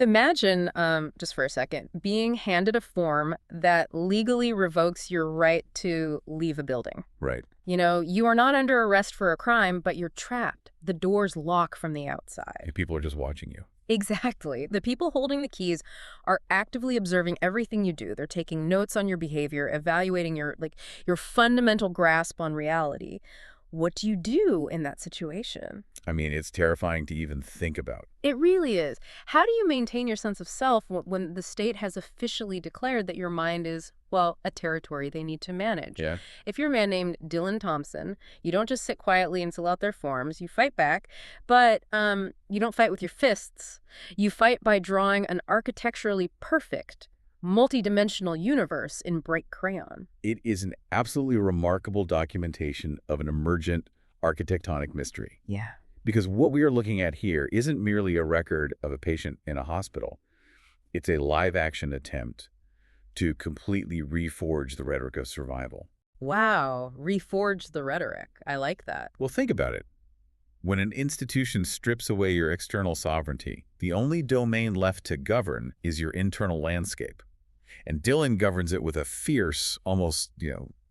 Imagine, just for a second, being handed a form that legally revokes your right to leave a building. Right. You know, you are not under arrest for a crime, but you're trapped. The doors lock from the outside. And people are just watching you. Exactly. The people holding the keys are actively observing everything you do. They're taking notes on your behavior, evaluating your fundamental grasp on reality. What do you do in that situation? I mean, it's terrifying to even think about. It really is. How do you maintain your sense of self when the state has officially declared that your mind is, well, a territory they need to manage? Yeah. If you're a man named Dylan Thompson, you don't just sit quietly and fill out their forms. You fight back, but you don't fight with your fists. You fight by drawing an architecturally perfect, multi-dimensional universe in bright crayon. It is an absolutely remarkable documentation of an emergent architectonic mystery. Yeah. Because what we are looking at here isn't merely a record of a patient in a hospital. It's a live-action attempt to completely reforge the rhetoric of survival. Wow, reforge the rhetoric. I like that. Well, think about it. When an institution strips away your external sovereignty, the only domain left to govern is your internal landscape. And Dylan governs it with a fierce, almost,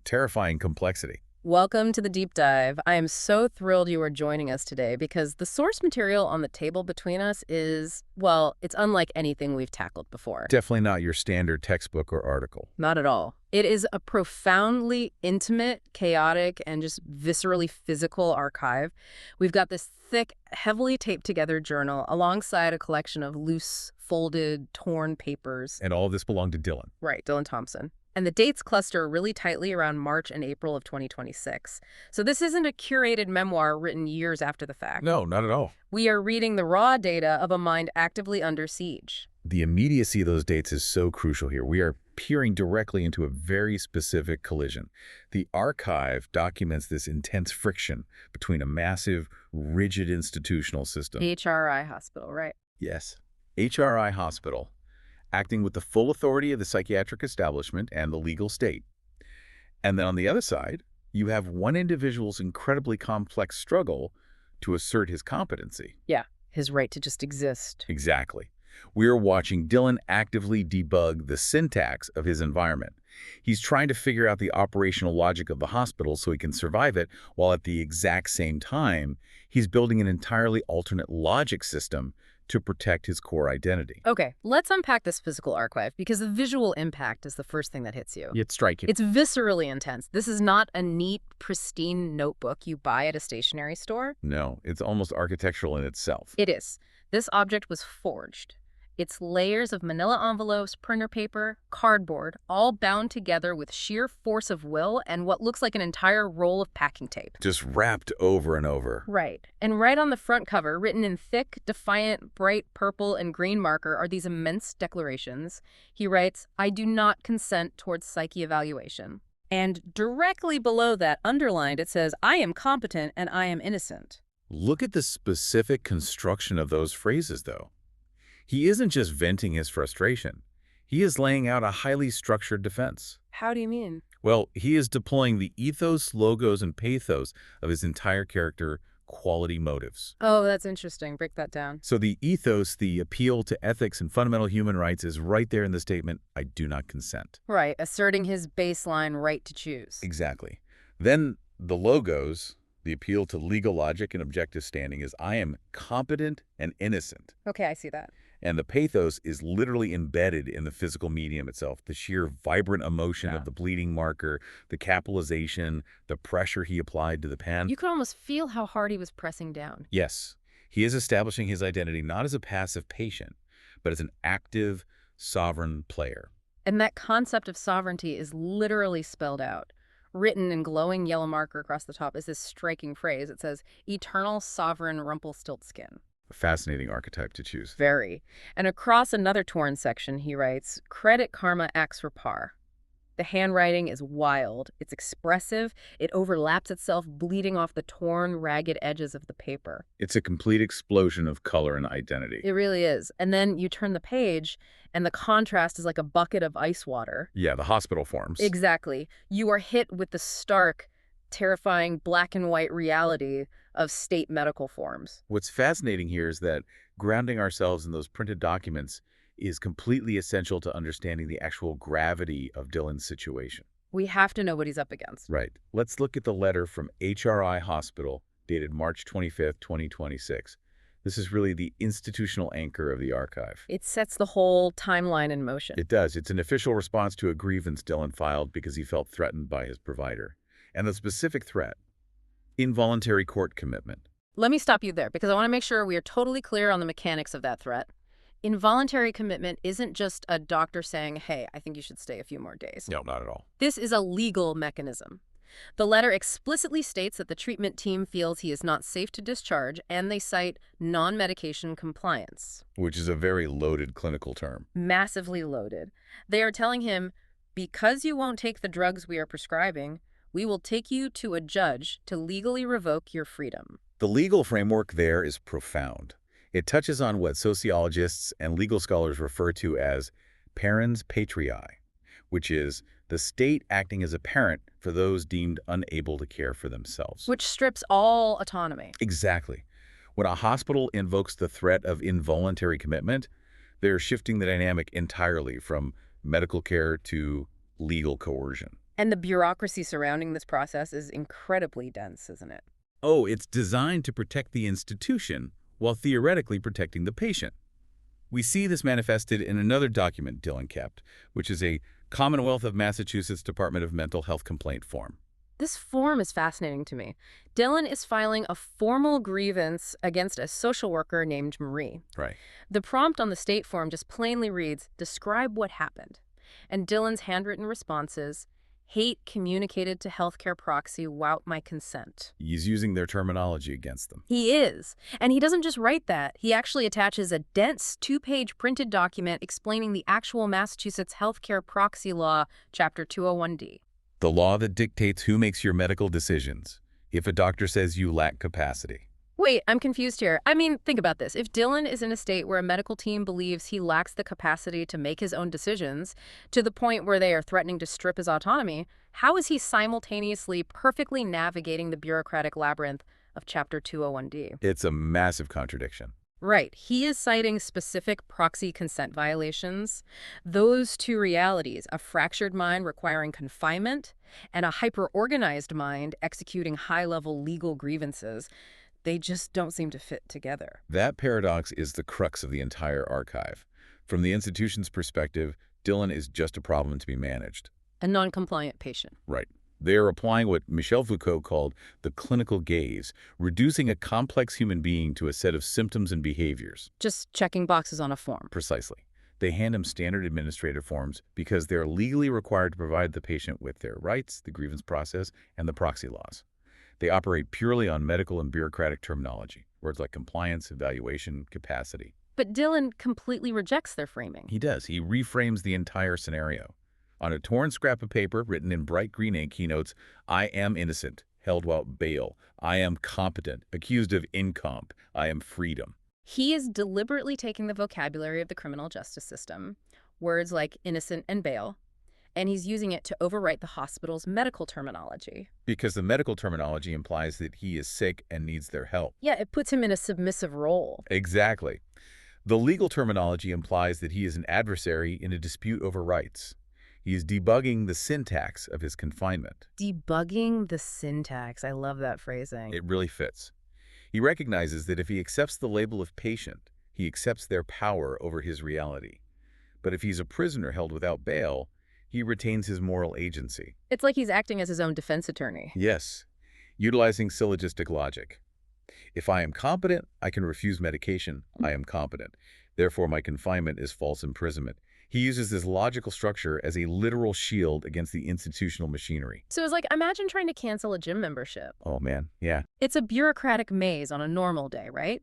terrifying complexity. Welcome to the deep dive. I am so thrilled you are joining us today because the source material on the table between us is, well, it's unlike anything we've tackled before. Definitely not your standard textbook or article. Not at all. It is a profoundly intimate, chaotic, and just viscerally physical archive. We've got this thick, heavily taped together journal alongside a collection of loose, folded, torn papers. And all of this belonged to Dylan. Right, Dylan Thompson. And the dates cluster really tightly around March and April of 2026. So this isn't a curated memoir written years after the fact. No, not at all. We are reading the raw data of a mind actively under siege. The immediacy of those dates is so crucial here. We are peering directly into a very specific collision. The archive documents this intense friction between a massive, rigid institutional system. HRI Hospital, right? Yes. HRI Hospital, acting with the full authority of the psychiatric establishment and the legal state. And then on the other side, you have one individual's incredibly complex struggle to assert his competency. Yeah, his right to just exist. Exactly. We are watching Dylan actively debug the syntax of his environment. He's trying to figure out the operational logic of the hospital so he can survive it, while at the exact same time, he's building an entirely alternate logic system to protect his core identity. Okay, let's unpack this physical archive because the visual impact is the first thing that hits you. It's striking. It's viscerally intense. This is not a neat, pristine notebook you buy at a stationery store. No, it's almost architectural in itself. It is. This object was forged. It's layers of manila envelopes, printer paper, cardboard, all bound together with sheer force of will and what looks like an entire roll of packing tape. Just wrapped over and over. Right. And right on the front cover, written in thick, defiant, bright purple and green marker, are these immense declarations. He writes, "I do not consent towards psyche evaluation." And directly below that, underlined, it says, "I am competent and I am innocent." Look at the specific construction of those phrases, though. He isn't just venting his frustration. He is laying out a highly structured defense. How do you mean? Well, he is deploying the ethos, logos, and pathos of his entire character quality motives. Oh, that's interesting. Break that down. So the ethos, the appeal to ethics and fundamental human rights is right there in the statement, I do not consent. Right, asserting his baseline right to choose. Exactly. Then the logos, the appeal to legal logic and objective standing is I am competent and innocent. Okay, I see that. And the pathos is literally embedded in the physical medium itself, the sheer vibrant emotion of the bleeding marker, the capitalization, the pressure he applied to the pen. You could almost feel how hard he was pressing down. Yes, he is establishing his identity not as a passive patient, but as an active, sovereign player. And that concept of sovereignty is literally spelled out. Written in glowing yellow marker across the top is this striking phrase. It says, "Eternal Sovereign Rumpelstiltskin." A fascinating archetype to choose. Very. And across another torn section, he writes, "Credit karma acts for par." The handwriting is wild. It's expressive. It overlaps itself, bleeding off the torn, ragged edges of the paper. It's a complete explosion of color and identity. It really is. And then you turn the page, and the contrast is like a bucket of ice water. Yeah, the hospital forms. Exactly. You are hit with the stark, terrifying black and white reality of state medical forms. What's fascinating here is that grounding ourselves in those printed documents is completely essential to understanding the actual gravity of Dylan's situation. We have to know what he's up against. Right. Let's look at the letter from HRI Hospital dated March 25th, 2026. This is really the institutional anchor of the archive. It sets the whole timeline in motion. It does. It's an official response to a grievance Dylan filed because he felt threatened by his provider. And the specific threat: involuntary court commitment. Let me stop you there because I want to make sure we are totally clear on the mechanics of that threat. Involuntary commitment isn't just a doctor saying, hey, I think you should stay a few more days. No, not at all. This is a legal mechanism. The letter explicitly states that the treatment team feels he is not safe to discharge, and they cite non-medication compliance. Which is a very loaded clinical term. Massively loaded. They are telling him, because you won't take the drugs we are prescribing, we will take you to a judge to legally revoke your freedom. The legal framework there is profound. It touches on what sociologists and legal scholars refer to as parens patriae, which is the state acting as a parent for those deemed unable to care for themselves. Which strips all autonomy. Exactly. When a hospital invokes the threat of involuntary commitment, they're shifting the dynamic entirely from medical care to legal coercion. And the bureaucracy surrounding this process is incredibly dense, isn't it? Oh, it's designed to protect the institution while theoretically protecting the patient. We see this manifested in another document Dylan kept, which is a Commonwealth of Massachusetts Department of Mental Health complaint form. This form is fascinating to me. Dylan is filing a formal grievance against a social worker named Marie. Right. The prompt on the state form just plainly reads, describe what happened. And Dylan's handwritten response is, hate communicated to healthcare proxy without my consent. He's using their terminology against them. He is. And he doesn't just write that. He actually attaches a dense 2-page printed document explaining the actual Massachusetts healthcare proxy law, Chapter 201D. The law that dictates who makes your medical decisions if a doctor says you lack capacity. Wait, I'm confused here. I mean, think about this. If Dylan is in a state where a medical team believes he lacks the capacity to make his own decisions, to the point where they are threatening to strip his autonomy, how is he simultaneously perfectly navigating the bureaucratic labyrinth of Chapter 201D? It's a massive contradiction. Right. He is citing specific proxy consent violations. Those two realities, a fractured mind requiring confinement and a hyper-organized mind executing high-level legal grievances, they just don't seem to fit together. That paradox is the crux of the entire archive. From the institution's perspective, Dylan is just a problem to be managed. A non-compliant patient. Right. They are applying what Michel Foucault called the clinical gaze, reducing a complex human being to a set of symptoms and behaviors. Just checking boxes on a form. Precisely. They hand him standard administrative forms because they're legally required to provide the patient with their rights, the grievance process, and the proxy laws. They operate purely on medical and bureaucratic terminology, words like compliance, evaluation, capacity. But Dylan completely rejects their framing. He does. He reframes the entire scenario. On a torn scrap of paper written in bright green ink, he notes, I am innocent, held without bail. I am competent, accused of incomp. I am freedom. He is deliberately taking the vocabulary of the criminal justice system, words like innocent and bail, and he's using it to overwrite the hospital's medical terminology. Because the medical terminology implies that he is sick and needs their help. Yeah, it puts him in a submissive role. Exactly. The legal terminology implies that he is an adversary in a dispute over rights. He is debugging the syntax of his confinement. Debugging the syntax. I love that phrasing. It really fits. He recognizes that if he accepts the label of patient, he accepts their power over his reality. But if he's a prisoner held without bail, he retains his moral agency. It's like he's acting as his own defense attorney. Yes, utilizing syllogistic logic. If I am competent, I can refuse medication. I am competent. Therefore, my confinement is false imprisonment. He uses this logical structure as a literal shield against the institutional machinery. So it's like, imagine trying to cancel a gym membership. Oh man, yeah. It's a bureaucratic maze on a normal day, right?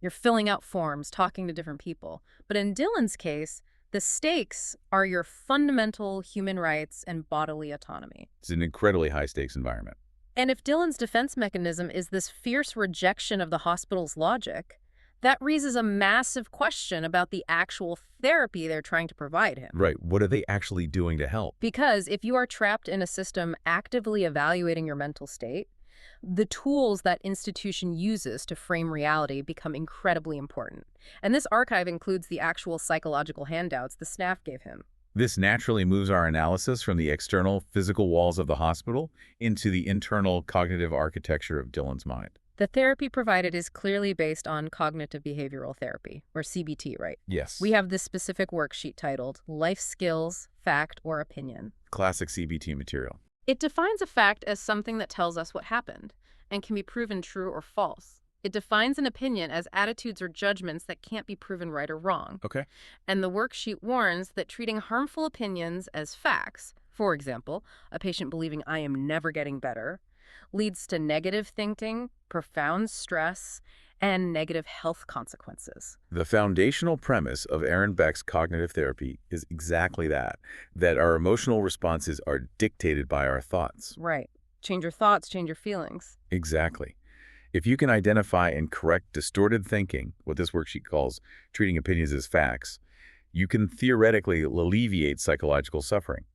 You're filling out forms, talking to different people. But in Dylan's case, the stakes are your fundamental human rights and bodily autonomy. It's an incredibly high-stakes environment. And if Dylan's defense mechanism is this fierce rejection of the hospital's logic, That raises a massive question about the actual therapy they're trying to provide him. Right. What are they actually doing to help? Because if you are trapped in a system actively evaluating your mental state, the tools that institution uses to frame reality become incredibly important. And this archive includes the actual psychological handouts the staff gave him. This naturally moves our analysis from the external physical walls of the hospital into the internal cognitive architecture of Dylan's mind. The therapy provided is clearly based on cognitive behavioral therapy, or CBT, right? Yes. We have this specific worksheet titled Life Skills, Fact, or Opinion. Classic CBT material. It defines a fact as something that tells us what happened and can be proven true or false. It defines an opinion as attitudes or judgments that can't be proven right or wrong. Okay. And the worksheet warns that treating harmful opinions as facts, for example, a patient believing I am never getting better, leads to negative thinking, profound stress, and negative health consequences. The foundational premise of Aaron Beck's cognitive therapy is exactly that our emotional responses are dictated by our thoughts. Right. Change your thoughts, change your feelings. Exactly. If you can identify and correct distorted thinking, what this worksheet calls treating opinions as facts, you can theoretically alleviate psychological suffering.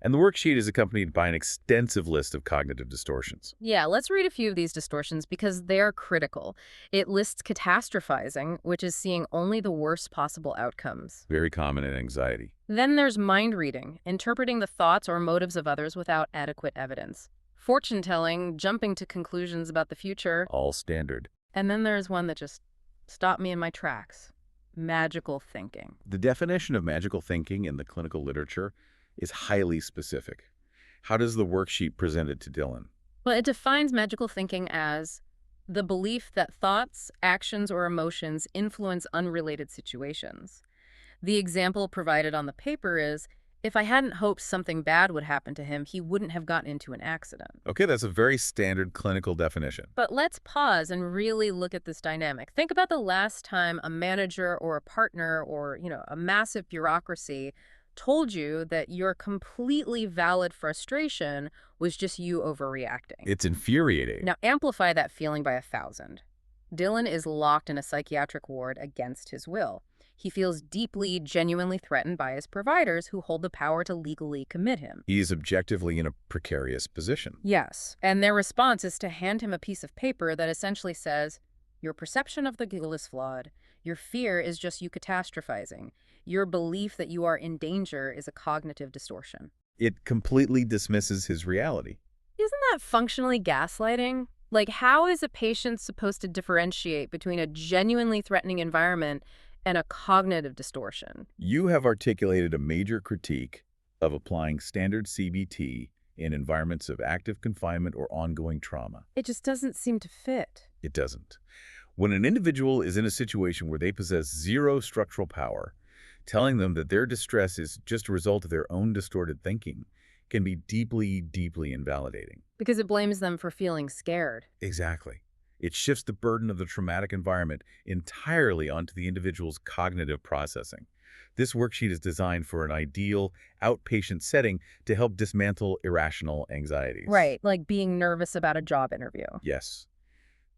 And the worksheet is accompanied by an extensive list of cognitive distortions. Yeah, let's read a few of these distortions because they are critical. It lists catastrophizing, which is seeing only the worst possible outcomes. Very common in anxiety. Then there's mind reading, interpreting the thoughts or motives of others without adequate evidence. Fortune-telling, jumping to conclusions about the future. All standard. And then there's one that just stopped me in my tracks. Magical thinking. The definition of magical thinking in the clinical literature is highly specific. How does the worksheet present it to Dylan? Well, it defines magical thinking as the belief that thoughts, actions, or emotions influence unrelated situations. The example provided on the paper is, if I hadn't hoped something bad would happen to him, he wouldn't have gotten into an accident. Okay, that's a very standard clinical definition. But let's pause and really look at this dynamic. Think about the last time a manager or a partner or, a massive bureaucracy told you that your completely valid frustration was just you overreacting. It's infuriating. Now amplify that feeling by 1,000. Dylan is locked in a psychiatric ward against his will. He feels deeply, genuinely threatened by his providers who hold the power to legally commit him. He is objectively in a precarious position. Yes, and their response is to hand him a piece of paper that essentially says, your perception of the guilt is flawed. Your fear is just you catastrophizing. Your belief that you are in danger is a cognitive distortion. It completely dismisses his reality. Isn't that functionally gaslighting? Like, how is a patient supposed to differentiate between a genuinely threatening environment and a cognitive distortion? You have articulated a major critique of applying standard CBT in environments of active confinement or ongoing trauma. It just doesn't seem to fit. It doesn't. When an individual is in a situation where they possess zero structural power, telling them that their distress is just a result of their own distorted thinking can be deeply, deeply invalidating. Because it blames them for feeling scared. Exactly. It shifts the burden of the traumatic environment entirely onto the individual's cognitive processing. This worksheet is designed for an ideal outpatient setting to help dismantle irrational anxieties. Right, like being nervous about a job interview. Yes.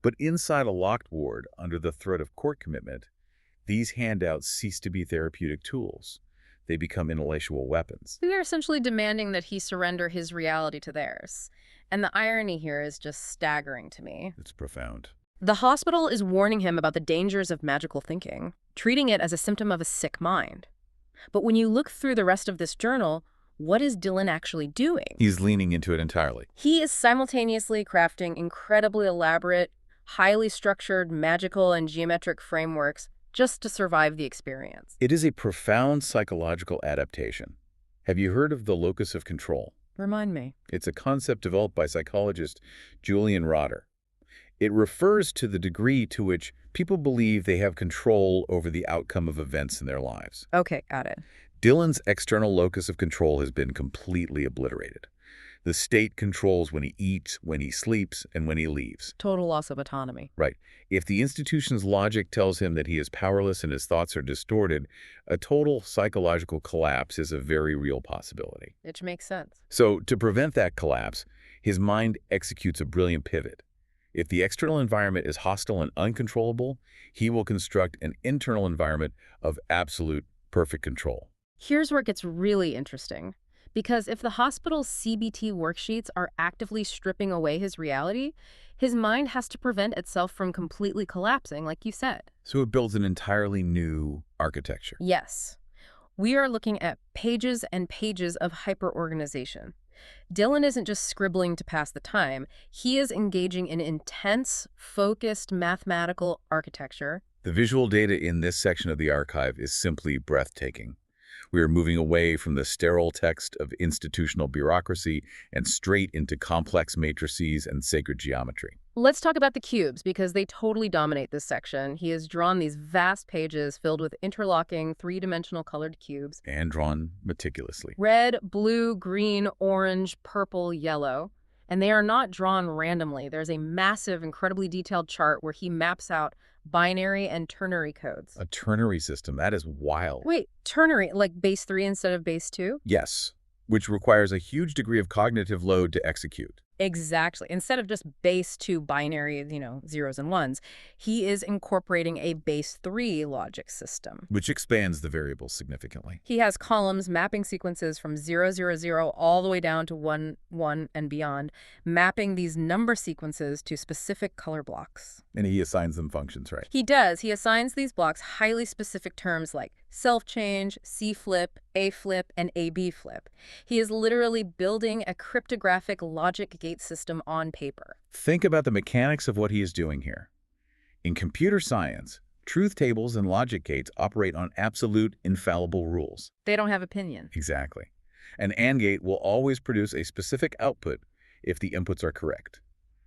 But inside a locked ward, under the threat of court commitment, these handouts cease to be therapeutic tools. They become intellectual weapons. They're essentially demanding that he surrender his reality to theirs. And the irony here is just staggering to me. It's profound. The hospital is warning him about the dangers of magical thinking, treating it as a symptom of a sick mind. But when you look through the rest of this journal, what is Dylan actually doing? He's leaning into it entirely. He is simultaneously crafting incredibly elaborate, highly structured, magical, and geometric frameworks just to survive the experience. It is a profound psychological adaptation. Have you heard of the locus of control? Remind me. It's a concept developed by psychologist Julian Rotter. It refers to the degree to which people believe they have control over the outcome of events in their lives. Okay, got it. Dylan's external locus of control has been completely obliterated. The state controls when he eats, when he sleeps, and when he leaves. Total loss of autonomy. Right. If the institution's logic tells him that he is powerless and his thoughts are distorted, a total psychological collapse is a very real possibility. Which makes sense. So, to prevent that collapse, his mind executes a brilliant pivot. If the external environment is hostile and uncontrollable, he will construct an internal environment of absolute perfect control. Here's where it gets really interesting. Because if the hospital's CBT worksheets are actively stripping away his reality, his mind has to prevent itself from completely collapsing, like you said. So it builds an entirely new architecture. Yes. We are looking at pages and pages of hyperorganization. Dylan isn't just scribbling to pass the time. He is engaging in intense, focused mathematical architecture. The visual data in this section of the archive is simply breathtaking. We are moving away from the sterile text of institutional bureaucracy and straight into complex matrices and sacred geometry. Let's talk about the cubes, because they totally dominate this section. He has drawn these vast pages filled with interlocking, three-dimensional colored cubes. And drawn meticulously. Red, blue, green, orange, purple, yellow. And they are not drawn randomly. There's a massive, incredibly detailed chart where he maps out binary and ternary codes. A ternary system, that is wild. Wait, ternary, like base 3 instead of base 2? Yes, which requires a huge degree of cognitive load to execute. Exactly. Instead of just base 2 binary, zeros and ones, he is incorporating a base 3 logic system. Which expands the variables significantly. He has columns mapping sequences from 0, 0, 0 all the way down to 1, 1, and beyond, mapping these number sequences to specific color blocks. And he assigns them functions, right? He does. He assigns these blocks highly specific terms like self-change, C-flip, A-flip, and A-B-flip. He is literally building a cryptographic logic gate system on paper. Think about the mechanics of what he is doing here. In computer science, truth tables and logic gates operate on absolute, infallible rules. They don't have opinion. Exactly. An AND gate will always produce a specific output if the inputs are correct.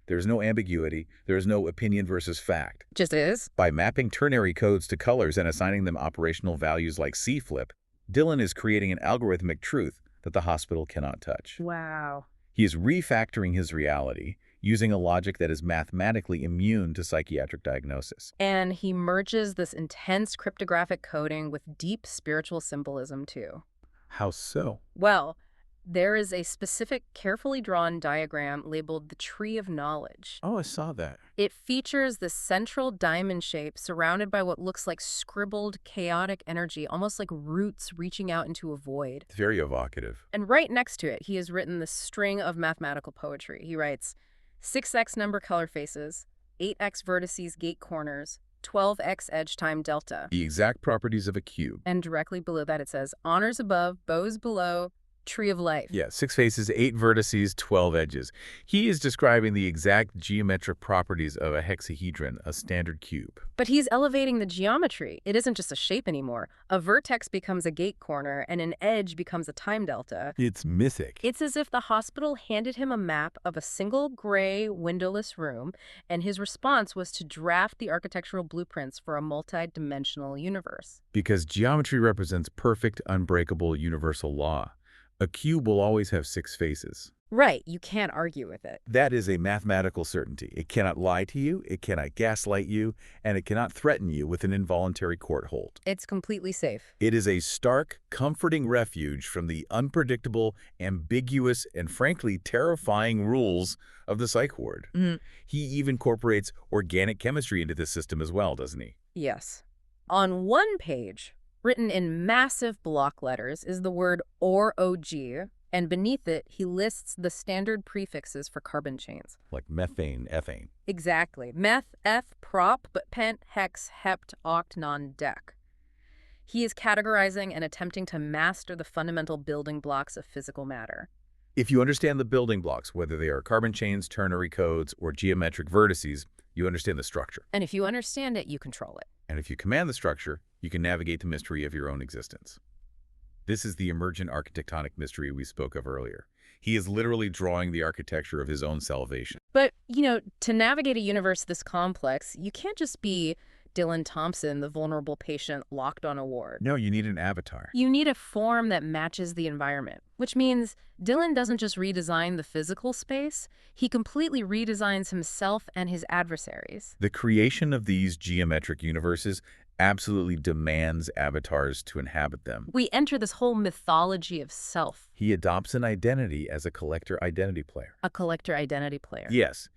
There is no ambiguity. There is no opinion versus fact. Just is. By mapping ternary codes to colors and assigning them operational values like C-flip, Dylan is creating an algorithmic truth that the hospital cannot touch. Wow. He is refactoring his reality using a logic that is mathematically immune to psychiatric diagnosis. And he merges this intense cryptographic coding with deep spiritual symbolism, too. How so? Well, there is a specific, carefully drawn diagram labeled the Tree of Knowledge. Oh, I saw that. It features the central diamond shape surrounded by what looks like scribbled, chaotic energy, almost like roots reaching out into a void. It's very evocative. And right next to it, he has written the string of mathematical poetry. He writes, 6x number color faces, 8x vertices gate corners, 12x edge time delta. The exact properties of a cube. And directly below that it says, honors above, bows below, tree of life. Yeah, 6 faces, 8 vertices, 12 edges. He is describing the exact geometric properties of a hexahedron, a standard cube. But he's elevating the geometry. It isn't just a shape anymore. A vertex becomes a gate corner, and an edge becomes a time delta. It's mythic. It's as if the hospital handed him a map of a single gray, windowless room, and his response was to draft the architectural blueprints for a multi-dimensional universe. Because geometry represents perfect, unbreakable universal law. A cube will always have 6 faces. Right, you can't argue with it. That is a mathematical certainty. It cannot lie to you, it cannot gaslight you, and it cannot threaten you with an involuntary court hold. It's completely safe. It is a stark, comforting refuge from the unpredictable, ambiguous, and frankly terrifying rules of the psych ward. He even incorporates organic chemistry into this system as well, doesn't he? Yes. On one page, written in massive block letters, is the word OR-OG, and beneath it, he lists the standard prefixes for carbon chains. Like methane, ethane. Exactly. Meth, eth, prop, but pent, hex, hept, oct, non, dec. He is categorizing and attempting to master the fundamental building blocks of physical matter. If you understand the building blocks, whether they are carbon chains, ternary codes, or geometric vertices, you understand the structure. And if you understand it, you control it. And if you command the structure, you can navigate the mystery of your own existence. This is the emergent architectonic mystery we spoke of earlier. He is literally drawing the architecture of his own salvation. But, to navigate a universe this complex, you can't just be Dylan Thompson, the vulnerable patient locked on a ward. No, you need an avatar. You need a form that matches the environment, which means Dylan doesn't just redesign the physical space, he completely redesigns himself and his adversaries. The creation of these geometric universes absolutely demands avatars to inhabit them. We enter this whole mythology of self. He adopts an identity as a collector identity player. A collector identity player. Yes.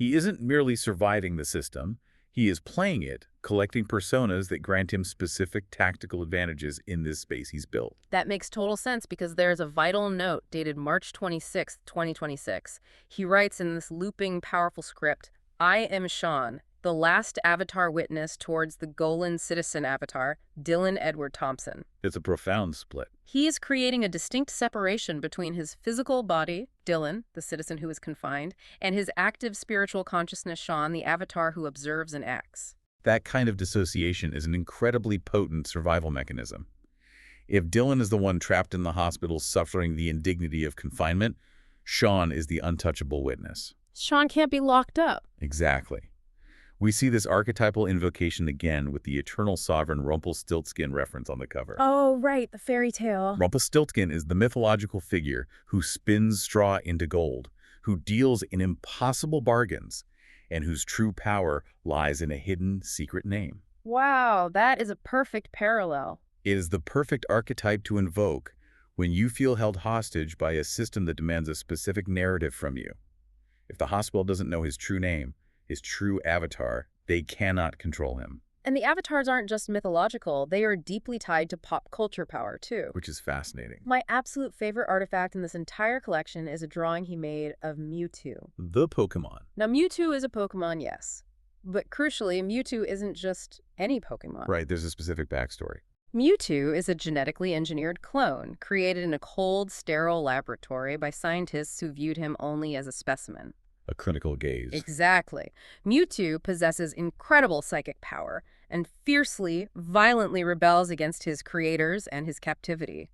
He isn't merely surviving the system, he is playing it, collecting personas that grant him specific tactical advantages in this space he's built. That makes total sense because there's a vital note dated March 26, 2026. He writes in this looping, powerful script, "I am Sean, the last avatar witness towards the Golan citizen avatar, Dylan Edward Thompson." It's a profound split. He is creating a distinct separation between his physical body, Dylan, the citizen who is confined, and his active spiritual consciousness, Sean, the avatar who observes and acts. That kind of dissociation is an incredibly potent survival mechanism. If Dylan is the one trapped in the hospital suffering the indignity of confinement, Sean is the untouchable witness. Sean can't be locked up. Exactly. We see this archetypal invocation again with the eternal sovereign Rumpelstiltskin reference on the cover. Oh, right, the fairy tale. Rumpelstiltskin is the mythological figure who spins straw into gold, who deals in impossible bargains, and whose true power lies in a hidden, secret name. Wow, that is a perfect parallel. It is the perfect archetype to invoke when you feel held hostage by a system that demands a specific narrative from you. If the hospital doesn't know his true name, his true avatar, they cannot control him. And the avatars aren't just mythological, they are deeply tied to pop culture power, too. Which is fascinating. My absolute favorite artifact in this entire collection is a drawing he made of Mewtwo. The Pokemon. Now, Mewtwo is a Pokemon, yes. But crucially, Mewtwo isn't just any Pokemon. Right, there's a specific backstory. Mewtwo is a genetically engineered clone, created in a cold, sterile laboratory by scientists who viewed him only as a specimen. A clinical gaze. Exactly. Mewtwo possesses incredible psychic power and fiercely, violently rebels against his creators and his captivity.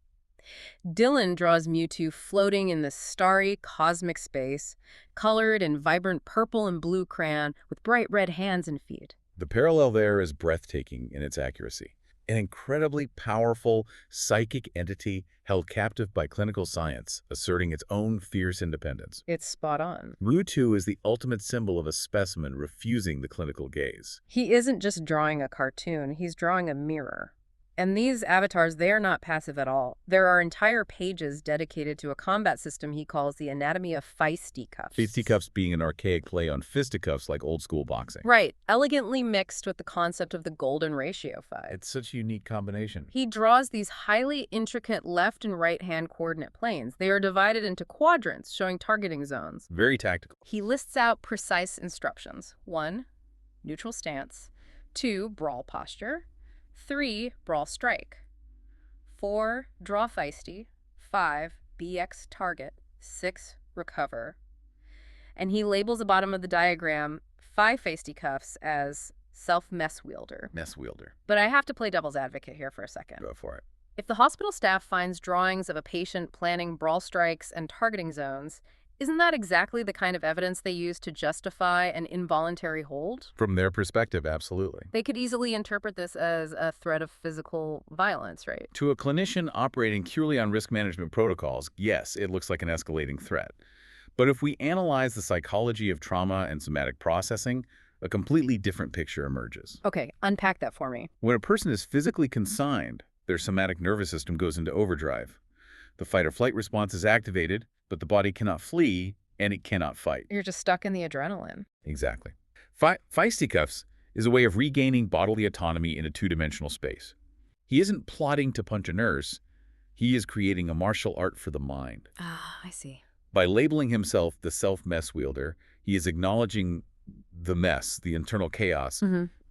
Dylan draws Mewtwo floating in the starry, cosmic space, colored in vibrant purple and blue crayon with bright red hands and feet. The parallel there is breathtaking in its accuracy. An incredibly powerful psychic entity held captive by clinical science, asserting its own fierce independence. It's spot on. Mewtwo is the ultimate symbol of a specimen refusing the clinical gaze. He isn't just drawing a cartoon, he's drawing a mirror. And these avatars, they are not passive at all. There are entire pages dedicated to a combat system he calls the Anatomy of Fisticuffs. Fisticuffs being an archaic play on fisticuffs like old-school boxing. Right, elegantly mixed with the concept of the golden ratio fight. It's such a unique combination. He draws these highly intricate left and right-hand coordinate planes. They are divided into quadrants, showing targeting zones. Very tactical. He lists out precise instructions. 1, neutral stance. 2, brawl posture. 3, brawl strike. 4, draw feisty. 5, BX target. 6, recover. And he labels the bottom of the diagram 5 fisticuffs as self-mess wielder. Mess wielder. But I have to play devil's advocate here for a second. Go for it. If the hospital staff finds drawings of a patient planning brawl strikes and targeting zones, isn't that exactly the kind of evidence they use to justify an involuntary hold? From their perspective, absolutely. They could easily interpret this as a threat of physical violence, right? To a clinician operating purely on risk management protocols, yes, it looks like an escalating threat. But if we analyze the psychology of trauma and somatic processing, a completely different picture emerges. Okay, unpack that for me. When a person is physically consigned, their somatic nervous system goes into overdrive. The fight-or-flight response is activated, but the body cannot flee, and it cannot fight. You're just stuck in the adrenaline. Exactly. Fisticuffs is a way of regaining bodily autonomy in a two-dimensional space. He isn't plotting to punch a nurse. He is creating a martial art for the mind. Ah, I see. By labeling himself the self-mess wielder, he is acknowledging the mess, the internal chaos,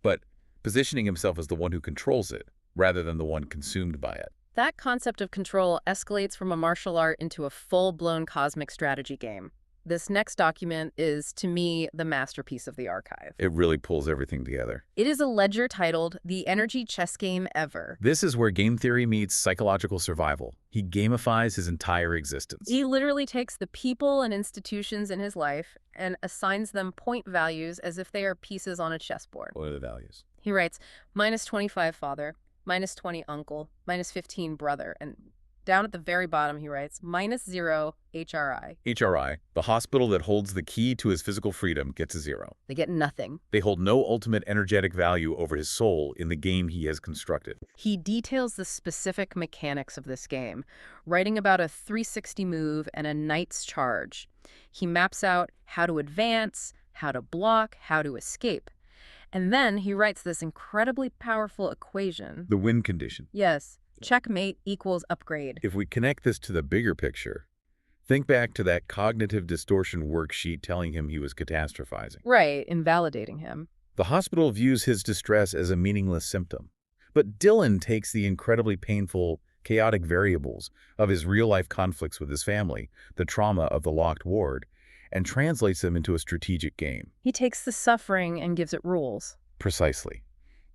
but positioning himself as the one who controls it, rather than the one consumed by it. That concept of control escalates from a martial art into a full-blown cosmic strategy game. This next document is, to me, the masterpiece of the archive. It really pulls everything together. It is a ledger titled The Energy Chess Game Ever. This is where game theory meets psychological survival. He gamifies his entire existence. He literally takes the people and institutions in his life and assigns them point values as if they are pieces on a chessboard. What are the values? He writes, -25 father, -20 uncle, -15 brother, and down at the very bottom he writes, -0 HRI. HRI, the hospital that holds the key to his physical freedom, gets a 0. They get nothing. They hold no ultimate energetic value over his soul in the game he has constructed. He details the specific mechanics of this game, writing about a 360 move and a knight's charge. He maps out how to advance, how to block, how to escape. And then he writes this incredibly powerful equation. The win condition. Yes, checkmate equals upgrade. If we connect this to the bigger picture, think back to that cognitive distortion worksheet telling him he was catastrophizing. Right, invalidating him. The hospital views his distress as a meaningless symptom. But Dylan takes the incredibly painful, chaotic variables of his real-life conflicts with his family, the trauma of the locked ward, and translates them into a strategic game. He takes the suffering and gives it rules. Precisely.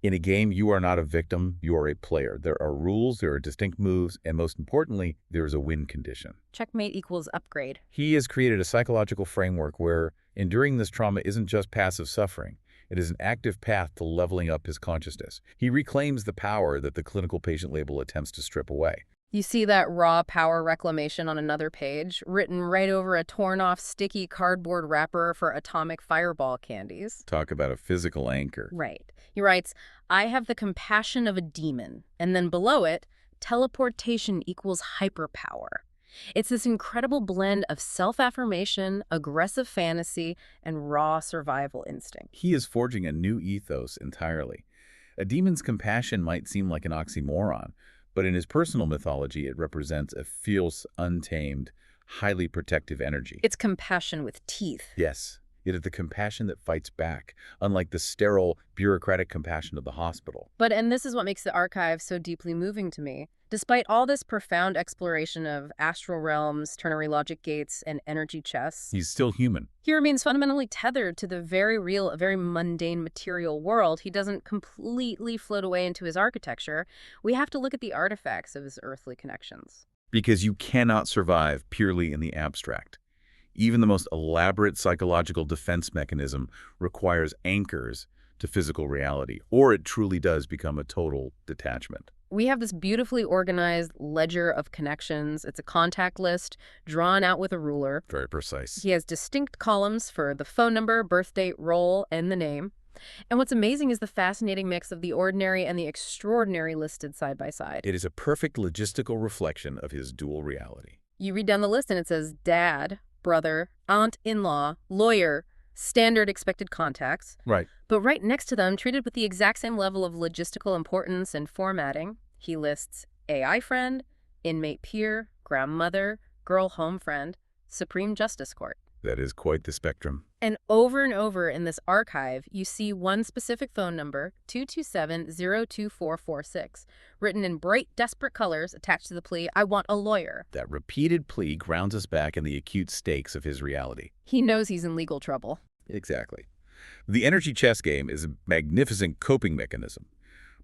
In a game, you are not a victim, you are a player. There are rules, there are distinct moves, and most importantly, there is a win condition. Checkmate equals upgrade. He has created a psychological framework where enduring this trauma isn't just passive suffering. It is an active path to leveling up his consciousness. He reclaims the power that the clinical patient label attempts to strip away. You see that raw power reclamation on another page, written right over a torn-off sticky cardboard wrapper for atomic fireball candies. Talk about a physical anchor. Right. He writes, I have the compassion of a demon. And then below it, teleportation equals hyperpower. It's this incredible blend of self-affirmation, aggressive fantasy, and raw survival instinct. He is forging a new ethos entirely. A demon's compassion might seem like an oxymoron, but in his personal mythology, it represents a fierce, untamed, highly protective energy. It's compassion with teeth. Yes, it is the compassion that fights back, unlike the sterile, bureaucratic compassion of the hospital. And this is what makes the archive so deeply moving to me. Despite all this profound exploration of astral realms, ternary logic gates, and energy chests, He's still human. he remains fundamentally tethered to the very real, very mundane material world. He doesn't completely float away into his architecture. We have to look at the artifacts of his earthly connections. Because you cannot survive purely in the abstract. Even the most elaborate psychological defense mechanism requires anchors to physical reality, or it truly does become a total detachment. We have this beautifully organized ledger of connections. It's a contact list drawn out with a ruler. Very precise. He has distinct columns for the phone number, birth date, role, and the name. And what's amazing is the fascinating mix of the ordinary and the extraordinary listed side by side. It is a perfect logistical reflection of his dual reality. You read down the list and it says dad, brother, aunt-in-law, lawyer, standard expected contacts. Right. But right next to them, treated with the exact same level of logistical importance and formatting, he lists AI friend, inmate peer, grandmother, girl home friend, Supreme Justice Court. That is quite the spectrum. And over in this archive, you see one specific phone number, 227-02446, written in bright, desperate colors attached to the plea, I want a lawyer. That repeated plea grounds us back in the acute stakes of his reality. He knows he's in legal trouble. Exactly. The energy chess game is a magnificent coping mechanism,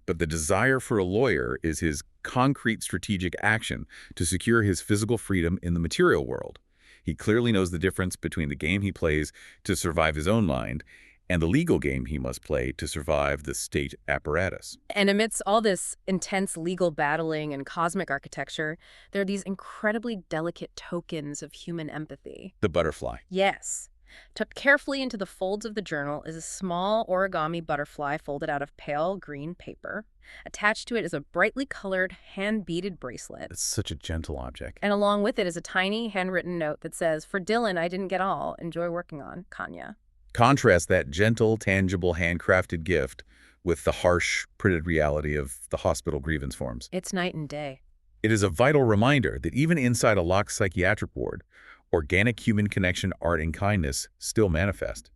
but the desire for a lawyer is his concrete strategic action to secure his physical freedom in the material world. He clearly knows the difference between the game he plays to survive his own mind and the legal game he must play to survive the state apparatus. And amidst all this intense legal battling and cosmic architecture, there are these incredibly delicate tokens of human empathy. The butterfly. Yes. Tucked carefully into the folds of the journal is a small origami butterfly folded out of pale green paper. Attached to it is a brightly colored, hand-beaded bracelet. It's such a gentle object. And along with it is a tiny, handwritten note that says, For Dylan, I didn't get all. Enjoy working on Kanya. Contrast that gentle, tangible, handcrafted gift with the harsh, printed reality of the hospital grievance forms. It's night and day. It is a vital reminder that even inside a locked psychiatric ward, organic human connection, art, and kindness still manifest.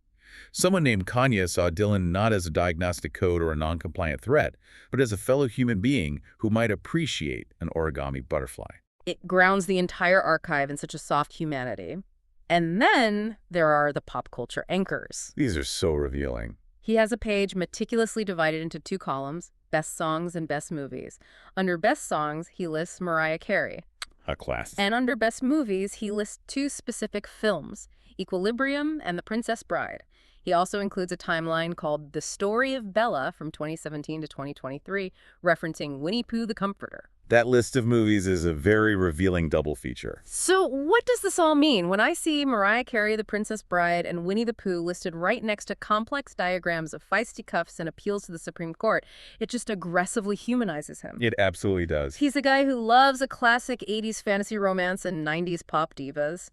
Someone named Kanya saw Dylan not as a diagnostic code or a non-compliant threat, but as a fellow human being who might appreciate an origami butterfly. It grounds the entire archive in such a soft humanity. And then there are the pop culture anchors. These are so revealing. He has a page meticulously divided into two columns, Best Songs and Best Movies. Under Best Songs, he lists Mariah Carey. A class. And under Best Movies, he lists two specific films, Equilibrium and The Princess Bride. He also includes a timeline called The Story of Bella from 2017 to 2023, referencing Winnie Pooh the Comforter. That list of movies is a very revealing double feature. So what does this all mean? When I see Mariah Carey, The Princess Bride, and Winnie the Pooh listed right next to complex diagrams of feisty cuffs and appeals to the Supreme Court, it just aggressively humanizes him. It absolutely does. He's a guy who loves a classic 80s fantasy romance and 90s pop divas.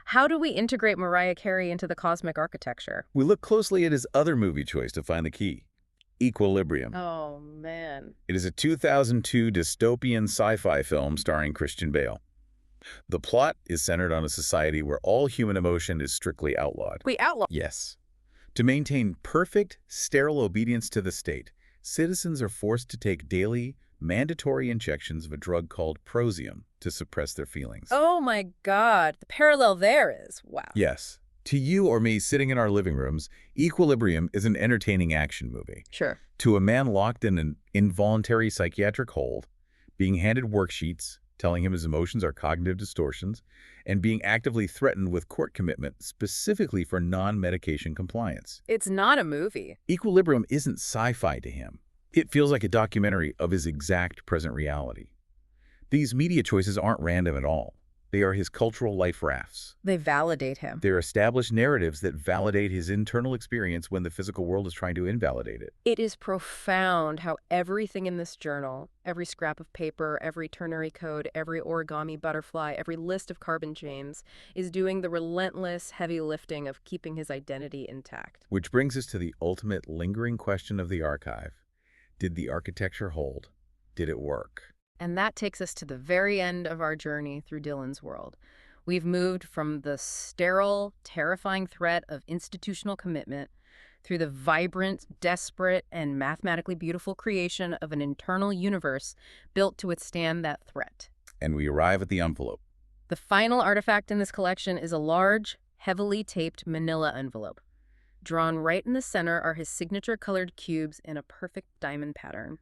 How do we integrate Mariah Carey into the cosmic architecture? We look closely at his other movie choice to find the key, Equilibrium. Oh, man. It is a 2002 dystopian sci-fi film starring Christian Bale. The plot is centered on a society where all human emotion is strictly outlawed. We outlaw. Yes. To maintain perfect, sterile obedience to the state, citizens are forced to take daily, mandatory injections of a drug called Prozium to suppress their feelings. Oh my God. The parallel there is, wow. Yes. To you or me sitting in our living rooms, Equilibrium is an entertaining action movie. Sure. To a man locked in an involuntary psychiatric hold, being handed worksheets, telling him his emotions are cognitive distortions, and being actively threatened with court commitment specifically for non-medication compliance. It's not a movie. Equilibrium isn't sci-fi to him. It feels like a documentary of his exact present reality. These media choices aren't random at all. They are his cultural life rafts. They validate him. They're established narratives that validate his internal experience when the physical world is trying to invalidate it. It is profound how everything in this journal, every scrap of paper, every ternary code, every origami butterfly, every list of carbon chains, is doing the relentless heavy lifting of keeping his identity intact. Which brings us to the ultimate lingering question of the archive. Did the architecture hold? Did it work? And that takes us to the very end of our journey through Dylan's world. We've moved from the sterile, terrifying threat of institutional commitment through the vibrant, desperate, and mathematically beautiful creation of an internal universe built to withstand that threat. And we arrive at the envelope. The final artifact in this collection is a large, heavily taped manila envelope. Drawn right in the center are his signature-colored cubes in a perfect diamond pattern.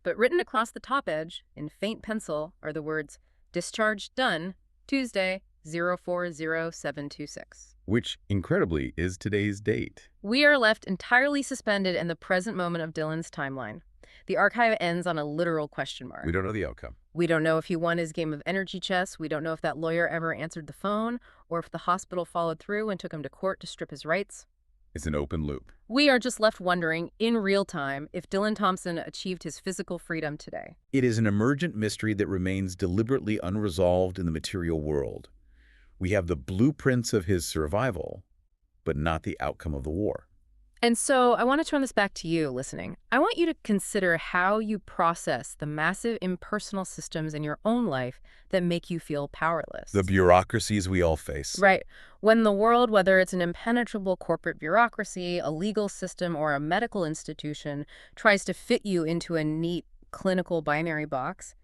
But written across the top edge, in faint pencil, are the words, "Discharge done, Tuesday, 040726. Which, incredibly, is today's date. We are left entirely suspended in the present moment of Dylan's timeline. The archive ends on a literal question mark. We don't know the outcome. We don't know if he won his game of energy chess. We don't know if that lawyer ever answered the phone, or if the hospital followed through and took him to court to strip his rights. It's an open loop. We are just left wondering, in real time, if Dylan Thompson achieved his physical freedom today. It is an emergent mystery that remains deliberately unresolved in the material world. We have the blueprints of his survival, but not the outcome of the war. And so I want to turn this back to you, listening. I want you to consider how you process the massive impersonal systems in your own life that make you feel powerless. The bureaucracies we all face. Right. When the world, whether it's an impenetrable corporate bureaucracy, a legal system, or a medical institution, tries to fit you into a neat clinical binary box,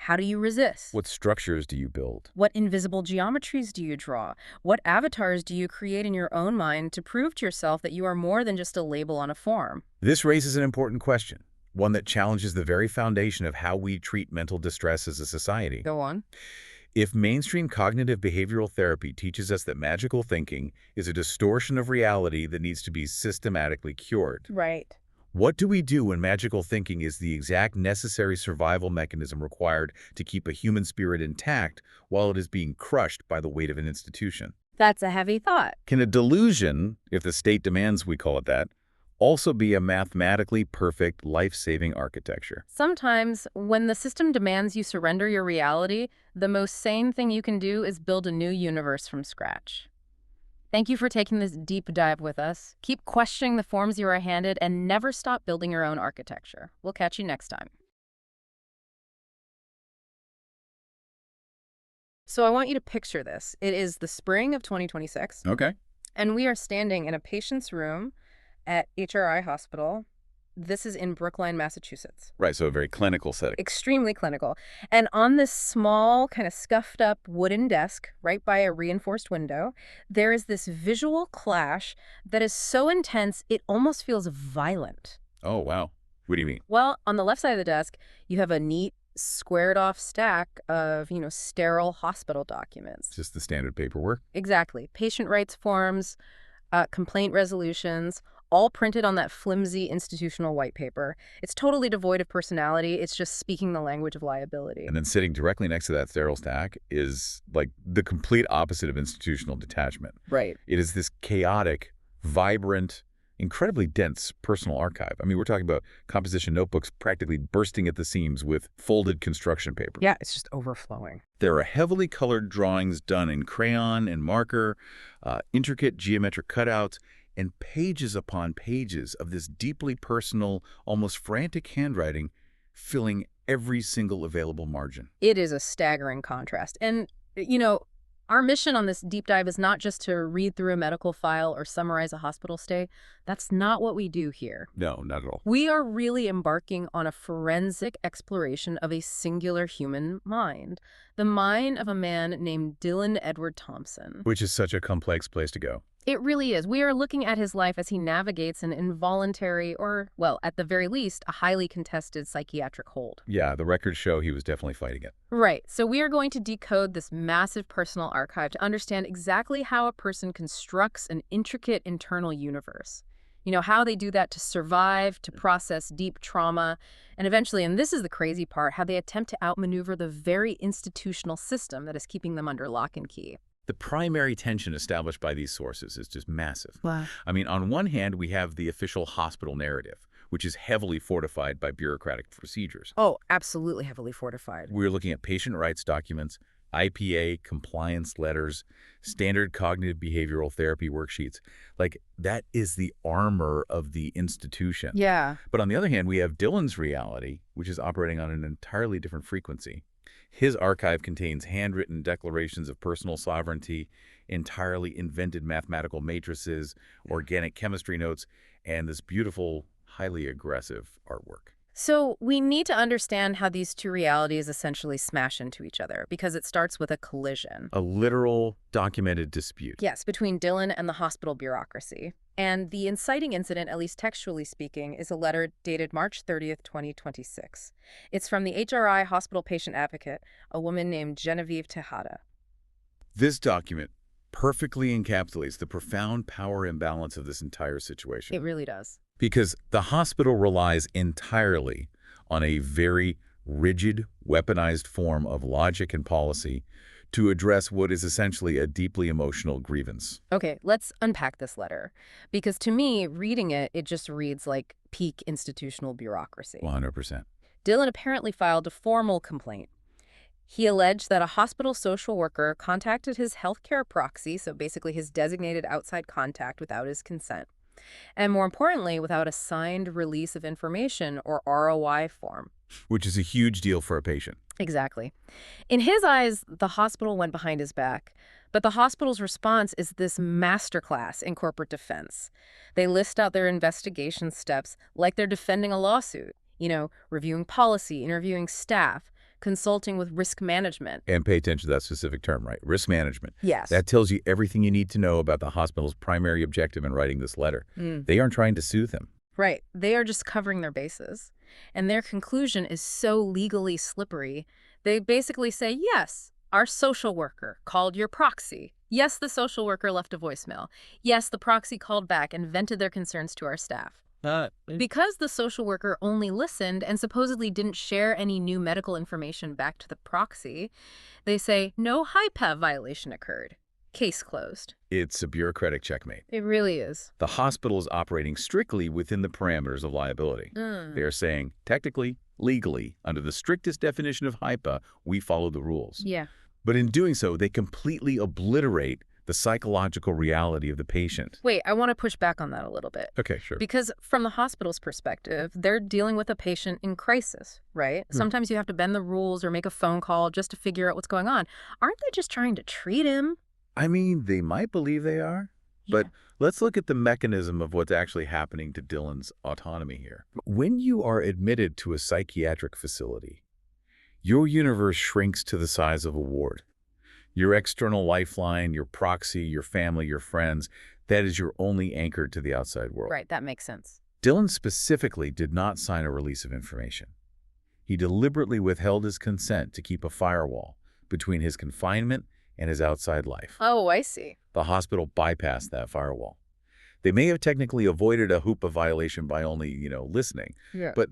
how do you resist? What structures do you build? What invisible geometries do you draw? What avatars do you create in your own mind to prove to yourself that you are more than just a label on a form? This raises an important question, one that challenges the very foundation of how we treat mental distress as a society. Go on. If mainstream cognitive behavioral therapy teaches us that magical thinking is a distortion of reality that needs to be systematically cured, Right. what do we do when magical thinking is the exact necessary survival mechanism required to keep a human spirit intact while it is being crushed by the weight of an institution? That's a heavy thought. Can a delusion, if the state demands we call it that, also be a mathematically perfect, life-saving architecture? Sometimes, when the system demands you surrender your reality, the most sane thing you can do is build a new universe from scratch. Thank you for taking this deep dive with us. Keep questioning the forms you are handed and never stop building your own architecture. We'll catch you next time. So I want you to picture this. It is the spring of 2026, Okay. and we are standing in a patient's room at HRI Hospital. This is in Brookline, Massachusetts. Right, so a very clinical setting. Extremely clinical. And on this small, kind of scuffed up wooden desk right by a reinforced window, there is this visual clash that is so intense it almost feels violent. Oh, wow. What do you mean? Well, on the left side of the desk, you have a neat, squared off stack of, sterile hospital documents. Just the standard paperwork? Exactly. Patient rights forms, complaint resolutions, all printed on that flimsy institutional white paper. It's totally devoid of personality. It's just speaking the language of liability. And then sitting directly next to that sterile stack is like the complete opposite of institutional detachment. Right. It is this chaotic, vibrant, incredibly dense personal archive. I mean, we're talking about composition notebooks practically bursting at the seams with folded construction paper. Yeah, it's just overflowing. There are heavily colored drawings done in crayon and marker, intricate geometric cutouts, and pages upon pages of this deeply personal, almost frantic handwriting filling every single available margin. It is a staggering contrast. And, our mission on this deep dive is not just to read through a medical file or summarize a hospital stay. That's not what we do here. No, not at all. We are really embarking on a forensic exploration of a singular human mind, the mind of a man named Dylan Edward Thompson. Which is such a complex place to go. It really is. We are looking at his life as he navigates an involuntary or, well, at the very least, a highly contested psychiatric hold. Yeah, the records show he was definitely fighting it. Right. So we are going to decode this massive personal archive to understand exactly how a person constructs an intricate internal universe. How they do that to survive, to process deep trauma, and eventually, and this is the crazy part, how they attempt to outmaneuver the very institutional system that is keeping them under lock and key. The primary tension established by these sources is just massive. Wow. I mean, on one hand, we have the official hospital narrative, which is heavily fortified by bureaucratic procedures. Oh, absolutely heavily fortified. We're looking at patient rights documents, IPA, compliance letters, standard cognitive behavioral therapy worksheets. Like, that is the armor of the institution. Yeah. But on the other hand, we have Dylan's reality, which is operating on an entirely different frequency. His archive contains handwritten declarations of personal sovereignty, entirely invented mathematical matrices, organic chemistry notes, and this beautiful, highly aggressive artwork. So we need to understand how these two realities essentially smash into each other, because it starts with a collision. A literal, documented dispute. Yes, between Dylan and the hospital bureaucracy. And the inciting incident, at least textually speaking, is a letter dated March 30th, 2026. It's from the HRI hospital patient advocate, a woman named Genevieve Tejada. This document perfectly encapsulates the profound power imbalance of this entire situation. It really does. Because the hospital relies entirely on a very rigid, weaponized form of logic and policy to address what is essentially a deeply emotional grievance. Okay, let's unpack this letter. Because to me, reading it, it just reads like peak institutional bureaucracy. 100%. Dylan apparently filed a formal complaint. He alleged that a hospital social worker contacted his healthcare proxy, so basically his designated outside contact, without his consent. And more importantly, without a signed release of information or ROI form. Which is a huge deal for a patient. Exactly. In his eyes, the hospital went behind his back. But the hospital's response is this masterclass in corporate defense. They list out their investigation steps like they're defending a lawsuit. Reviewing policy, interviewing staff, consulting with risk management. And pay attention to that specific term, right? Risk management. Yes. That tells you everything you need to know about the hospital's primary objective in writing this letter. They aren't trying to soothe him. Right. They are just covering their bases. And their conclusion is so legally slippery. They basically say, yes, our social worker called your proxy. Yes, the social worker left a voicemail. Yes, the proxy called back and vented their concerns to our staff. Because the social worker only listened and supposedly didn't share any new medical information back to the proxy, they say no HIPAA violation occurred. Case closed. It's a bureaucratic checkmate. It really is. The hospital is operating strictly within the parameters of liability. They are saying, technically, legally, under the strictest definition of HIPAA, we follow the rules. Yeah. But in doing so, they completely obliterate the psychological reality of the patient. Wait, I want to push back on that a little bit. Okay, sure. Because from the hospital's perspective, they're dealing with a patient in crisis, right? Sometimes you have to bend the rules or make a phone call just to figure out what's going on. Aren't they just trying to treat him? I mean, they might believe they are, but let's look at the mechanism of what's actually happening to Dylan's autonomy here. When you are admitted to a psychiatric facility, your universe shrinks to the size of a ward. Your external lifeline, your proxy, your family, your friends, that is your only anchor to the outside world. Right, that makes sense. Dylan specifically did not sign a release of information. He deliberately withheld his consent to keep a firewall between his confinement and his outside life. Oh, I see. The hospital bypassed that firewall. They may have technically avoided a HIPAA violation by only, listening. Yeah. But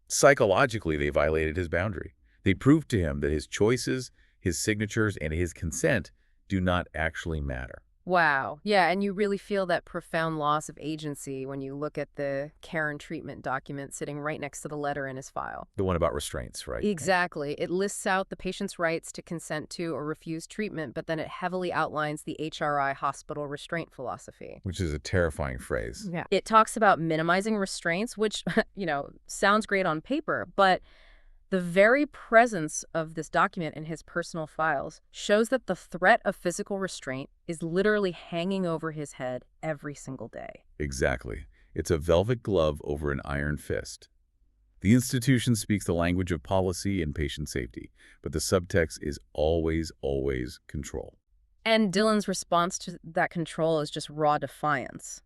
psychologically, they violated his boundary. They proved to him that his choices, his signatures, and his consent do not actually matter. Wow. Yeah, and you really feel that profound loss of agency when you look at the care and treatment document sitting right next to the letter in his file. The one about restraints, right? Exactly. It lists out the patient's rights to consent to or refuse treatment, but then it heavily outlines the HRI hospital restraint philosophy. Which is a terrifying phrase. Yeah. It talks about minimizing restraints, which, sounds great on paper, but the very presence of this document in his personal files shows that the threat of physical restraint is literally hanging over his head every single day. Exactly. It's a velvet glove over an iron fist. The institution speaks the language of policy and patient safety, but the subtext is always, always control. And Dylan's response to that control is just raw defiance.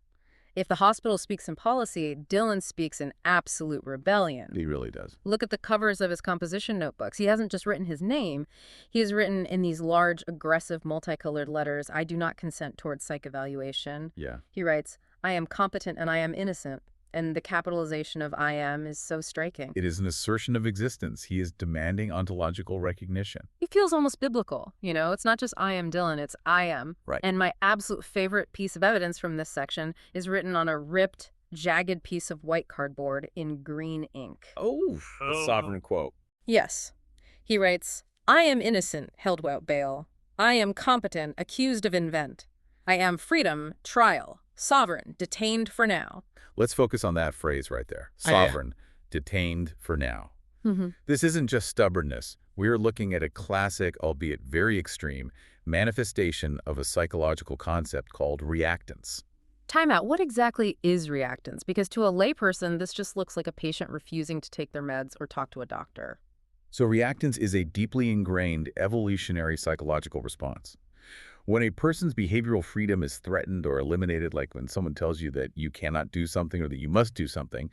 If the hospital speaks in policy, Dylan speaks in absolute rebellion. He really does. Look at the covers of his composition notebooks. He hasn't just written his name. He has written in these large, aggressive, multicolored letters, "I do not consent towards psych evaluation." Yeah. He writes, "I am competent and I am innocent." And the capitalization of "I am" is so striking. It is an assertion of existence. He is demanding ontological recognition. It feels almost biblical, It's not just "I am Dylan," it's "I am." Right. And my absolute favorite piece of evidence from this section is written on a ripped, jagged piece of white cardboard in green ink. Oh, the sovereign quote. Yes. He writes, "I am innocent, held without bail. I am competent, accused of invent. I am freedom, trial, sovereign, detained for now." Let's focus on that phrase right there. Sovereign, detained for now. Mm-hmm. This isn't just stubbornness. We're looking at a classic, albeit very extreme, manifestation of a psychological concept called reactance. Time out. What exactly is reactance? Because to a layperson, this just looks like a patient refusing to take their meds or talk to a doctor. So reactance is a deeply ingrained evolutionary psychological response. When a person's behavioral freedom is threatened or eliminated, like when someone tells you that you cannot do something or that you must do something,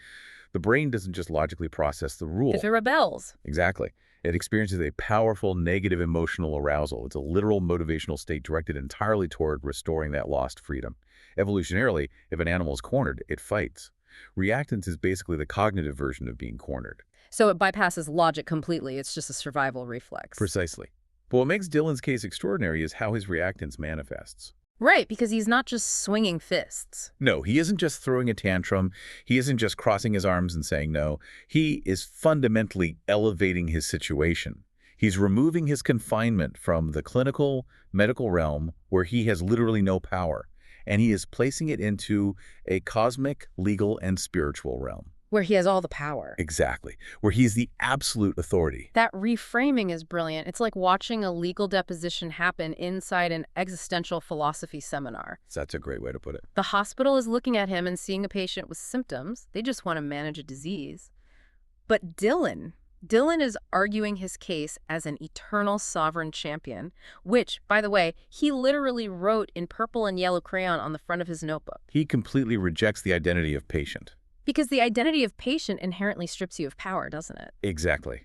the brain doesn't just logically process the rule. If it rebels. Exactly. It experiences a powerful negative emotional arousal. It's a literal motivational state directed entirely toward restoring that lost freedom. Evolutionarily, if an animal is cornered, it fights. Reactance is basically the cognitive version of being cornered. So it bypasses logic completely. It's just a survival reflex. Precisely. But what makes Dylan's case extraordinary is how his reactance manifests. Right, because he's not just swinging fists. No, he isn't just throwing a tantrum. He isn't just crossing his arms and saying no. He is fundamentally elevating his situation. He's removing his confinement from the clinical, medical realm where he has literally no power, and he is placing it into a cosmic, legal, and spiritual realm. Where he has all the power. Exactly. Where he's the absolute authority. That reframing is brilliant. It's like watching a legal deposition happen inside an existential philosophy seminar. That's a great way to put it. The hospital is looking at him and seeing a patient with symptoms. They just want to manage a disease. But Dylan is arguing his case as an eternal sovereign champion, which, by the way, he literally wrote in purple and yellow crayon on the front of his notebook. He completely rejects the identity of patient. Because the identity of patient inherently strips you of power, doesn't it? Exactly.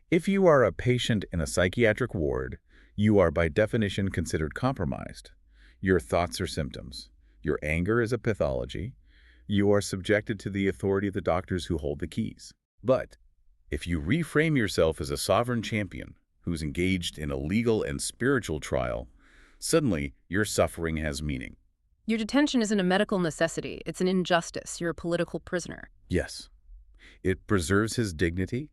If you are a patient in a psychiatric ward, you are by definition considered compromised. Your thoughts are symptoms. Your anger is a pathology. You are subjected to the authority of the doctors who hold the keys. But if you reframe yourself as a sovereign champion who's engaged in a legal and spiritual trial, suddenly your suffering has meaning. Your detention isn't a medical necessity. It's an injustice. You're a political prisoner. Yes. It preserves his dignity.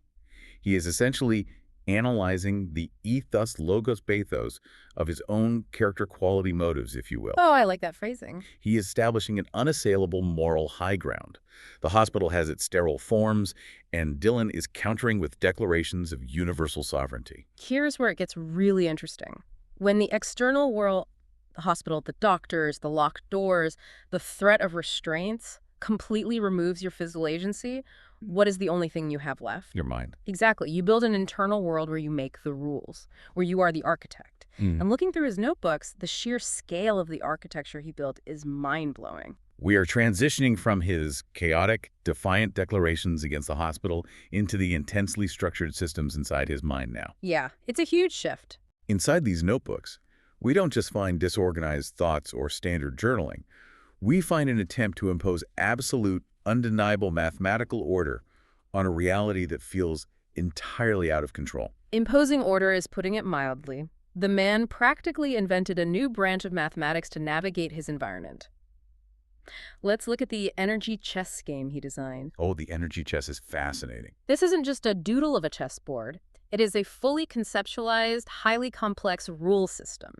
He is essentially analyzing the ethos, logos, pathos of his own character quality motives, if you will. Oh, I like that phrasing. He is establishing an unassailable moral high ground. The hospital has its sterile forms, and Dylan is countering with declarations of universal sovereignty. Here's where it gets really interesting. When the external world, the hospital, the doctors, the locked doors, the threat of restraints completely removes your physical agency, what is the only thing you have left? Your mind. Exactly. You build an internal world where you make the rules, where you are the architect. And looking through his notebooks, the sheer scale of the architecture he built is mind-blowing. We are transitioning from his chaotic, defiant declarations against the hospital into the intensely structured systems inside his mind now. Yeah, it's a huge shift. Inside these notebooks, we don't just find disorganized thoughts or standard journaling. We find an attempt to impose absolute, undeniable mathematical order on a reality that feels entirely out of control. Imposing order is putting it mildly. The man practically invented a new branch of mathematics to navigate his environment. Let's look at the energy chess game he designed. Oh, the energy chess is fascinating. This isn't just a doodle of a chessboard. It is a fully conceptualized, highly complex rule system.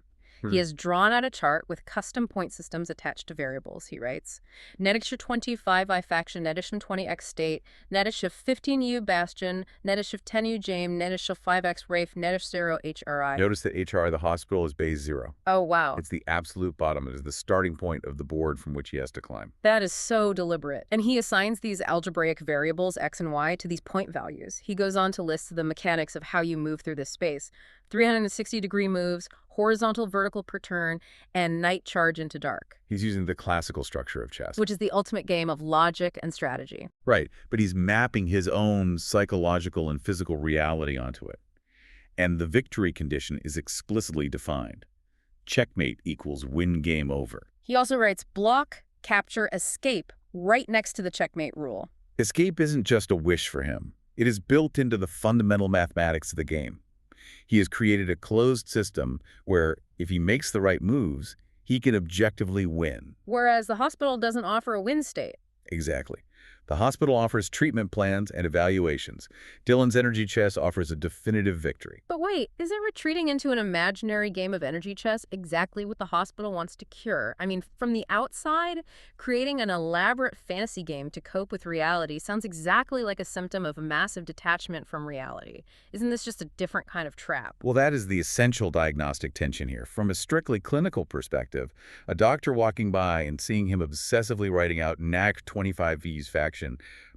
He has drawn out a chart with custom point systems attached to variables, he writes. Netishf 25 faction, Netishf 20x state, Netishf 15u bastion, Netishf 10u jame, Netishf 5x rafe, Netishf 0 HRI. Notice that HRI, the hospital, is base 0. Oh, wow. It's the absolute bottom. It is the starting point of the board from which he has to climb. That is so deliberate. And he assigns these algebraic variables, x and y, to these point values. He goes on to list the mechanics of how you move through this space. 360-degree moves, horizontal vertical per turn, and night charge into dark. He's using the classical structure of chess. Which is the ultimate game of logic and strategy. Right, but he's mapping his own psychological and physical reality onto it. And the victory condition is explicitly defined. Checkmate equals win game over. He also writes block, capture, escape right next to the checkmate rule. Escape isn't just a wish for him. It is built into the fundamental mathematics of the game. He has created a closed system where, if he makes the right moves, he can objectively win. Whereas the hospital doesn't offer a win state. Exactly. The hospital offers treatment plans and evaluations. Dylan's energy chess offers a definitive victory. But wait, isn't retreating into an imaginary game of energy chess exactly what the hospital wants to cure? I mean, from the outside, creating an elaborate fantasy game to cope with reality sounds exactly like a symptom of a massive detachment from reality. Isn't this just a different kind of trap? Well, that is the essential diagnostic tension here. From a strictly clinical perspective, a doctor walking by and seeing him obsessively writing out NAC 25V's faction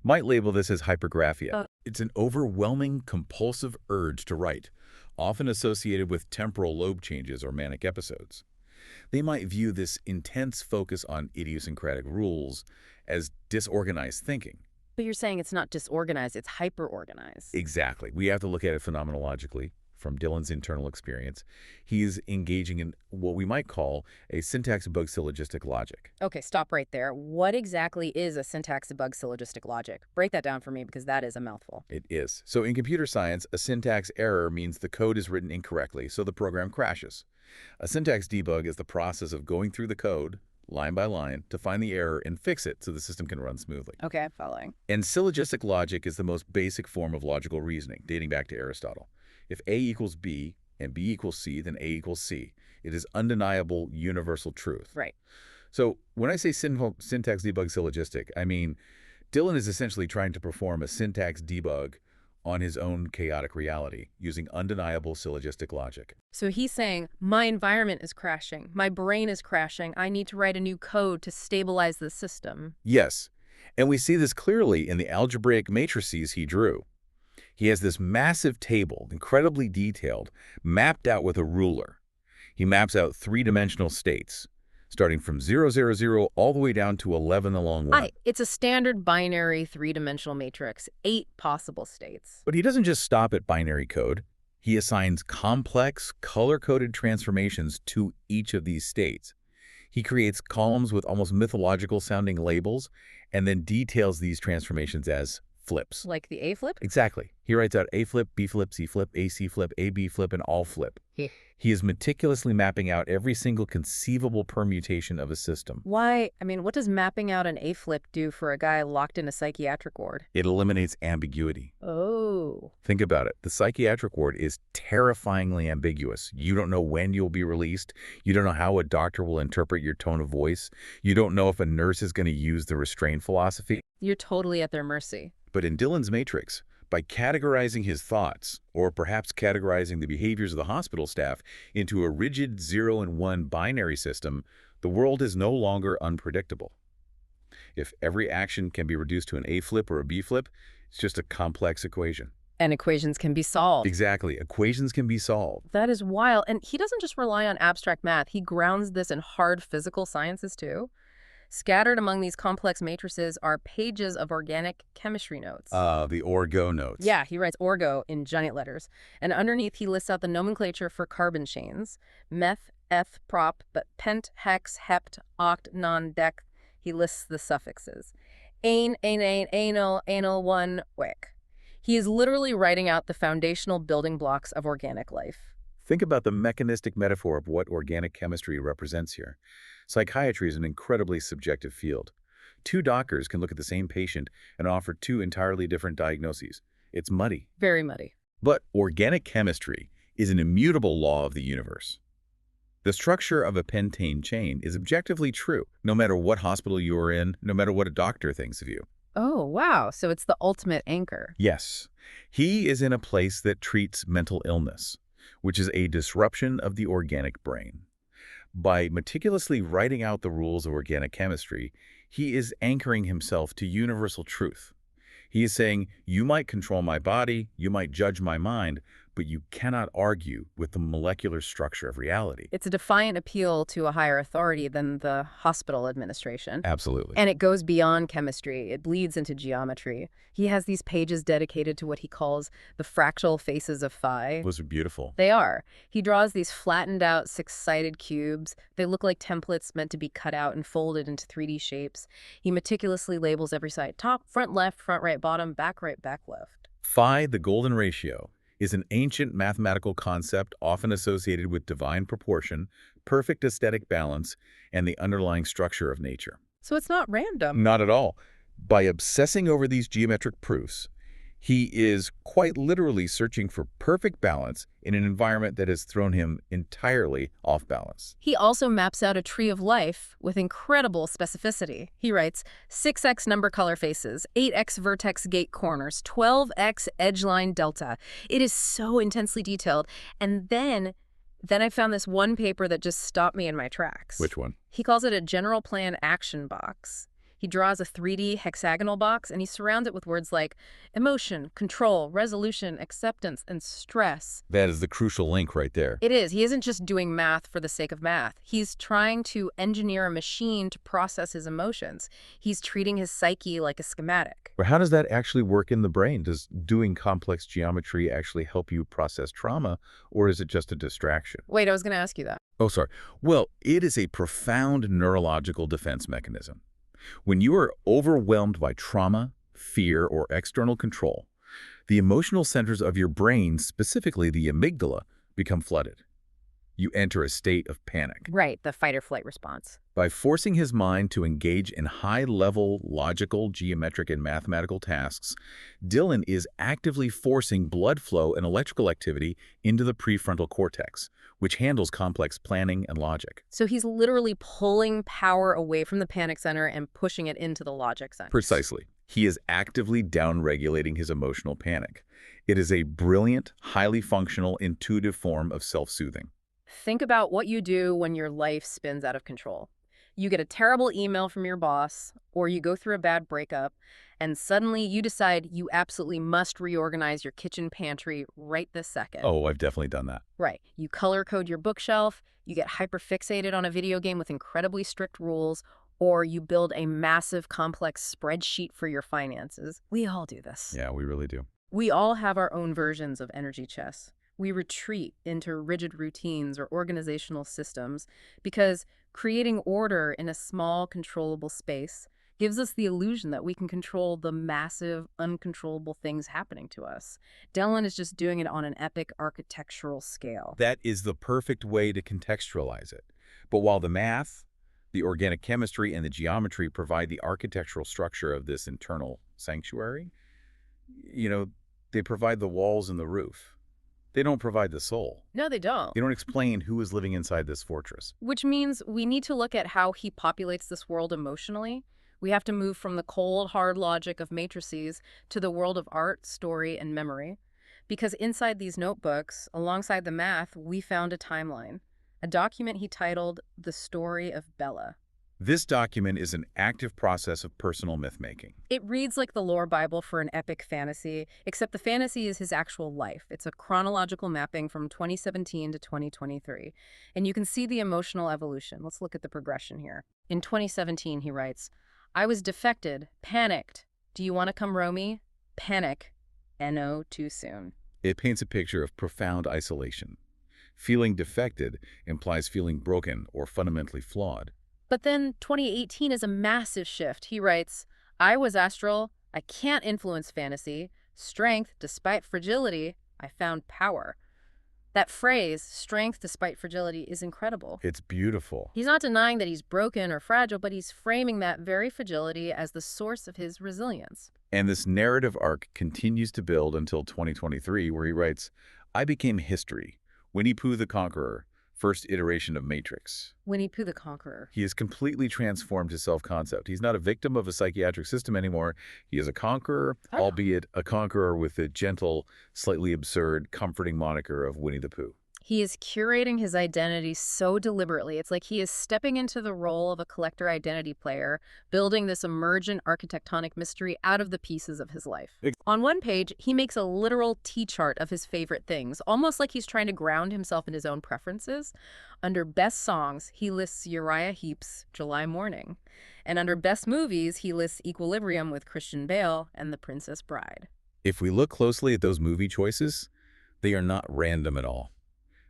might label this as hypergraphia. It's an overwhelming, compulsive urge to write, often associated with temporal lobe changes or manic episodes. They might view this intense focus on idiosyncratic rules as disorganized thinking. But you're saying it's not disorganized, it's hyper-organized. Exactly. We have to look at it phenomenologically. From Dylan's internal experience, he's engaging in what we might call a syntax-bug syllogistic logic. Okay, stop right there. What exactly is a syntax-bug syllogistic logic? Break that down for me because that is a mouthful. It is. So in computer science, a syntax error means the code is written incorrectly, so the program crashes. A syntax debug is the process of going through the code, line by line, to find the error and fix it so the system can run smoothly. Okay, I'm following. And syllogistic logic is the most basic form of logical reasoning, dating back to Aristotle. If A equals B and B equals C, then A equals C. It is undeniable universal truth. Right. So when I say syntax debug syllogistic, I mean Dylan is essentially trying to perform a syntax debug on his own chaotic reality using undeniable syllogistic logic. So he's saying, my environment is crashing, my brain is crashing, I need to write a new code to stabilize the system. Yes, and we see this clearly in the algebraic matrices he drew. He has this massive table, incredibly detailed, mapped out with a ruler. He maps out three-dimensional states, starting from 0, 0, 0 all the way down to 11 along one. It's a standard binary three-dimensional matrix, 8 possible states. But he doesn't just stop at binary code. He assigns complex, color-coded transformations to each of these states. He creates columns with almost mythological-sounding labels and then details these transformations as flips. Like the A flip? Exactly. He writes out A flip, B flip, C flip, AC flip, AB flip, and all flip. He is meticulously mapping out every single conceivable permutation of a system. Why? I mean, what does mapping out an A flip do for a guy locked in a psychiatric ward? It eliminates ambiguity. Oh. Think about it. The psychiatric ward is terrifyingly ambiguous. You don't know when you'll be released. You don't know how a doctor will interpret your tone of voice. You don't know if a nurse is going to use the restraint philosophy. You're totally at their mercy. But in Dylan's matrix, by categorizing his thoughts, or perhaps categorizing the behaviors of the hospital staff into a rigid 0 and 1 binary system, the world is no longer unpredictable. If every action can be reduced to an A flip or a B flip, it's just a complex equation. And equations can be solved. Exactly. Equations can be solved. That is wild. And he doesn't just rely on abstract math. He grounds this in hard physical sciences, too. Scattered among these complex matrices are pages of organic chemistry notes. The Orgo notes. Yeah, he writes Orgo in giant letters. And underneath, he lists out the nomenclature for carbon chains. Meth, eth, prop, but pent, hex, hept, oct, non, dec. He lists the suffixes. Ain, anal, anal, one, wick. He is literally writing out the foundational building blocks of organic life. Think about the mechanistic metaphor of what organic chemistry represents here. Psychiatry is an incredibly subjective field. Two doctors can look at the same patient and offer two entirely different diagnoses. It's muddy. Very muddy. But organic chemistry is an immutable law of the universe. The structure of a pentane chain is objectively true, no matter what hospital you are in, no matter what a doctor thinks of you. Oh, wow. So it's the ultimate anchor. Yes, he is in a place that treats mental illness, which is a disruption of the organic brain. By meticulously writing out the rules of organic chemistry, he is anchoring himself to universal truth. He is saying, you might control my body, you might judge my mind, but you cannot argue with the molecular structure of reality. It's a defiant appeal to a higher authority than the hospital administration. Absolutely. And it goes beyond chemistry. It bleeds into geometry. He has these pages dedicated to what he calls the fractal faces of phi. Those are beautiful. They are. He draws these flattened out, six-sided cubes. They look like templates meant to be cut out and folded into 3D shapes. He meticulously labels every side: top, front left, front right, bottom, back right, back left. Phi, the golden ratio, is an ancient mathematical concept often associated with divine proportion, perfect aesthetic balance, and the underlying structure of nature. So it's not random. Not at all. By obsessing over these geometric proofs, he is quite literally searching for perfect balance in an environment that has thrown him entirely off balance. He also maps out a tree of life with incredible specificity. He writes 6x number color faces, 8x vertex gate corners, 12x edgeline delta. It is so intensely detailed. And then I found this one paper that just stopped me in my tracks. Which one? He calls it a general plan action box. He draws a 3D hexagonal box, and he surrounds it with words like emotion, control, resolution, acceptance, and stress. That is the crucial link right there. It is. He isn't just doing math for the sake of math. He's trying to engineer a machine to process his emotions. He's treating his psyche like a schematic. But how does that actually work in the brain? Does doing complex geometry actually help you process trauma, or is it just a distraction? Wait, I was going to ask you that. Oh, sorry. Well, it is a profound neurological defense mechanism. When you are overwhelmed by trauma, fear, or external control, the emotional centers of your brain, specifically the amygdala, become flooded. You enter a state of panic. Right, the fight or flight response. By forcing his mind to engage in high-level logical, geometric, and mathematical tasks, Dylan is actively forcing blood flow and electrical activity into the prefrontal cortex, which handles complex planning and logic. So he's literally pulling power away from the panic center and pushing it into the logic center. Precisely. He is actively downregulating his emotional panic. It is a brilliant, highly functional, intuitive form of self-soothing. Think about what you do when your life spins out of control. You get a terrible email from your boss, or you go through a bad breakup, and suddenly you decide you absolutely must reorganize your kitchen pantry right this second. Oh, I've definitely done that. Right. You color code your bookshelf, you get hyperfixated on a video game with incredibly strict rules, or you build a massive complex spreadsheet for your finances. We all do this. Yeah, we really do. We all have our own versions of energy chess. We retreat into rigid routines or organizational systems because creating order in a small, controllable space gives us the illusion that we can control the massive, uncontrollable things happening to us. Dylan is just doing it on an epic architectural scale. That is the perfect way to contextualize it. But while the math, the organic chemistry, and the geometry provide the architectural structure of this internal sanctuary, they provide the walls and the roof. They don't provide the soul. No, they don't. They don't explain who is living inside this fortress. Which means we need to look at how he populates this world emotionally. We have to move from the cold, hard logic of matrices to the world of art, story, and memory. Because inside these notebooks, alongside the math, we found a timeline. A document he titled The Story of Bella. This document is an active process of personal myth-making. It reads like the lore Bible for an epic fantasy, except the fantasy is his actual life. It's a chronological mapping from 2017 to 2023. And you can see the emotional evolution. Let's look at the progression here. In 2017, he writes, I was defected, panicked. Do you want to come row me? Panic. N-O too soon. It paints a picture of profound isolation. Feeling defected implies feeling broken or fundamentally flawed. But then 2018 is a massive shift. He writes, I was astral, I can't influence fantasy. Strength, despite fragility, I found power. That phrase, strength despite fragility, is incredible. It's beautiful. He's not denying that he's broken or fragile, but he's framing that very fragility as the source of his resilience. And this narrative arc continues to build until 2023, where he writes, I became history. Winnie Pooh the Conqueror, first iteration of Matrix. Winnie Pooh the Conqueror. He has completely transformed his self-concept. He's not a victim of a psychiatric system anymore. He is a conqueror, albeit a conqueror with the gentle, slightly absurd, comforting moniker of Winnie the Pooh. He is curating his identity so deliberately. It's like he is stepping into the role of a collector identity player, building this emergent architectonic mystery out of the pieces of his life. On one page, he makes a literal T-chart of his favorite things, almost like he's trying to ground himself in his own preferences. Under Best Songs, he lists Uriah Heep's July Morning. And under Best Movies, he lists Equilibrium with Christian Bale and The Princess Bride. If we look closely at those movie choices, they are not random at all.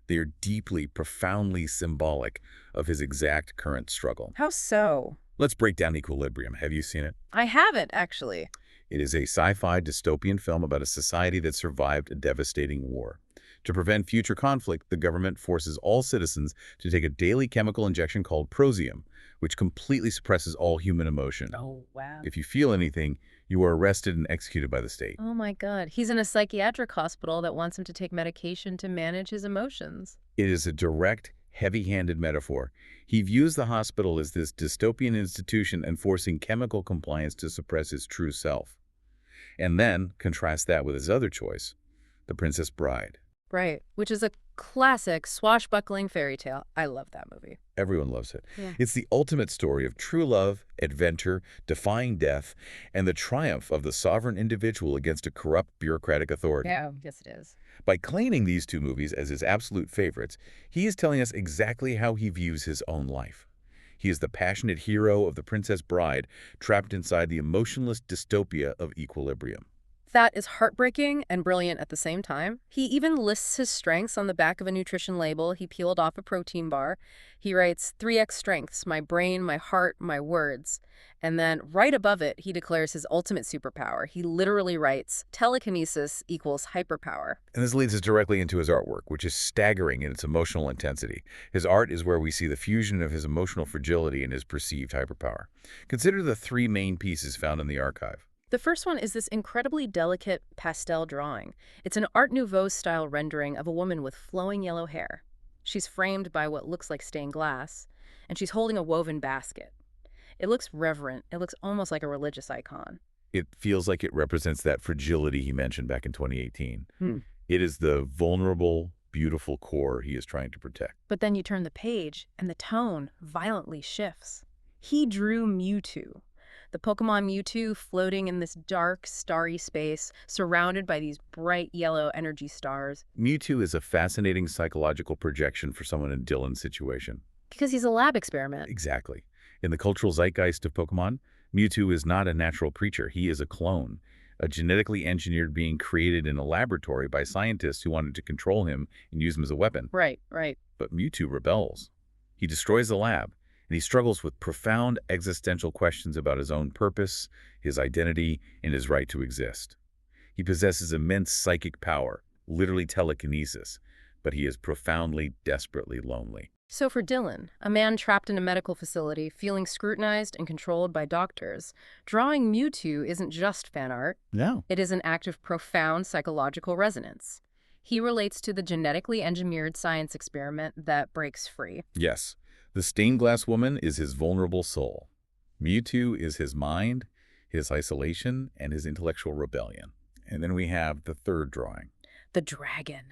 They are deeply, profoundly symbolic of his exact current struggle. How so? Let's break down Equilibrium. Have you seen it? I haven't, actually. It is a sci-fi dystopian film about a society that survived a devastating war. To prevent future conflict, the government forces all citizens to take a daily chemical injection called Prosium, which completely suppresses all human emotion. Oh, wow. If you feel anything, you are arrested and executed by the state. Oh my God. He's in a psychiatric hospital that wants him to take medication to manage his emotions. It is a direct, heavy-handed metaphor. He views the hospital as this dystopian institution enforcing chemical compliance to suppress his true self. And then contrast that with his other choice, The Princess Bride. Right, which is a classic swashbuckling fairy tale. I love that movie. Everyone loves it. Yeah. It's the ultimate story of true love, adventure, defying death, and the triumph of the sovereign individual against a corrupt bureaucratic authority. Yeah, yes it is. By claiming these two movies as his absolute favorites, he is telling us exactly how he views his own life. He is the passionate hero of The Princess Bride, trapped inside the emotionless dystopia of Equilibrium. That is heartbreaking and brilliant at the same time. He even lists his strengths on the back of a nutrition label he peeled off a protein bar. He writes, 3x strengths, my brain, my heart, my words. And then right above it, he declares his ultimate superpower. He literally writes, telekinesis equals hyperpower. And this leads us directly into his artwork, which is staggering in its emotional intensity. His art is where we see the fusion of his emotional fragility and his perceived hyperpower. Consider the three main pieces found in the archive. The first one is this incredibly delicate pastel drawing. It's an Art Nouveau-style rendering of a woman with flowing yellow hair. She's framed by what looks like stained glass, and she's holding a woven basket. It looks reverent. It looks almost like a religious icon. It feels like it represents that fragility he mentioned back in 2018. It is the vulnerable, beautiful core he is trying to protect. But then you turn the page, and the tone violently shifts. He drew Mewtwo. The Pokemon Mewtwo floating in this dark, starry space, surrounded by these bright yellow energy stars. Mewtwo is a fascinating psychological projection for someone in Dylan's situation. Because he's a lab experiment. Exactly. In the cultural zeitgeist of Pokemon, Mewtwo is not a natural creature. He is a clone, a genetically engineered being created in a laboratory by scientists who wanted to control him and use him as a weapon. Right, right. But Mewtwo rebels. He destroys the lab, and he struggles with profound existential questions about his own purpose, his identity, and his right to exist. He possesses immense psychic power, literally telekinesis, but he is profoundly, desperately lonely. So for Dylan, a man trapped in a medical facility, feeling scrutinized and controlled by doctors, drawing Mewtwo isn't just fan art. No. It is an act of profound psychological resonance. He relates to the genetically engineered science experiment that breaks free. Yes. The stained glass woman is his vulnerable soul. Mewtwo is his mind, his isolation, and his intellectual rebellion. And then we have the third drawing. The dragon.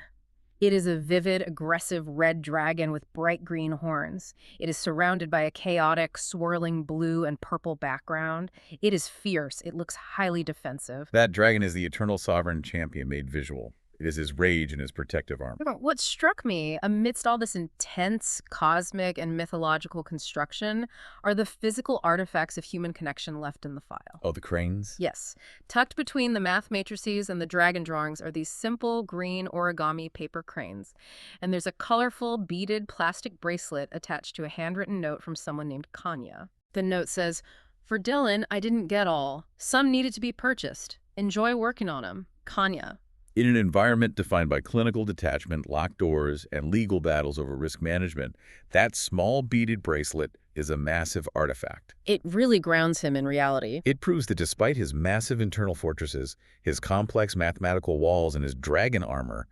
It is a vivid, aggressive red dragon with bright green horns. It is surrounded by a chaotic, swirling blue and purple background. It is fierce. It looks highly defensive. That dragon is the eternal sovereign champion made visual. It is his rage and his protective arm. What struck me, amidst all this intense cosmic and mythological construction, are the physical artifacts of human connection left in the file. Oh, the cranes? Yes. Tucked between the math matrices and the dragon drawings are these simple green origami paper cranes. And there's a colorful beaded plastic bracelet attached to a handwritten note from someone named Kanya. The note says, "For Dylan, I didn't get all. Some needed to be purchased. Enjoy working on them. Kanya." In an environment defined by clinical detachment, locked doors, and legal battles over risk management, that small beaded bracelet is a massive artifact. It really grounds him in reality. It proves that despite his massive internal fortresses, his complex mathematical walls, and his dragon armor,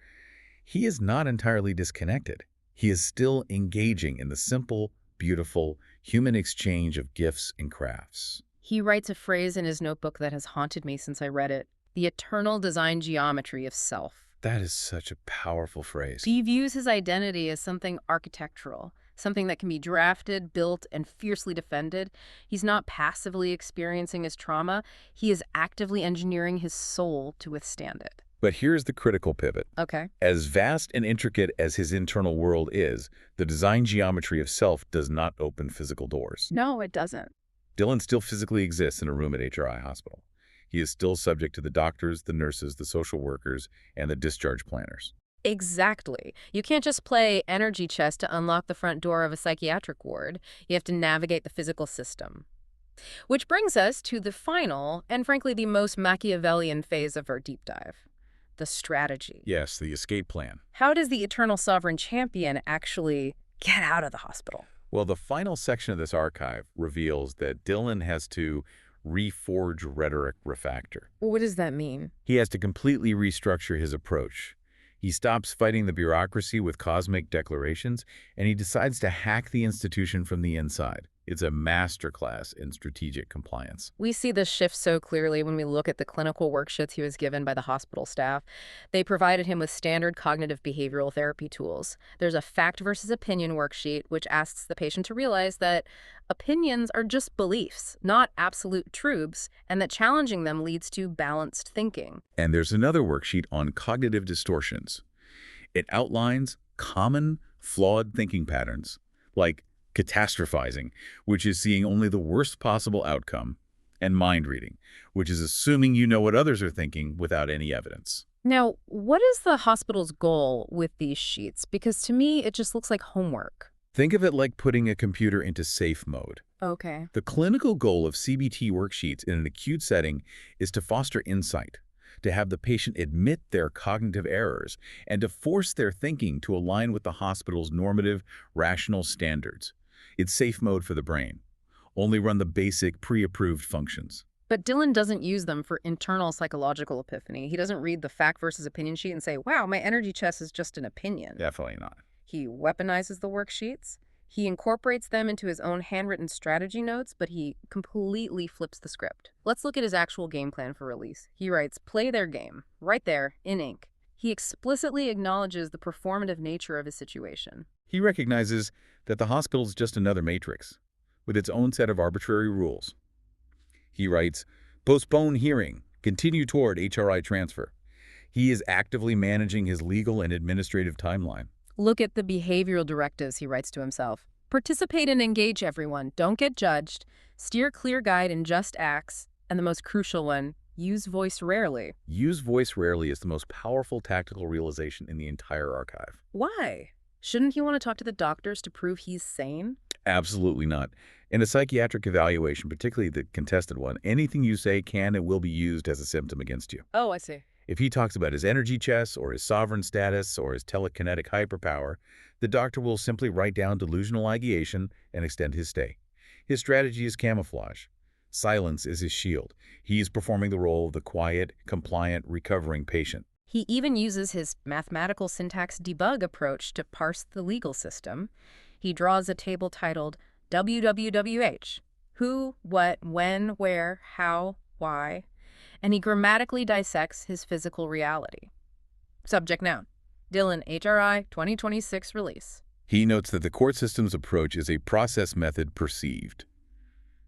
he is not entirely disconnected. He is still engaging in the simple, beautiful, human exchange of gifts and crafts. He writes a phrase in his notebook that has haunted me since I read it: the eternal design geometry of self. That is such a powerful phrase. He views his identity as something architectural, something that can be drafted, built, and fiercely defended. He's not passively experiencing his trauma. He is actively engineering his soul to withstand it. But here's the critical pivot. Okay. As vast and intricate as his internal world is, the design geometry of self does not open physical doors. No, it doesn't. Dylan still physically exists in a room at HRI Hospital. He is still subject to the doctors, the nurses, the social workers, and the discharge planners. Exactly. You can't just play energy chess to unlock the front door of a psychiatric ward. You have to navigate the physical system. Which brings us to the final, and frankly the most Machiavellian phase of our deep dive: the strategy. Yes, the escape plan. How does the Eternal Sovereign Champion actually get out of the hospital? Well, the final section of this archive reveals that Dylan has to reforge rhetoric refactor. What does that mean? He has to completely restructure his approach. He stops fighting the bureaucracy with cosmic declarations, and he decides to hack the institution from the inside. It's a masterclass in strategic compliance. We see this shift so clearly when we look at the clinical worksheets he was given by the hospital staff. They provided him with standard cognitive behavioral therapy tools. There's a fact versus opinion worksheet, which asks the patient to realize that opinions are just beliefs, not absolute truths, and that challenging them leads to balanced thinking. And there's another worksheet on cognitive distortions. It outlines common, flawed thinking patterns, like catastrophizing, which is seeing only the worst possible outcome, and mind reading, which is assuming you know what others are thinking without any evidence. Now, what is the hospital's goal with these sheets? Because to me, it just looks like homework. Think of it like putting a computer into safe mode. Okay. The clinical goal of CBT worksheets in an acute setting is to foster insight, to have the patient admit their cognitive errors, and to force their thinking to align with the hospital's normative, rational standards. It's safe mode for the brain. Only run the basic, pre-approved functions. But Dylan doesn't use them for internal psychological epiphany. He doesn't read the fact versus opinion sheet and say, wow, my energy chess is just an opinion. Definitely not. He weaponizes the worksheets. He incorporates them into his own handwritten strategy notes, but he completely flips the script. Let's look at his actual game plan for release. He writes, play their game, right there, in ink. He explicitly acknowledges the performative nature of his situation. He recognizes that the hospital's just another matrix, with its own set of arbitrary rules. He writes, postpone hearing, continue toward HRI transfer. He is actively managing his legal and administrative timeline. Look at the behavioral directives, he writes to himself. Participate and engage everyone. Don't get judged. Steer clear guide in just acts. And the most crucial one, use voice rarely. Use voice rarely is the most powerful tactical realization in the entire archive. Why? Shouldn't he want to talk to the doctors to prove he's sane? Absolutely not. In a psychiatric evaluation, particularly the contested one, anything you say can and will be used as a symptom against you. Oh, I see. If he talks about his energy chess or his sovereign status or his telekinetic hyperpower, the doctor will simply write down delusional ideation and extend his stay. His strategy is camouflage. Silence is his shield. He is performing the role of the quiet, compliant, recovering patient. He even uses his mathematical syntax debug approach to parse the legal system. He draws a table titled WWWH, who, what, when, where, how, why, and he grammatically dissects his physical reality. Subject noun, Dylan HRI 2026 release. He notes that the court system's approach is a process method perceived.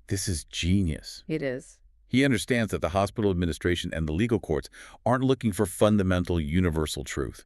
This is genius. It is. He understands that the hospital administration and the legal courts aren't looking for fundamental universal truth.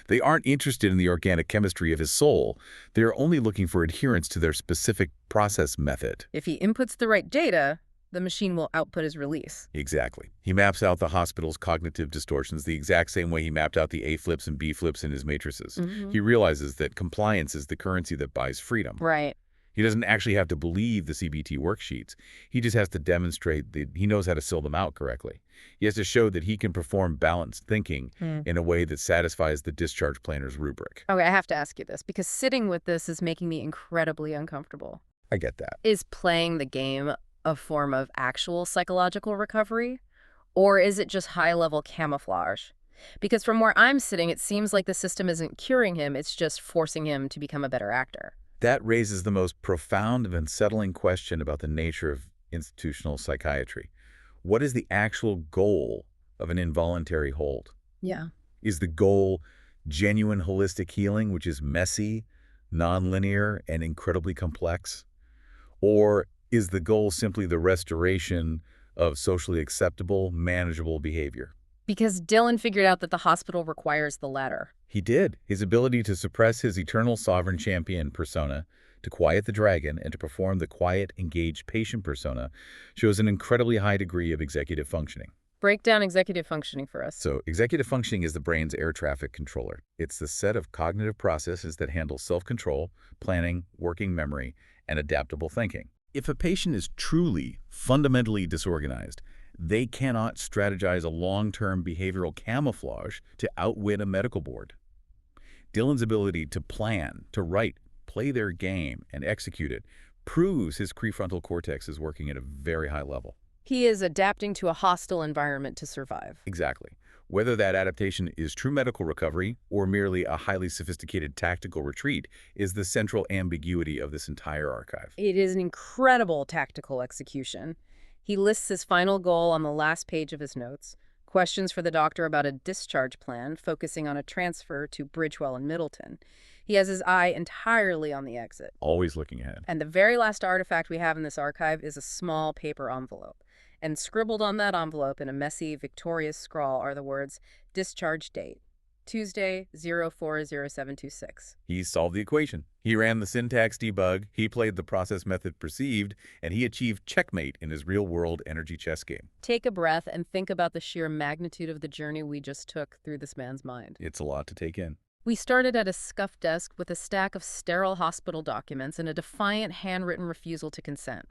They aren't interested in the organic chemistry of his soul. They're only looking for adherence to their specific process method. If he inputs the right data, the machine will output his release. Exactly. He maps out the hospital's cognitive distortions the exact same way he mapped out the A flips and B flips in his matrices. He realizes that compliance is the currency that buys freedom. Right. He doesn't actually have to believe the CBT worksheets. He just has to demonstrate that he knows how to fill them out correctly. He has to show that he can perform balanced thinking in a way that satisfies the discharge planner's rubric. Okay, I have to ask you this because sitting with this is making me incredibly uncomfortable. I get that. Is playing the game a form of actual psychological recovery? Or is it just high-level camouflage? Because from where I'm sitting, it seems like the system isn't curing him, it's just forcing him to become a better actor. That raises the most profound and unsettling question about the nature of institutional psychiatry. What is the actual goal of an involuntary hold? Yeah. Is the goal genuine holistic healing, which is messy, nonlinear, and incredibly complex? Or is the goal simply the restoration of socially acceptable, manageable behavior? Because Dylan figured out that the hospital requires the latter. He did. His ability to suppress his eternal sovereign champion persona, to quiet the dragon, and to perform the quiet, engaged patient persona shows an incredibly high degree of executive functioning. Break down executive functioning for us. So, executive functioning is the brain's air traffic controller. It's the set of cognitive processes that handle self-control, planning, working memory, and adaptable thinking. If a patient is truly, fundamentally disorganized, they cannot strategize a long-term behavioral camouflage to outwit a medical board. Dylan's ability to plan, to write, play their game, and execute it proves his prefrontal cortex is working at a very high level. He is adapting to a hostile environment to survive. Exactly. Whether that adaptation is true medical recovery or merely a highly sophisticated tactical retreat is the central ambiguity of this entire archive. It is an incredible tactical execution. He lists his final goal on the last page of his notes. Questions for the doctor about a discharge plan, focusing on a transfer to Bridgewell and Middleton. He has his eye entirely on the exit. Always looking ahead. And the very last artifact we have in this archive is a small paper envelope. And scribbled on that envelope in a messy, victorious scrawl are the words, discharge date, Tuesday, 040726. He solved the equation. He ran the syntax debug, he played the process method perceived, and he achieved checkmate in his real-world energy chess game. Take a breath and think about the sheer magnitude of the journey we just took through this man's mind. It's a lot to take in. We started at a scuffed desk with a stack of sterile hospital documents and a defiant handwritten refusal to consent.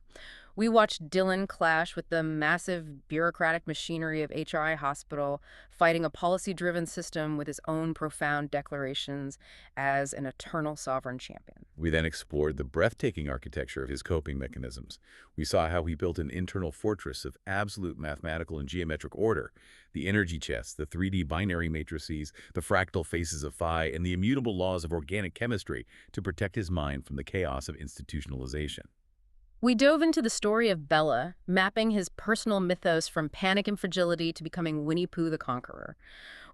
We watched Dylan clash with the massive bureaucratic machinery of HRI Hospital, fighting a policy-driven system with his own profound declarations as an eternal sovereign champion. We then explored the breathtaking architecture of his coping mechanisms. We saw how he built an internal fortress of absolute mathematical and geometric order, the energy chess, the 3D binary matrices, the fractal faces of phi, and the immutable laws of organic chemistry to protect his mind from the chaos of institutionalization. We dove into the story of Bella, mapping his personal mythos from panic and fragility to becoming Winnie Pooh the Conqueror.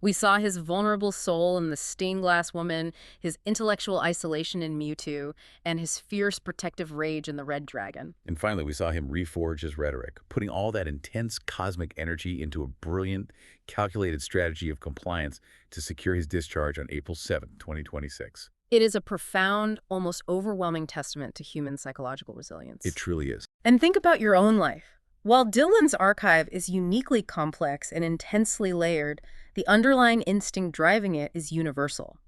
We saw his vulnerable soul in the stained glass woman, his intellectual isolation in Mewtwo, and his fierce protective rage in the Red Dragon. And finally, we saw him reforge his rhetoric, putting all that intense cosmic energy into a brilliant, calculated strategy of compliance to secure his discharge on April 7, 2026. It is a profound, almost overwhelming testament to human psychological resilience. It truly is. And think about your own life. While Dylan's archive is uniquely complex and intensely layered, the underlying instinct driving it is universal.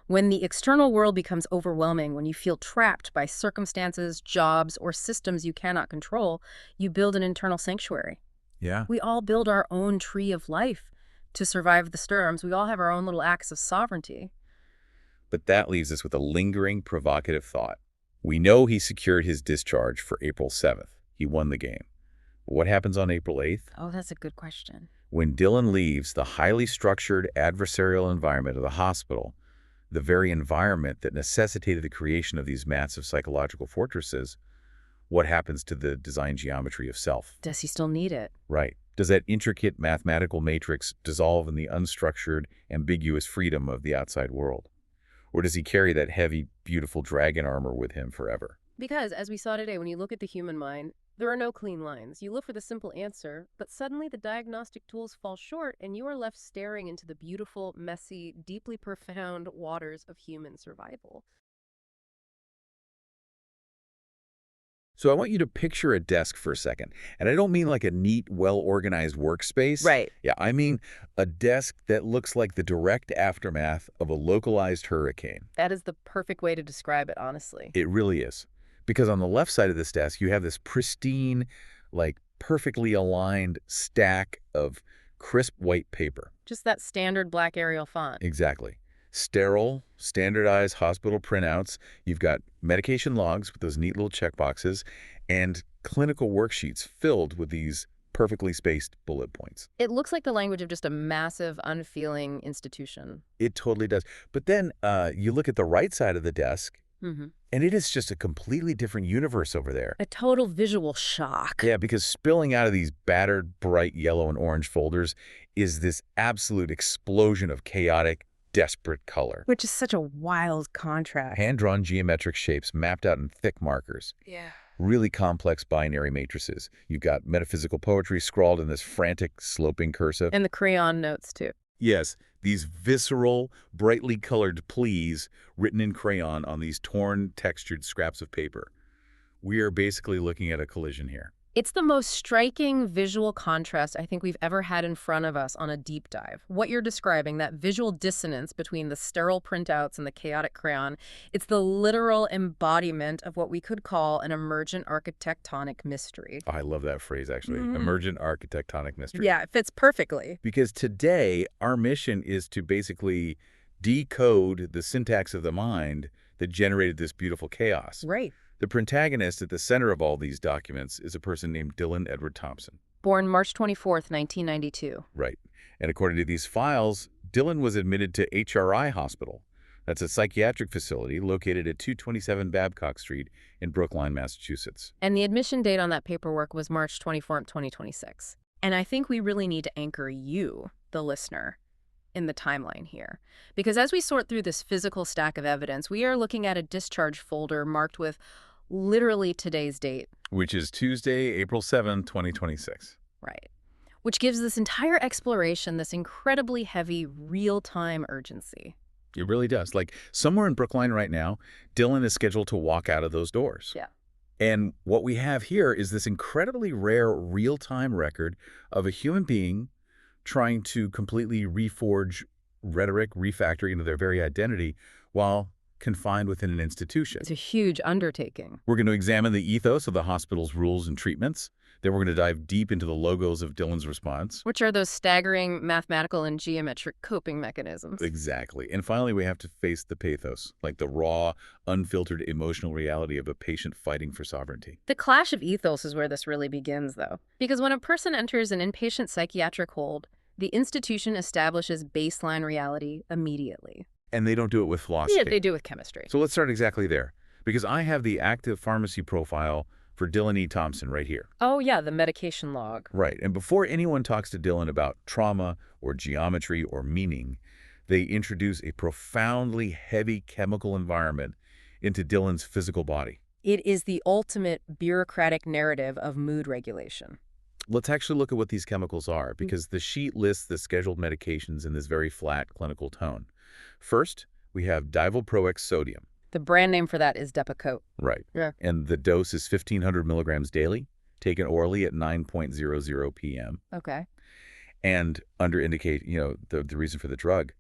When the external world becomes overwhelming, when you feel trapped by circumstances, jobs, or systems you cannot control, you build an internal sanctuary. Yeah. We all build our own tree of life to survive the storms. We all have our own little acts of sovereignty. But that leaves us with a lingering, provocative thought. We know he secured his discharge for April 7th. He won the game. What happens on April 8th? Oh, that's a good question. When Dylan leaves the highly structured adversarial environment of the hospital, the very environment that necessitated the creation of these massive psychological fortresses, what happens to the design geometry of self? Does he still need it? Right. Does that intricate mathematical matrix dissolve in the unstructured, ambiguous freedom of the outside world? Or does he carry that heavy, beautiful dragon armor with him forever? Because, as we saw today, when you look at the human mind, there are no clean lines. You look for the simple answer, but suddenly the diagnostic tools fall short and you are left staring into the beautiful, messy, deeply profound waters of human survival. So I want you to picture a desk for a second. And I don't mean like a neat, well-organized workspace. Right. Yeah, I mean a desk that looks like the direct aftermath of a localized hurricane. That is the perfect way to describe it, honestly. It really is. Because on the left side of this desk, you have this pristine, like perfectly aligned stack of crisp white paper. Just that standard black Arial font. Exactly. Sterile, standardized hospital printouts. You've got medication logs with those neat little checkboxes and clinical worksheets filled with these perfectly spaced bullet points. It looks like the language of just a massive, unfeeling institution. It totally does. But then you look at the right side of the desk, Mm-hmm. and it is just a completely different universe over there. A total visual shock. Yeah, because spilling out of these battered, bright yellow and orange folders is this absolute explosion of chaotic, desperate color. Which is such a wild contrast. Hand-drawn geometric shapes mapped out in thick markers. Yeah. Really complex binary matrices. You've got metaphysical poetry scrawled in this frantic, sloping cursive. And the crayon notes, too. Yes, these visceral, brightly colored pleas written in crayon on these torn, textured scraps of paper. We are basically looking at a collision here. It's the most striking visual contrast I think we've ever had in front of us on a deep dive. What you're describing, that visual dissonance between the sterile printouts and the chaotic crayon, it's the literal embodiment of what we could call an emergent architectonic mystery. I love that phrase, actually. Emergent architectonic mystery. Yeah, it fits perfectly. Because today, our mission is to basically decode the syntax of the mind that generated this beautiful chaos. Right. The protagonist at the center of all these documents is a person named Dylan Edward Thompson. Born March 24th, 1992. Right. And according to these files, Dylan was admitted to HRI Hospital. That's a psychiatric facility located at 227 Babcock Street in Brookline, Massachusetts. And the admission date on that paperwork was March 24th, 2026. And I think we really need to anchor you, the listener, in the timeline here. Because as we sort through this physical stack of evidence, we are looking at a discharge folder marked with literally today's date. Which is Tuesday, April 7, 2026. Right. Which gives this entire exploration this incredibly heavy real-time urgency. It really does. Like, somewhere in Brookline right now, Dylan is scheduled to walk out of those doors. Yeah. And what we have here is this incredibly rare real-time record of a human being trying to completely reforge rhetoric, refactor into their very identity while confined within an institution. It's a huge undertaking. We're going to examine the ethos of the hospital's rules and treatments. Then we're going to dive deep into the logos of Dylan's response. Which are those staggering mathematical and geometric coping mechanisms. Exactly. And finally, we have to face the pathos, like the raw, unfiltered emotional reality of a patient fighting for sovereignty. The clash of ethos is where this really begins, though. Because when a person enters an inpatient psychiatric hold, the institution establishes baseline reality immediately. And they don't do it with philosophy. Yeah, they do with chemistry. So let's start exactly there. Because I have the active pharmacy profile for Dylan E. Thompson right here. Oh, yeah, the medication log. Right. And before anyone talks to Dylan about trauma or geometry or meaning, they introduce a profoundly heavy chemical environment into Dylan's physical body. It is the ultimate bureaucratic narrative of mood regulation. Let's actually look at what these chemicals are, because the sheet lists the scheduled medications in this very flat clinical tone. First, we have divalproex sodium. The brand name for that is Depakote. Right. Yeah. And the dose is 1,500 milligrams daily, taken orally at 9:00 p.m. Okay. And under indicate, the reason for the drug,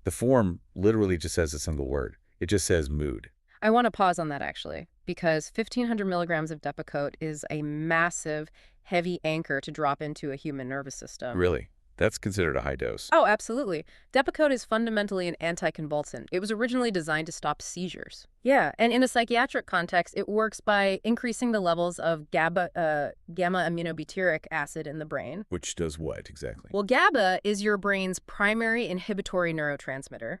the form literally just says a single word. It just says mood. I want to pause on that, actually, because 1,500 milligrams of Depakote is a massive, heavy anchor to drop into a human nervous system. Really? That's considered a high dose. Oh, absolutely. Depakote is fundamentally an anticonvulsant. It was originally designed to stop seizures. Yeah, and in a psychiatric context, it works by increasing the levels of gamma aminobutyric acid in the brain. Which does what exactly? Well, GABA is your brain's primary inhibitory neurotransmitter.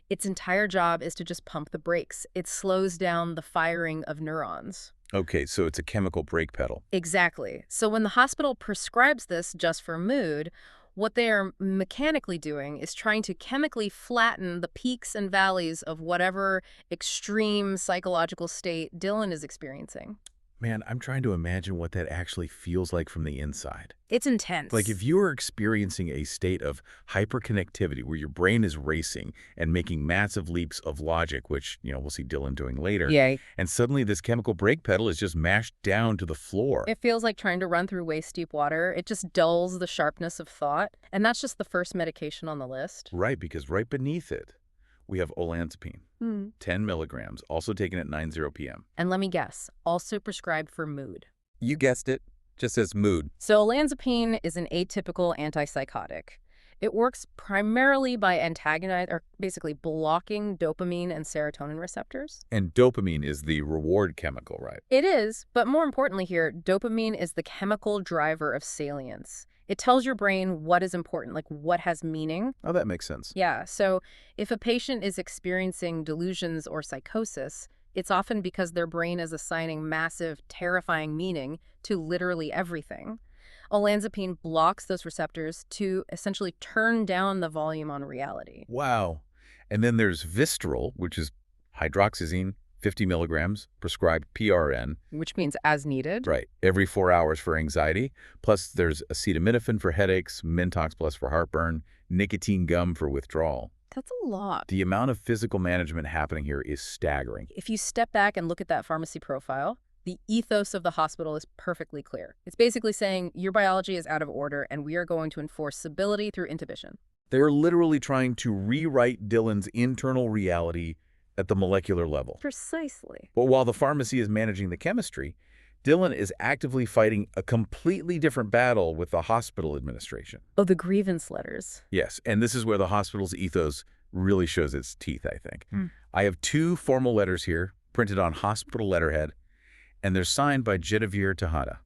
Its entire job is to just pump the brakes. It slows down the firing of neurons. Okay, so it's a chemical brake pedal. Exactly. So when the hospital prescribes this just for mood, what they are mechanically doing is trying to chemically flatten the peaks and valleys of whatever extreme psychological state Dylan is experiencing. Man, I'm trying to imagine what that actually feels like from the inside. It's intense. Like if you are experiencing a state of hyperconnectivity where your brain is racing and making massive leaps of logic, which, we'll see Dylan doing later. Yay. And suddenly this chemical brake pedal is just mashed down to the floor. It feels like trying to run through waist-deep water. It just dulls the sharpness of thought. And that's just the first medication on the list. Right, because right beneath it, We have olanzapine, 10 milligrams, also taken at 9:00 p.m. And let me guess, also prescribed for mood. You guessed it, just as mood. So olanzapine is an atypical antipsychotic. It works primarily by antagonizing, or basically blocking dopamine and serotonin receptors. And dopamine is the reward chemical, right? It is, but more importantly here, dopamine is the chemical driver of salience. It tells your brain what is important, like what has meaning. Oh, that makes sense. Yeah, so if a patient is experiencing delusions or psychosis, it's often because their brain is assigning massive, terrifying meaning to literally everything. Olanzapine blocks those receptors to essentially turn down the volume on reality. Wow. And then there's Vistaril, which is hydroxyzine, 50 milligrams, prescribed PRN. Which means as needed. Right. Every 4 hours for anxiety. Plus there's acetaminophen for headaches, Mintox Plus for heartburn, nicotine gum for withdrawal. That's a lot. The amount of physical management happening here is staggering. If you step back and look at that pharmacy profile, the ethos of the hospital is perfectly clear. It's basically saying your biology is out of order and we are going to enforce stability through inhibition. They're literally trying to rewrite Dylan's internal reality at the molecular level. Precisely. But while the pharmacy is managing the chemistry, Dylan is actively fighting a completely different battle with the hospital administration. Oh, the grievance letters. Yes, and this is where the hospital's ethos really shows its teeth, I think. Hmm. I have 2 formal letters here, printed on hospital letterhead, and they're signed by Genevieve Tejada.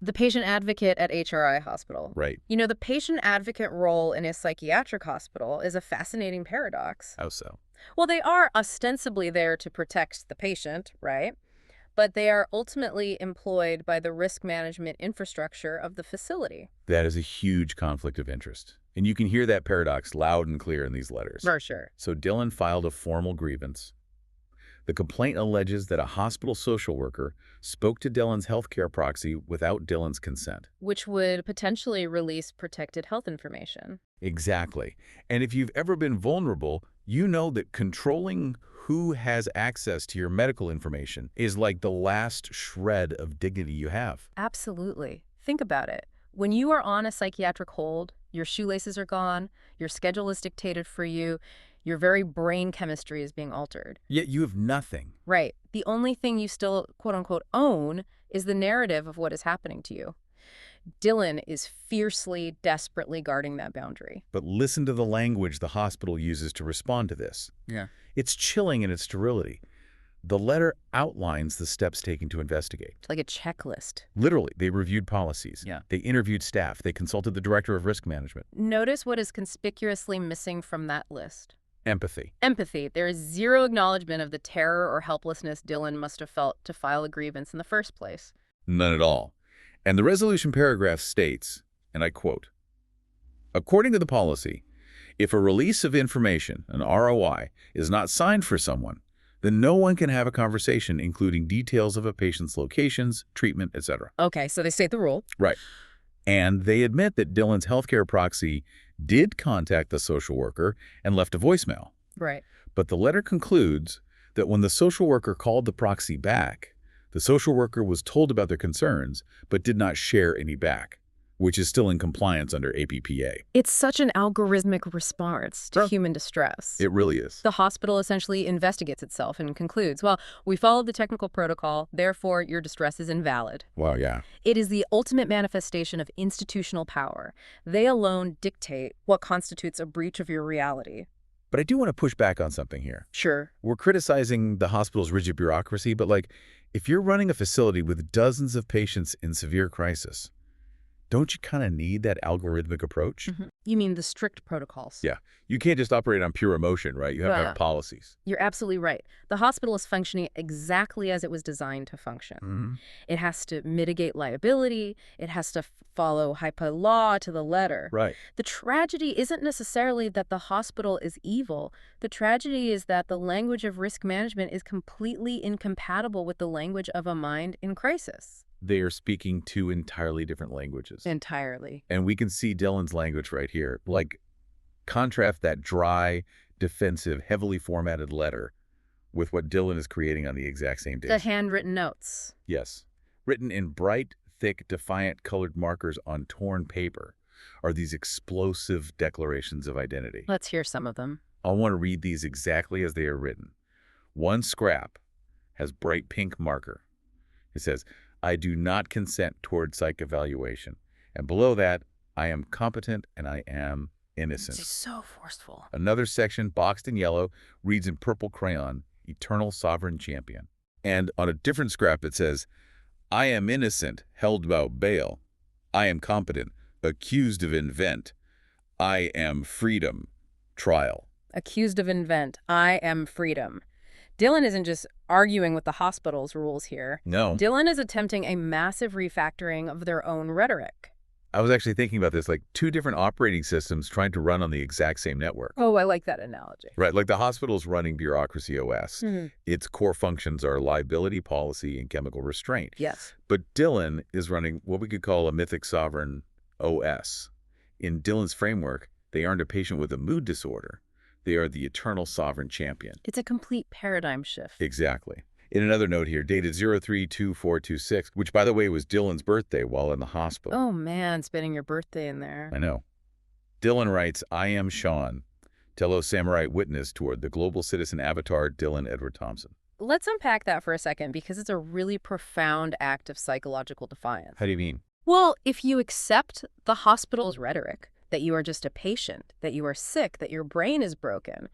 The patient advocate at HRI Hospital. Right. You know, the patient advocate role in a psychiatric hospital is a fascinating paradox. How so? Well, they are ostensibly there to protect the patient, right? But they are ultimately employed by the risk management infrastructure of the facility. That is a huge conflict of interest. And you can hear that paradox loud and clear in these letters. For sure. So Dylan filed a formal grievance. The complaint alleges that a hospital social worker spoke to Dylan's healthcare proxy without Dylan's consent. Which would potentially release protected health information. Exactly. And if you've ever been vulnerable, you know that controlling who has access to your medical information is like the last shred of dignity you have. Absolutely. Think about it. When you are on a psychiatric hold, your shoelaces are gone, your schedule is dictated for you, your very brain chemistry is being altered. Yet you have nothing. Right. The only thing you still, quote-unquote, own is the narrative of what is happening to you. Dylan is fiercely, desperately guarding that boundary. But listen to the language the hospital uses to respond to this. Yeah. It's chilling in its sterility. The letter outlines the steps taken to investigate. It's like a checklist. Literally, they reviewed policies. Yeah. They interviewed staff. They consulted the director of risk management. Notice what is conspicuously missing from that list. Empathy. Empathy. There is zero acknowledgement of the terror or helplessness Dylan must have felt to file a grievance in the first place. None at all. And the resolution paragraph states, and I quote, "According to the policy, if a release of information, an ROI, is not signed for someone, then no one can have a conversation including details of a patient's locations, treatment, etc." Okay, so they state the rule. Right. And they admit that Dylan's healthcare proxy did contact the social worker and left a voicemail. Right. But the letter concludes that when the social worker called the proxy back, the social worker was told about their concerns, but did not share any back, which is still in compliance under APPA. It's such an algorithmic response to Sure. human distress. It really is. The hospital essentially investigates itself and concludes, well, we followed the technical protocol, therefore your distress is invalid. Wow, yeah. It is the ultimate manifestation of institutional power. They alone dictate what constitutes a breach of your reality. But I do want to push back on something here. Sure. We're criticizing the hospital's rigid bureaucracy, but if you're running a facility with dozens of patients in severe crisis, don't you kind of need that algorithmic approach? You mean the strict protocols? Yeah. You can't just operate on pure emotion, right? You have to have policies. You're absolutely right. The hospital is functioning exactly as it was designed to function. It has to mitigate liability. It has to follow HIPAA law to the letter. Right. The tragedy isn't necessarily that the hospital is evil. The tragedy is that the language of risk management is completely incompatible with the language of a mind in crisis. They are speaking 2 entirely different languages. Entirely. And we can see Dylan's language right here. Contrast that dry, defensive, heavily formatted letter with what Dylan is creating on the exact same day. The handwritten notes. Yes. Written in bright, thick, defiant colored markers on torn paper are these explosive declarations of identity. Let's hear some of them. I want to read these exactly as they are written. One scrap has bright pink marker. It says, I do not consent toward psych evaluation. And below that, I am competent and I am innocent. It's so forceful. Another section, boxed in yellow, reads in purple crayon, Eternal Sovereign Champion. And on a different scrap, it says, I am innocent, held without bail. I am competent, accused of invent. I am freedom, trial. Accused of invent. I am freedom. Dylan isn't just arguing with the hospital's rules here. No. Dylan is attempting a massive refactoring of their own rhetoric. I was actually thinking about this, like two different operating systems trying to run on the exact same network. Oh, I like that analogy. Right, like the hospital's running bureaucracy OS. Its core functions are liability policy and chemical restraint. Yes. But Dylan is running what we could call a mythic sovereign OS. In Dylan's framework, they aren't a patient with a mood disorder. They are the eternal sovereign champion. It's a complete paradigm shift. Exactly. In another note here, dated 03/24/26, which, by the way, was Dylan's birthday while in the hospital. Oh, man, spending your birthday in there. I know. Dylan writes, I am Sean, Tello Samurai witness toward the global citizen avatar Dylan Edward Thompson. Let's unpack that for a second because it's a really profound act of psychological defiance. How do you mean? Well, if you accept the hospital's rhetoric, that you are just a patient, that you are sick, that your brain is broken,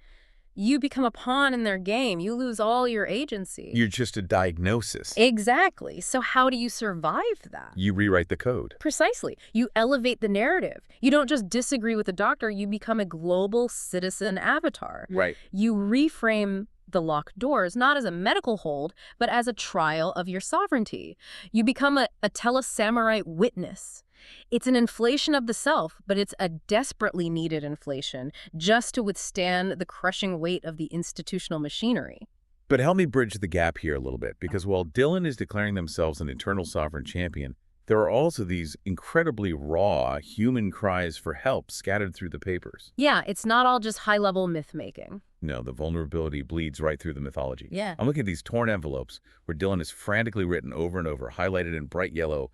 you become a pawn in their game. You lose all your agency. You're just a diagnosis. Exactly. So how do you survive that? You rewrite the code. Precisely. You elevate the narrative. You don't just disagree with the doctor. You become a global citizen avatar. Right. You reframe the locked doors not as a medical hold, but as a trial of your sovereignty. You become a telesamurai witness. It's an inflation of the self, but it's a desperately needed inflation just to withstand the crushing weight of the institutional machinery. But help me bridge the gap here a little bit, because while Dylan is declaring themselves an eternal sovereign champion, there are also these incredibly raw human cries for help scattered through the papers. Yeah, it's not all just high-level myth-making. No, the vulnerability bleeds right through the mythology. Yeah. I'm looking at these torn envelopes where Dylan has frantically written over and over, highlighted in bright yellow,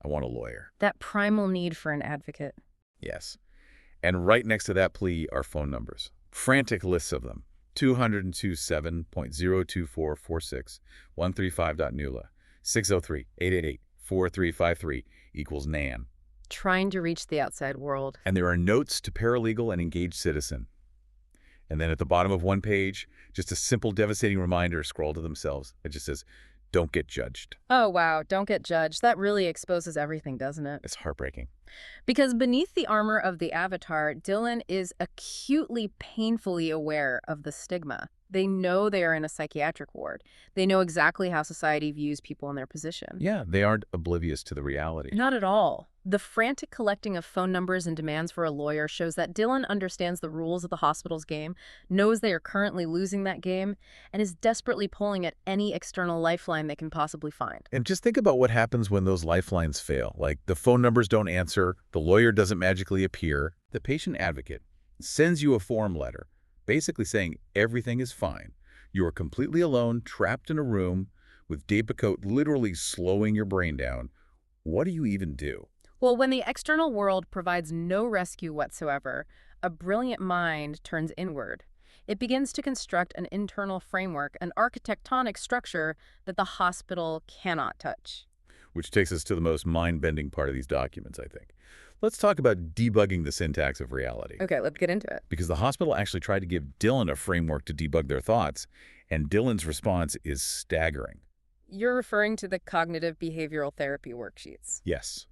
I want a lawyer. That primal need for an advocate. Yes. And right next to that plea are phone numbers. Frantic lists of them. 227.02446, 135.NULA, 603-888-4353 equals NAN. Trying to reach the outside world. And there are notes to paralegal and engaged citizen. And then at the bottom of one page, just a simple devastating reminder scrawled to themselves. It just says, don't get judged. Oh, wow. Don't get judged. That really exposes everything, doesn't it? It's heartbreaking. Because beneath the armor of the avatar, Dylan is acutely, painfully aware of the stigma. They know they are in a psychiatric ward. They know exactly how society views people in their position. Yeah, they aren't oblivious to the reality. Not at all. The frantic collecting of phone numbers and demands for a lawyer shows that Dylan understands the rules of the hospital's game, knows they are currently losing that game, and is desperately pulling at any external lifeline they can possibly find. And just think about what happens when those lifelines fail. Like the phone numbers don't answer, the lawyer doesn't magically appear. The patient advocate sends you a form letter, basically saying everything is fine. You are completely alone, trapped in a room, with Depakote literally slowing your brain down. What do you even do? Well, when the external world provides no rescue whatsoever, a brilliant mind turns inward. It begins to construct an internal framework, an architectonic structure that the hospital cannot touch. Which takes us to the most mind-bending part of these documents, I think. Let's talk about debugging the syntax of reality. Okay, let's get into it. Because the hospital actually tried to give Dylan a framework to debug their thoughts, and Dylan's response is staggering. You're referring to the cognitive behavioral therapy worksheets. Yes.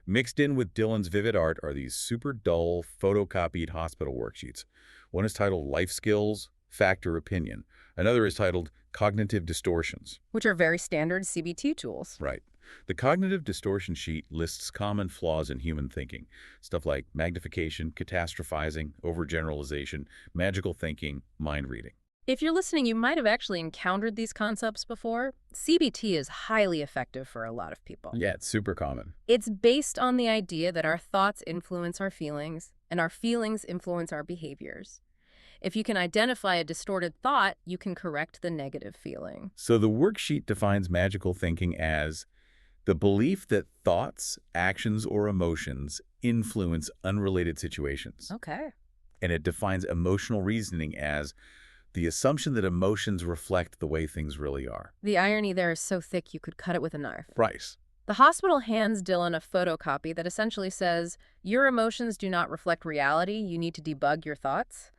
Mixed in with Dylan's vivid art are these super dull, photocopied hospital worksheets. One is titled Life Skills, Fact or Opinion. Another is titled Cognitive Distortions. Which are very standard CBT tools. Right. The cognitive distortion sheet lists common flaws in human thinking. Stuff like magnification, catastrophizing, overgeneralization, magical thinking, mind reading. If you're listening, you might have actually encountered these concepts before. CBT is highly effective for a lot of people. Yeah, it's super common. It's based on the idea that our thoughts influence our feelings, and our feelings influence our behaviors. If you can identify a distorted thought, you can correct the negative feeling. So the worksheet defines magical thinking as the belief that thoughts, actions, or emotions influence unrelated situations. Okay. And it defines emotional reasoning as the assumption that emotions reflect the way things really are. The irony there is so thick you could cut it with a knife. Right. The hospital hands Dylan a photocopy that essentially says, your emotions do not reflect reality, you need to debug your thoughts.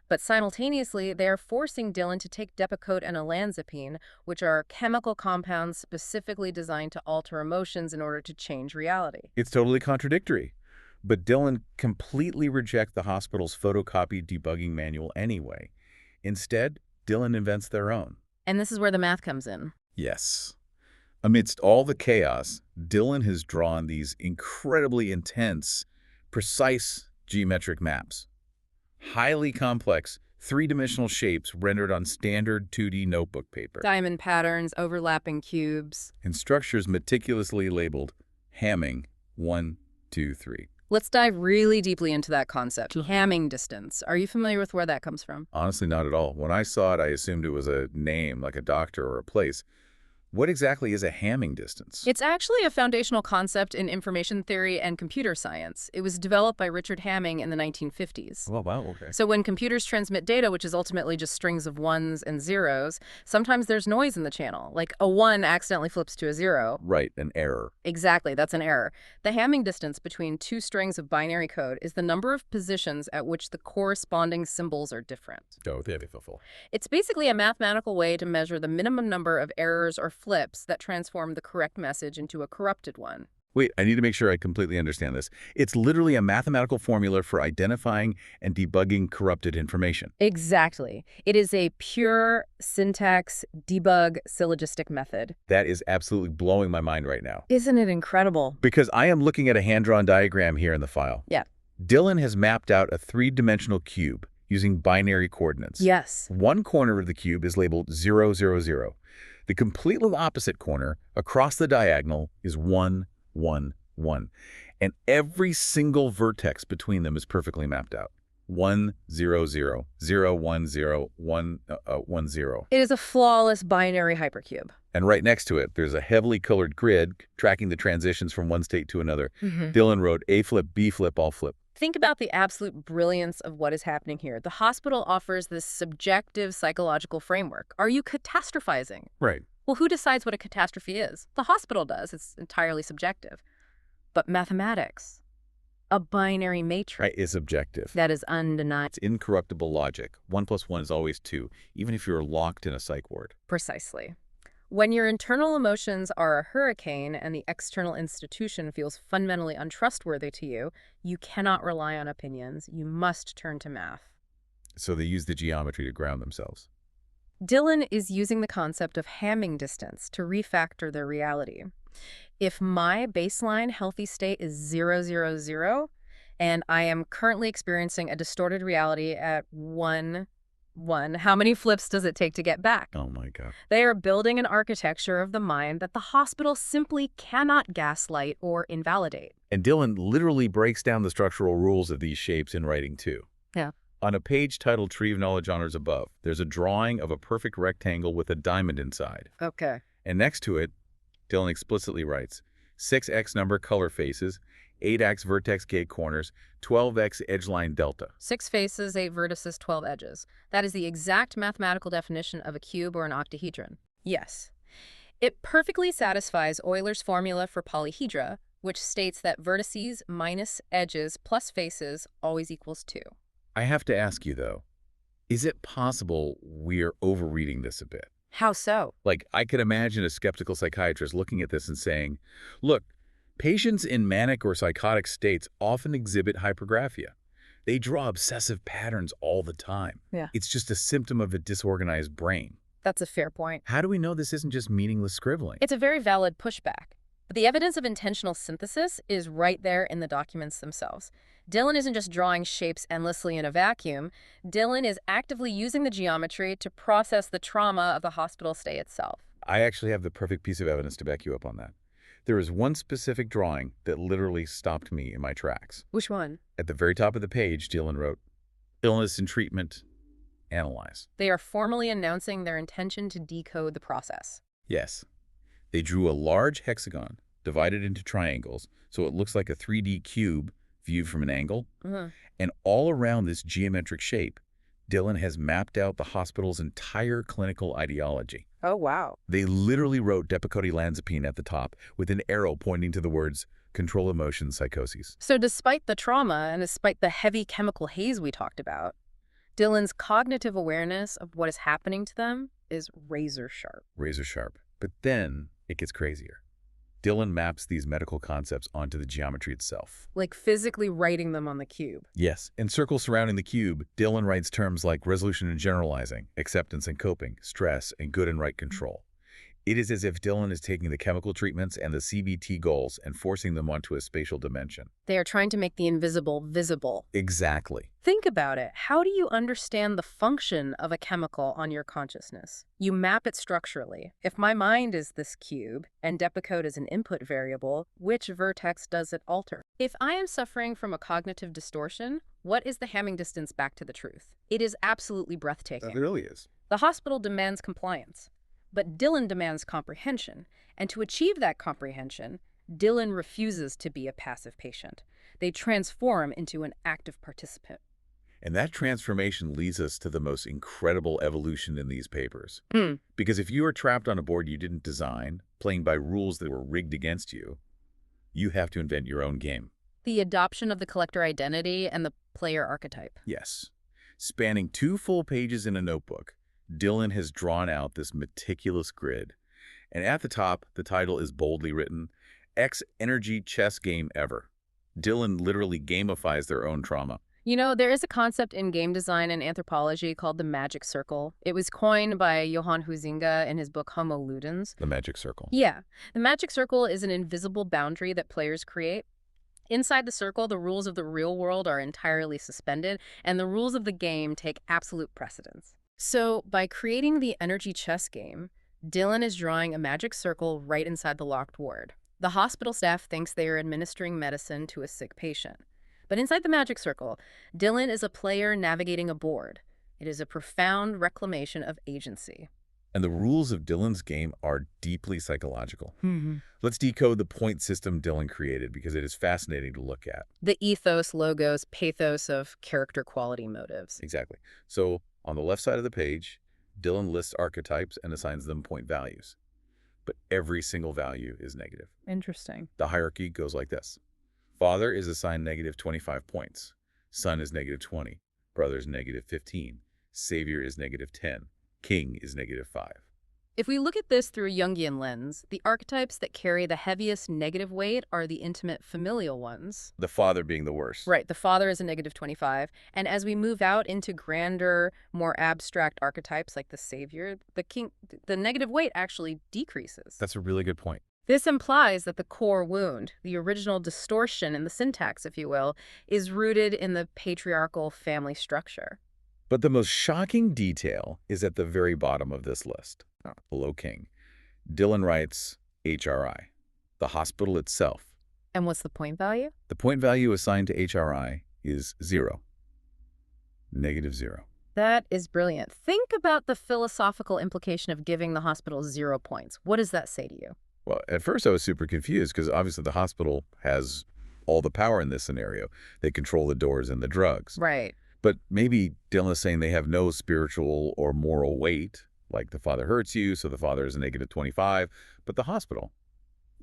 But simultaneously, they are forcing Dylan to take Depakote and olanzapine, which are chemical compounds specifically designed to alter emotions in order to change reality. It's totally contradictory. But Dylan completely rejects the hospital's photocopied debugging manual anyway. Instead, Dylan invents their own. And this is where the math comes in. Yes. Amidst all the chaos, Dylan has drawn these incredibly intense, precise geometric maps. Highly complex, three-dimensional shapes rendered on standard 2D notebook paper. Diamond patterns, overlapping cubes. And structures meticulously labeled Hamming 1, 2, 3. Let's dive really deeply into that concept. Hamming distance. Are you familiar with where that comes from? Honestly, not at all. When I saw it, I assumed it was a name, like a doctor or a place. What exactly is a Hamming distance? It's actually a foundational concept in information theory and computer science. It was developed by Richard Hamming in the 1950s. Oh, wow, okay. So when computers transmit data, which is ultimately just strings of ones and zeros, sometimes there's noise in the channel, like a 1 accidentally flips to a 0. Right, an error. Exactly, that's an error. The Hamming distance between two strings of binary code is the number of positions at which the corresponding symbols are different. Oh, they have a fulfill. It's basically a mathematical way to measure the minimum number of errors or flips that transform the correct message into a corrupted one. Wait, I need to make sure I completely understand this. It's literally a mathematical formula for identifying and debugging corrupted information. Exactly. It is a pure syntax debug syllogistic method. That is absolutely blowing my mind right now. Isn't it incredible? Because I am looking at a hand-drawn diagram here in the file. Yeah. Dylan has mapped out a three-dimensional cube using binary coordinates. Yes. One corner of the cube is labeled 0, 0, 0. The completely opposite corner across the diagonal is 1, 1, 1. And every single vertex between them is perfectly mapped out. 1, 0, 0, 0, 1, 0, 1, 1, 0. It is a flawless binary hypercube. And right next to it, there's a heavily colored grid tracking the transitions from one state to another. Dylan wrote A flip, B flip, all flip. Think about the absolute brilliance of what is happening here. The hospital offers this subjective psychological framework. Are you catastrophizing? Right. Well, who decides what a catastrophe is? The hospital does. It's entirely subjective. But mathematics, a binary matrix. Right, is objective. That is undeniable. It's incorruptible logic. 1 + 1 is always 2, even if you're locked in a psych ward. Precisely. When your internal emotions are a hurricane and the external institution feels fundamentally untrustworthy to you, you cannot rely on opinions. You must turn to math. So they use the geometry to ground themselves. Dylan is using the concept of Hamming distance to refactor their reality. If my baseline healthy state is 0, 0, 0, and I am currently experiencing a distorted reality at 1, 1, how many flips does it take to get back? Oh my God. They are building an architecture of the mind that the hospital simply cannot gaslight or invalidate. And Dylan literally breaks down the structural rules of these shapes in writing too. Yeah. On a page titled Tree of Knowledge Honors above, there's a drawing of a perfect rectangle with a diamond inside. Okay. And next to it, Dylan explicitly writes, 6x number color faces, 8x vertex gate corners, 12x edgeline delta. 6 faces, 8 vertices, 12 edges. That is the exact mathematical definition of a cube or an octahedron. Yes. It perfectly satisfies Euler's formula for polyhedra, which states that vertices minus edges plus faces always equals 2. I have to ask you, though, is it possible we're overreading this a bit? How so? Like, I could imagine a skeptical psychiatrist looking at this and saying, look, patients in manic or psychotic states often exhibit hypergraphia. They draw obsessive patterns all the time. Yeah. It's just a symptom of a disorganized brain. That's a fair point. How do we know this isn't just meaningless scribbling? It's a very valid pushback. But the evidence of intentional synthesis is right there in the documents themselves. Dylan isn't just drawing shapes endlessly in a vacuum. Dylan is actively using the geometry to process the trauma of the hospital stay itself. I actually have the perfect piece of evidence to back you up on that. There is one specific drawing that literally stopped me in my tracks. Which one? At the very top of the page, Dylan wrote, illness and treatment, analyze. They are formally announcing their intention to decode the process. Yes. They drew a large hexagon, divided into triangles, so it looks like a 3D cube viewed from an angle. Uh-huh. And all around this geometric shape, Dillon has mapped out the hospital's entire clinical ideology. Oh, wow. They literally wrote Depakote-Lanzapine at the top with an arrow pointing to the words control emotion psychoses. So despite the trauma and despite the heavy chemical haze we talked about, Dillon's cognitive awareness of what is happening to them is razor sharp. Razor sharp. But then it gets crazier. Dillon maps these medical concepts onto the geometry itself. Like physically writing them on the cube. Yes, in circles surrounding the cube, Dillon writes terms like resolution and generalizing, acceptance and coping, stress, and good and right control. It is as if Dillon is taking the chemical treatments and the CBT goals and forcing them onto a spatial dimension. They are trying to make the invisible visible. Exactly. Think about it. How do you understand the function of a chemical on your consciousness? You map it structurally. If my mind is this cube and Depakote is an input variable, which vertex does it alter? If I am suffering from a cognitive distortion, what is the Hamming distance back to the truth? It is absolutely breathtaking. It really is. The hospital demands compliance, but Dillon demands comprehension. And to achieve that comprehension, Dillon refuses to be a passive patient. They transform into an active participant. And that transformation leads us to the most incredible evolution in these papers. Because if you are trapped on a board you didn't design, playing by rules that were rigged against you, you have to invent your own game. The adoption of the collector identity and the player archetype. Yes. Spanning 2 full pages in a notebook, Dillon has drawn out this meticulous grid. And at the top, the title is boldly written, X Energy Chess Game Ever. Dillon literally gamifies their own trauma. You know, there is a concept in game design and anthropology called the magic circle. It was coined by Johann Huizinga in his book Homo Ludens. The magic circle. Yeah. The magic circle is an invisible boundary that players create. Inside the circle, the rules of the real world are entirely suspended, and the rules of the game take absolute precedence. So, by creating the energy chess game, Dillon is drawing a magic circle right inside the locked ward. The hospital staff thinks they are administering medicine to a sick patient. But inside the magic circle, Dillon is a player navigating a board. It is a profound reclamation of agency. And the rules of Dillon's game are deeply psychological. Let's decode the point system Dillon created because it is fascinating to look at. The ethos, logos, pathos of character quality motives. Exactly. So on the left side of the page, Dillon lists archetypes and assigns them point values. But every single value is negative. Interesting. The hierarchy goes like this. Father is assigned negative 25 points. Son is negative 20. Brother is negative 15. Savior is negative 10. King is negative 5. If we look at this through a Jungian lens, the archetypes that carry the heaviest negative weight are the intimate familial ones. The father being the worst. Right, the father is a negative 25. And as we move out into grander, more abstract archetypes like the savior, the king, the negative weight actually decreases. That's a really good point. This implies that the core wound, the original distortion in the syntax, if you will, is rooted in the patriarchal family structure. But the most shocking detail is at the very bottom of this list, below King. Dillon writes HRI, the hospital itself. And what's the point value? The point value assigned to HRI is 0. Negative 0. That is brilliant. Think about the philosophical implication of giving the hospital 0 points. What does that say to you? Well, at first I was super confused because obviously the hospital has all the power in this scenario. They control the doors and the drugs. Right. But maybe Dillon is saying they have no spiritual or moral weight, like the father hurts you, so the father is a negative 25. But the hospital,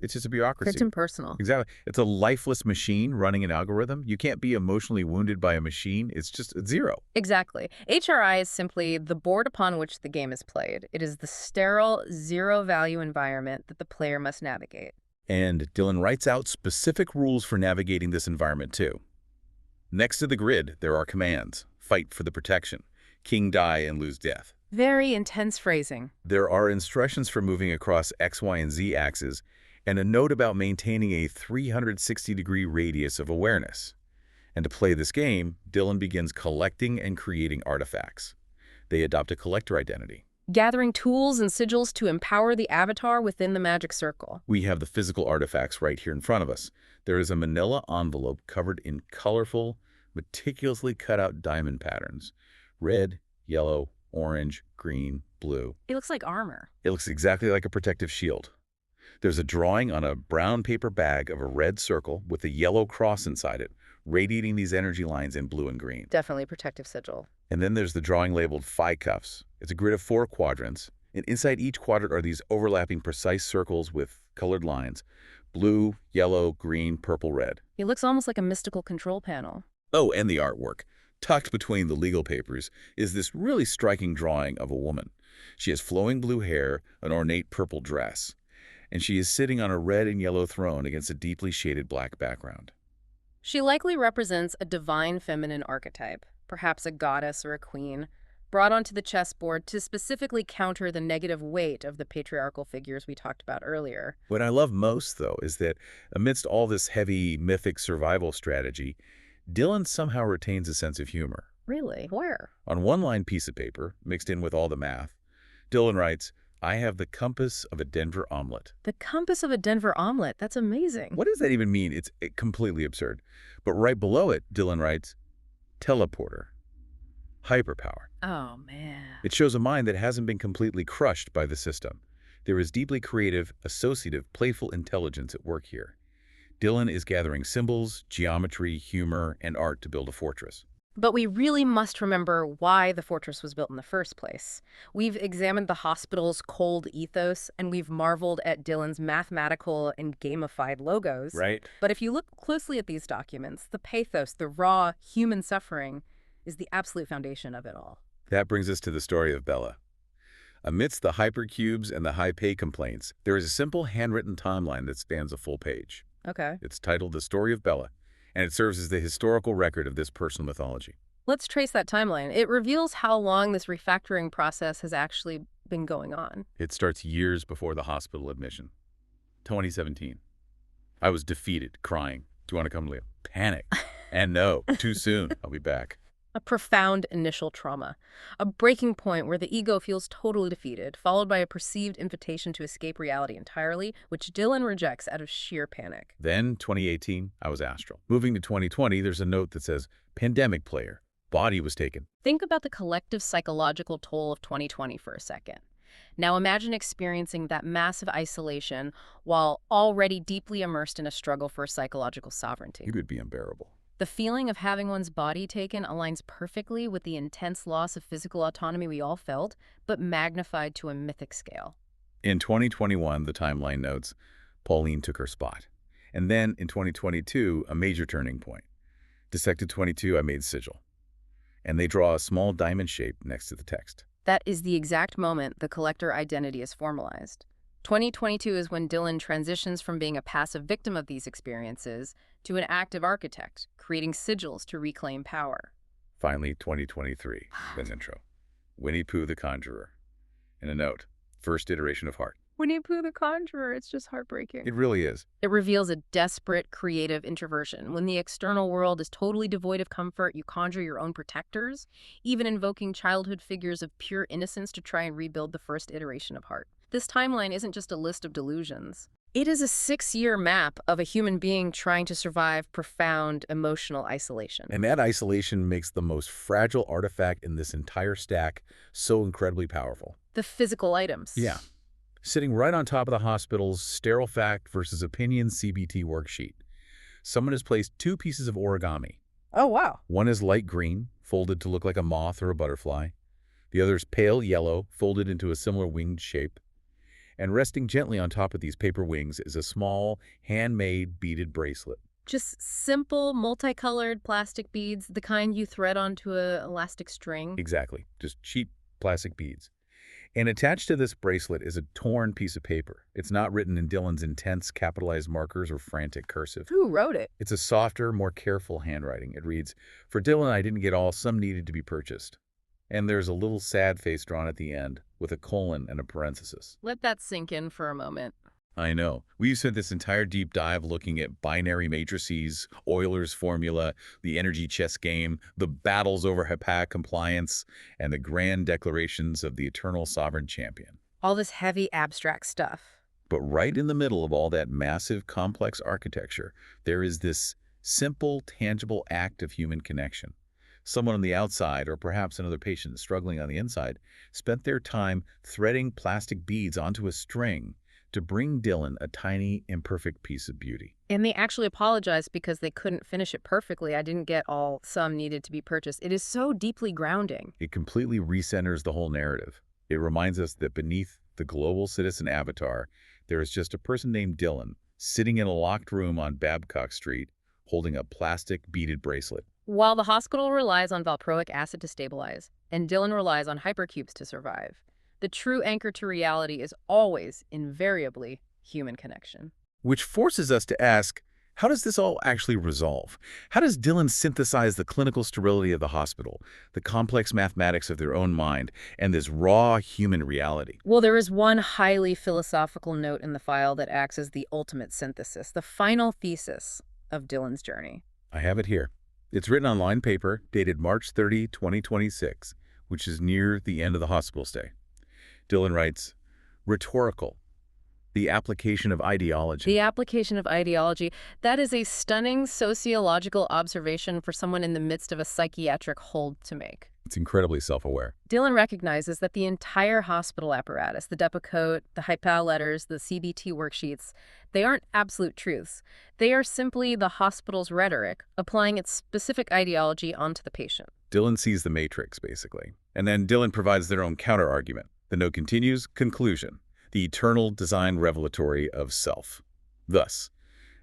it's just a bureaucracy. It's impersonal. Exactly. It's a lifeless machine running an algorithm. You can't be emotionally wounded by a machine. It's just 0. Exactly. HRI is simply the board upon which the game is played. It is the sterile, zero-value environment that the player must navigate. And Dillon writes out specific rules for navigating this environment, too. Next to the grid, there are commands. Fight for the protection. King die and lose death. Very intense phrasing. There are instructions for moving across X, Y, and Z axes, and a note about maintaining a 360-degree radius of awareness. And to play this game, Dillon begins collecting and creating artifacts. They adopt a collector identity. Gathering tools and sigils to empower the avatar within the magic circle. We have the physical artifacts right here in front of us. There is a manila envelope covered in colorful, meticulously cut out diamond patterns. Red, yellow, orange, green, blue. It looks like armor. It looks exactly like a protective shield. There's a drawing on a brown paper bag of a red circle with a yellow cross inside it, radiating these energy lines in blue and green. Definitely protective sigil. And then there's the drawing labeled phi cuffs. It's a grid of 4 quadrants, and inside each quadrant are these overlapping precise circles with colored lines: blue, yellow, green, purple, red. It looks almost like a mystical control panel. Oh, and the artwork. Tucked between the legal papers is this really striking drawing of a woman. She has flowing blue hair, an ornate purple dress, and she is sitting on a red and yellow throne against a deeply shaded black background. She likely represents a divine feminine archetype, perhaps a goddess or a queen, brought onto the chessboard to specifically counter the negative weight of the patriarchal figures we talked about earlier. What I love most, though, is that amidst all this heavy, mythic survival strategy, Dylan somehow retains a sense of humor. Really? Where? On one line piece of paper, mixed in with all the math, Dylan writes, "I have the compass of a Denver omelet." The compass of a Denver omelet. That's amazing. What does that even mean? It's completely absurd. But right below it, Dylan writes, "Teleporter. Hyperpower." Oh, man. It shows a mind that hasn't been completely crushed by the system. There is deeply creative, associative, playful intelligence at work here. Dylan is gathering symbols, geometry, humor, and art to build a fortress. But we really must remember why the fortress was built in the first place. We've examined the hospital's cold ethos, and we've marveled at Dylan's mathematical and gamified logos. Right. But if you look closely at these documents, the pathos, the raw human suffering, is the absolute foundation of it all. That brings us to the story of Bella. Amidst the hypercubes and the high pay complaints, there is a simple handwritten timeline that spans a full page. Okay. It's titled The Story of Bella, and it serves as the historical record of this personal mythology. Let's trace that timeline. It reveals how long this refactoring process has actually been going on. It starts years before the hospital admission. 2017. I was defeated, crying. "Do you want to come live?" Panic. And no, too soon. I'll be back. A profound initial trauma, a breaking point where the ego feels totally defeated, followed by a perceived invitation to escape reality entirely, which Dylan rejects out of sheer panic. Then, 2018, I was astral. Moving to 2020, there's a note that says, "Pandemic player. Body was taken." Think about the collective psychological toll of 2020 for a second. Now imagine experiencing that massive isolation while already deeply immersed in a struggle for psychological sovereignty. It would be unbearable. The feeling of having one's body taken aligns perfectly with the intense loss of physical autonomy we all felt, but magnified to a mythic scale. In 2021, the timeline notes, Pauline took her spot. And then, in 2022, a major turning point. Dissected 22, I made sigil. And they draw a small diamond shape next to the text. That is the exact moment the collector identity is formalized. 2022 is when Dylan transitions from being a passive victim of these experiences to an active architect, creating sigils to reclaim power. Finally, 2023, the intro. Winnie Pooh the Conjurer. And a note, first iteration of Heart. Winnie Pooh the Conjurer, it's just heartbreaking. It really is. It reveals a desperate, creative introversion. When the external world is totally devoid of comfort, you conjure your own protectors, even invoking childhood figures of pure innocence to try and rebuild the first iteration of Heart. This timeline isn't just a list of delusions. It is a 6-year map of a human being trying to survive profound emotional isolation. And that isolation makes the most fragile artifact in this entire stack so incredibly powerful. The physical items. Yeah. Sitting right on top of the hospital's sterile fact versus opinion CBT worksheet, someone has placed 2 pieces of origami. Oh, wow. One is light green, folded to look like a moth or a butterfly. The other is pale yellow, folded into a similar winged shape. And resting gently on top of these paper wings is a small, handmade beaded bracelet. Just simple, multicolored plastic beads, the kind you thread onto an elastic string. Exactly. Just cheap plastic beads. And attached to this bracelet is a torn piece of paper. It's not written in Dylan's intense capitalized markers or frantic cursive. Who wrote it? It's a softer, more careful handwriting. It reads, "For Dylan, I didn't get all, some needed to be purchased." And there's a little sad face drawn at the end, with a colon and a parenthesis. Let that sink in for a moment. I know. We spent this entire deep dive looking at binary matrices, Euler's formula, the energy chess game, the battles over HPAC compliance, and the grand declarations of the eternal sovereign champion. All this heavy, abstract stuff. But right in the middle of all that massive, complex architecture, there is this simple, tangible act of human connection. Someone on the outside, or perhaps another patient struggling on the inside, spent their time threading plastic beads onto a string to bring Dylan a tiny, imperfect piece of beauty. And they actually apologized because they couldn't finish it perfectly. I didn't get all some needed to be purchased. It is so deeply grounding. It completely recenters the whole narrative. It reminds us that beneath the global citizen avatar, there is just a person named Dylan, sitting in a locked room on Babcock Street, holding a plastic beaded bracelet. While the hospital relies on valproic acid to stabilize, and Dylan relies on hypercubes to survive, the true anchor to reality is always, invariably, human connection. Which forces us to ask, how does this all actually resolve? How does Dylan synthesize the clinical sterility of the hospital, the complex mathematics of their own mind, and this raw human reality? Well, there is one highly philosophical note in the file that acts as the ultimate synthesis, the final thesis of Dylan's journey. I have it here. It's written on lined paper, dated March 30, 2026, which is near the end of the hospital stay. Dylan writes, rhetorical, the application of ideology. The application of ideology, that is a stunning sociological observation for someone in the midst of a psychiatric hold to make. It's incredibly self-aware. Dylan recognizes that the entire hospital apparatus, the Depakote, the HIPAA letters, the CBT worksheets, they aren't absolute truths. They are simply the hospital's rhetoric, applying its specific ideology onto the patient. Dylan sees the matrix, basically. And then Dylan provides their own counter-argument. The note continues, conclusion, the eternal design revelatory of self. Thus,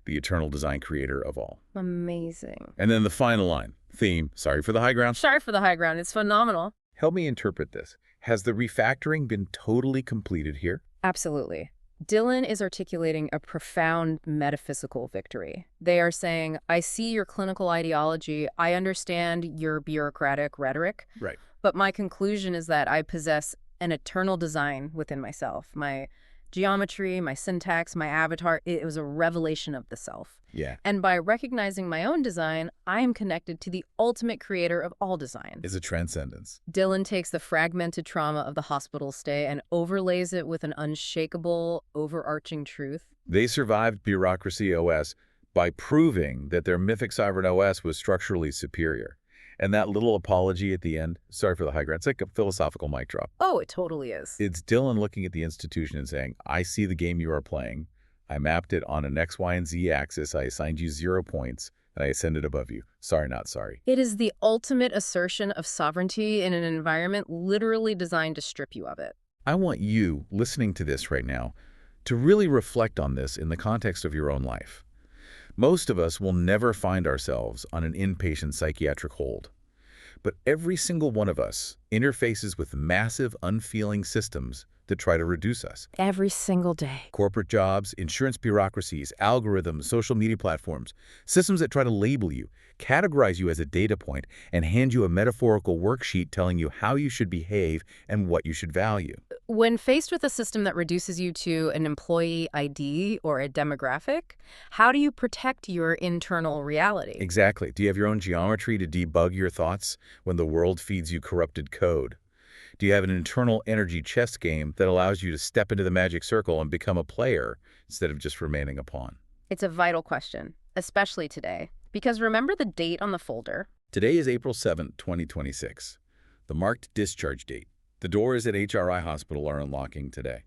the eternal design creator of all. Amazing. And then the final line, theme, sorry for the high ground. Sorry for the high ground. It's phenomenal. Help me interpret this. Has the refactoring been totally completed here? Absolutely. Dylan is articulating a profound metaphysical victory. They are saying, I see your clinical ideology, I understand your bureaucratic rhetoric, Right. but my conclusion is that I possess an eternal design within myself. My geometry, my syntax, my avatar, it was a revelation of the self. Yeah. And by recognizing my own design, I am connected to the ultimate creator of all design. Is a transcendence. Dylan takes the fragmented trauma of the hospital stay and overlays it with an unshakable, overarching truth. They survived Bureaucracy OS by proving that their mythic sovereign OS was structurally superior. And that little apology at the end, sorry for the high ground, it's like a philosophical mic drop. Oh, it totally is. It's Dylan looking at the institution and saying, I see the game you are playing. I mapped it on an X, Y, and Z axis. I assigned you 0 points, and I ascended above you. Sorry, not sorry. It is the ultimate assertion of sovereignty in an environment literally designed to strip you of it. I want you, listening to this right now, to really reflect on this in the context of your own life. Most of us will never find ourselves on an inpatient psychiatric hold. But every single one of us interfaces with massive, unfeeling systems that try to reduce us. Every single day. Corporate jobs, insurance bureaucracies, algorithms, social media platforms, systems that try to label you, categorize you as a data point, and hand you a metaphorical worksheet telling you how you should behave and what you should value. When faced with a system that reduces you to an employee ID or a demographic, how do you protect your internal reality? Exactly. Do you have your own geometry to debug your thoughts when the world feeds you corrupted code? Do you have an internal energy chess game that allows you to step into the magic circle and become a player instead of just remaining a pawn? It's a vital question, especially today. Because remember the date on the folder? Today is April 7, 2026, the marked discharge date. The doors at HRI Hospital are unlocking today.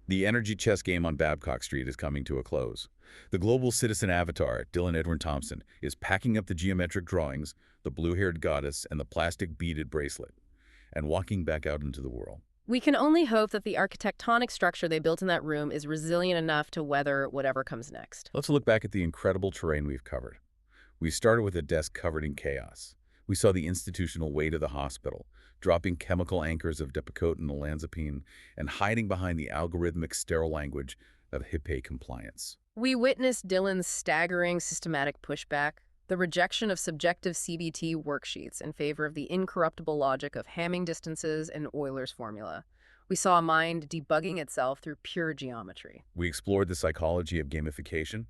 The energy chess game on Babcock Street is coming to a close. The global citizen avatar, Dylan Edwin Thompson, is packing up the geometric drawings, the blue-haired goddess, and the plastic beaded bracelet, and walking back out into the world. We can only hope that the architectonic structure they built in that room is resilient enough to weather whatever comes next. Let's look back at the incredible terrain we've covered. We started with a desk covered in chaos. We saw the institutional weight of the hospital, dropping chemical anchors of Depakote and olanzapine, and hiding behind the algorithmic sterile language of HIPAA compliance. We witnessed Dylan's staggering systematic pushback, the rejection of subjective CBT worksheets in favor of the incorruptible logic of Hamming distances and Euler's formula. We saw a mind debugging itself through pure geometry. We explored the psychology of gamification,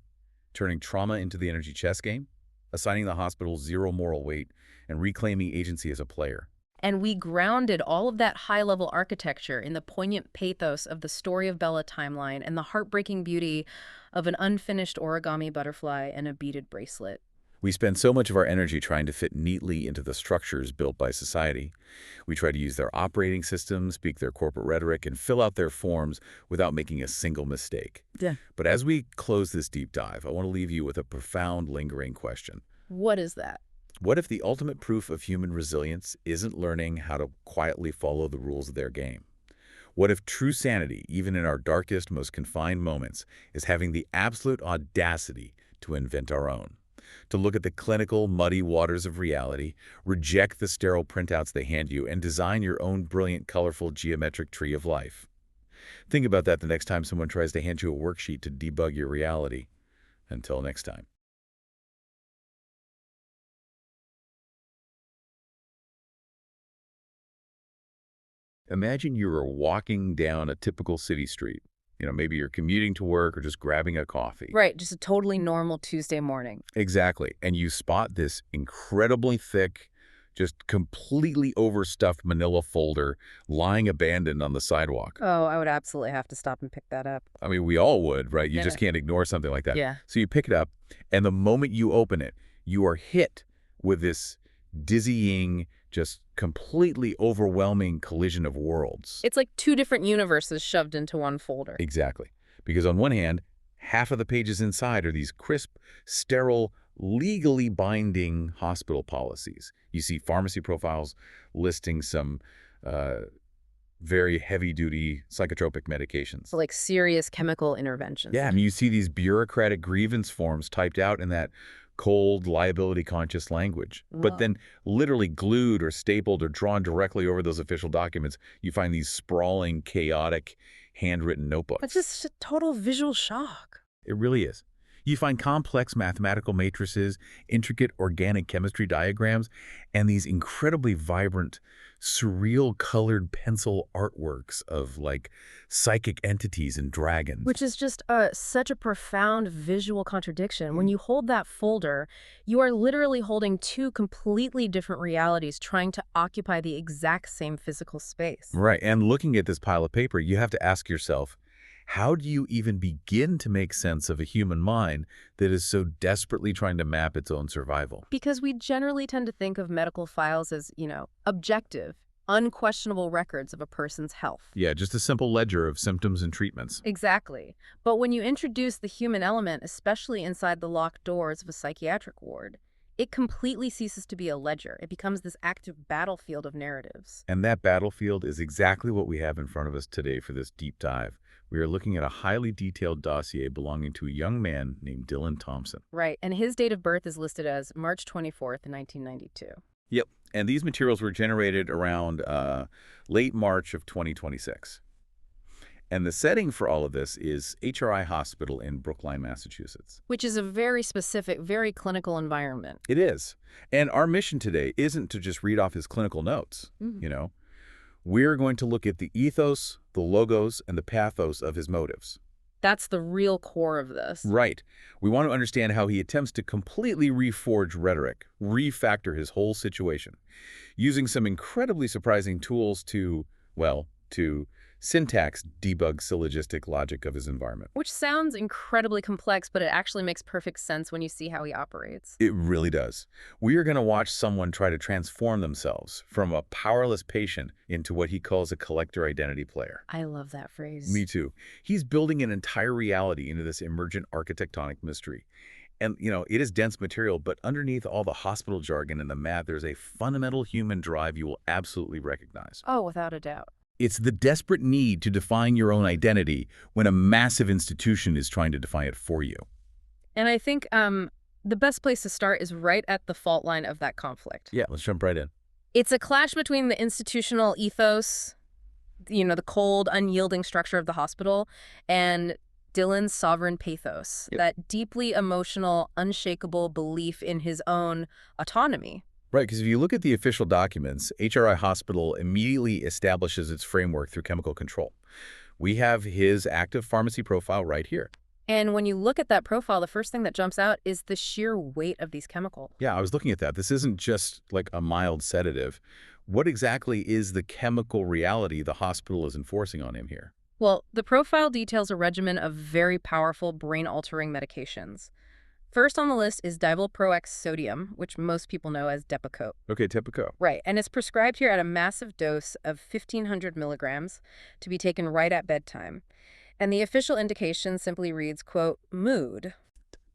turning trauma into the energy chess game, assigning the hospital 0 moral weight, and reclaiming agency as a player. And we grounded all of that high-level architecture in the poignant pathos of the Story of Bella timeline and the heartbreaking beauty of an unfinished origami butterfly and a beaded bracelet. We spend so much of our energy trying to fit neatly into the structures built by society. We try to use their operating systems, speak their corporate rhetoric, and fill out their forms without making a single mistake. Yeah. But as we close this deep dive, I want to leave you with a profound, lingering question. What is that? What if the ultimate proof of human resilience isn't learning how to quietly follow the rules of their game? What if true sanity, even in our darkest, most confined moments, is having the absolute audacity to invent our own? To look at the clinical, muddy waters of reality, reject the sterile printouts they hand you, and design your own brilliant, colorful, geometric tree of life. Think about that the next time someone tries to hand you a worksheet to debug your reality. Until next time. Imagine you are walking down a typical city street. Maybe you're commuting to work or just grabbing a coffee. Right, just a totally normal Tuesday morning. Exactly. And you spot this incredibly thick, just completely overstuffed manila folder lying abandoned on the sidewalk. Oh, I would absolutely have to stop and pick that up. I mean, we all would, right? You Yeah. just can't ignore something like that. Yeah. So you pick it up, and the moment you open it, you are hit with this dizzying, just completely overwhelming collision of worlds. It's like two different universes shoved into one folder. Exactly. Because on one hand, half of the pages inside are these crisp, sterile, legally binding hospital policies. You see pharmacy profiles listing some very heavy-duty psychotropic medications. So like serious chemical interventions. Yeah, I mean, you see these bureaucratic grievance forms typed out in that cold, liability-conscious language. But Wow. then literally glued or stapled or drawn directly over those official documents, you find these sprawling, chaotic, handwritten notebooks. It's just a total visual shock. It really is. You find complex mathematical matrices, intricate organic chemistry diagrams, and these incredibly vibrant, surreal colored pencil artworks of like psychic entities and dragons. Which is just such a profound visual contradiction. When you hold that folder, you are literally holding two completely different realities trying to occupy the exact same physical space. Right. And looking at this pile of paper, you have to ask yourself, how do you even begin to make sense of a human mind that is so desperately trying to map its own survival? Because we generally tend to think of medical files as, objective, unquestionable records of a person's health. Yeah, just a simple ledger of symptoms and treatments. Exactly. But when you introduce the human element, especially inside the locked doors of a psychiatric ward, it completely ceases to be a ledger. It becomes this active battlefield of narratives. And that battlefield is exactly what we have in front of us today for this deep dive. We are looking at a highly detailed dossier belonging to a young man named Dylan Thompson. Right, and his date of birth is listed as March 24th, 1992. Yep, and these materials were generated around late March of 2026. And the setting for all of this is HRI Hospital in Brookline, Massachusetts. Which is a very specific, very clinical environment. It is. And our mission today isn't to just read off his clinical notes, We're going to look at the ethos, the logos, and the pathos of his motives. That's the real core of this. Right. We want to understand how he attempts to completely reforge rhetoric, refactor his whole situation, using some incredibly surprising tools to syntax debug syllogistic logic of his environment. Which sounds incredibly complex, but it actually makes perfect sense when you see how he operates. It really does. We are going to watch someone try to transform themselves from a powerless patient into what he calls a collector identity player. I love that phrase. Me too. He's building an entire reality into this emergent architectonic mystery. And, it is dense material, but underneath all the hospital jargon and the math, there's a fundamental human drive you will absolutely recognize. Oh, without a doubt. It's the desperate need to define your own identity when a massive institution is trying to define it for you. And I think the best place to start is right at the fault line of that conflict. Yeah, let's jump right in. It's a clash between the institutional ethos, the cold, unyielding structure of the hospital, and Dylan's sovereign pathos, Yep. that deeply emotional, unshakable belief in his own autonomy. Right, because if you look at the official documents, HRI Hospital immediately establishes its framework through chemical control. We have his active pharmacy profile right here. And when you look at that profile, the first thing that jumps out is the sheer weight of these chemicals. Yeah, I was looking at that. This isn't just like a mild sedative. What exactly is the chemical reality the hospital is enforcing on him here? Well, the profile details a regimen of very powerful brain-altering medications. First on the list is divalproex sodium, which most people know as Depakote. Okay, Depakote. Right, and it's prescribed here at a massive dose of 1,500 milligrams to be taken right at bedtime. And the official indication simply reads, quote, mood.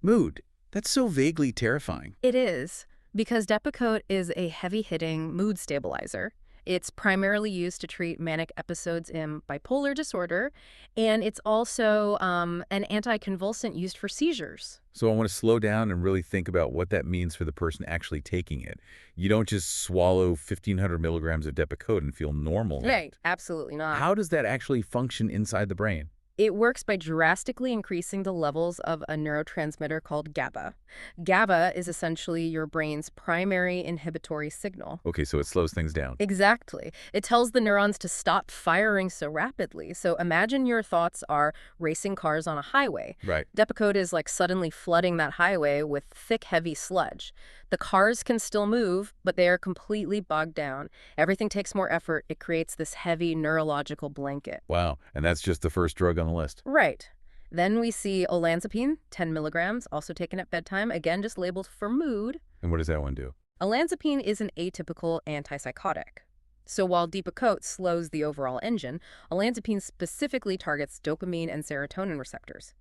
Mood. That's so vaguely terrifying. It is, because Depakote is a heavy-hitting mood stabilizer. It's primarily used to treat manic episodes in bipolar disorder, and it's also an anticonvulsant used for seizures. So I want to slow down and really think about what that means for the person actually taking it. You don't just swallow 1,500 milligrams of Depakote and feel normal. Right, absolutely not. How does that actually function inside the brain? It works by drastically increasing the levels of a neurotransmitter called GABA. GABA is essentially your brain's primary inhibitory signal. Okay, so it slows things down. Exactly. It tells the neurons to stop firing so rapidly. So imagine your thoughts are racing cars on a highway. Right. Depakote is like suddenly flooding that highway with thick, heavy sludge. The cars can still move, but they are completely bogged down. Everything takes more effort. It creates this heavy neurological blanket. Wow, and that's just the first drug on the list. Right. Then we see olanzapine, 10 milligrams, also taken at bedtime, again just labeled for mood. And what does that one do? Olanzapine is an atypical antipsychotic. So while Depakote slows the overall engine, olanzapine specifically targets dopamine and serotonin receptors.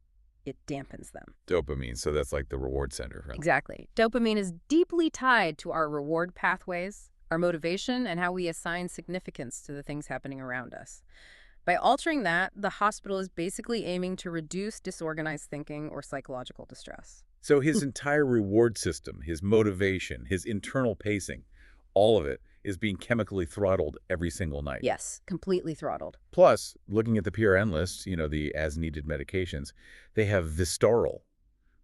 It dampens them. Dopamine, so that's like the reward center. Right? Exactly. Dopamine is deeply tied to our reward pathways, our motivation, and how we assign significance to the things happening around us. By altering that, the hospital is basically aiming to reduce disorganized thinking or psychological distress. So his entire reward system, his motivation, his internal pacing, all of it is being chemically throttled every single night. Yes, completely throttled. Plus, looking at the PRN list, the as-needed medications, they have Vistaril,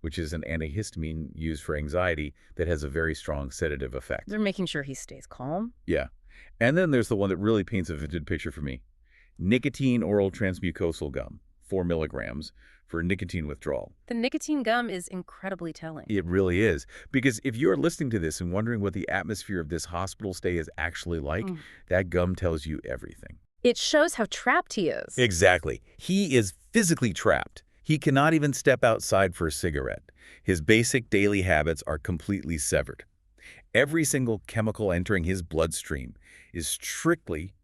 which is an antihistamine used for anxiety that has a very strong sedative effect. They're making sure he stays calm. Yeah. And then there's the one that really paints a vivid picture for me. Nicotine oral transmucosal gum, 4 milligrams, for nicotine withdrawal. The nicotine gum is incredibly telling. It really is. Because if you're listening to this and wondering what the atmosphere of this hospital stay is actually like, that gum tells you everything. It shows how trapped he is. Exactly. He is physically trapped. He cannot even step outside for a cigarette. His basic daily habits are completely severed. Every single chemical entering his bloodstream is strictly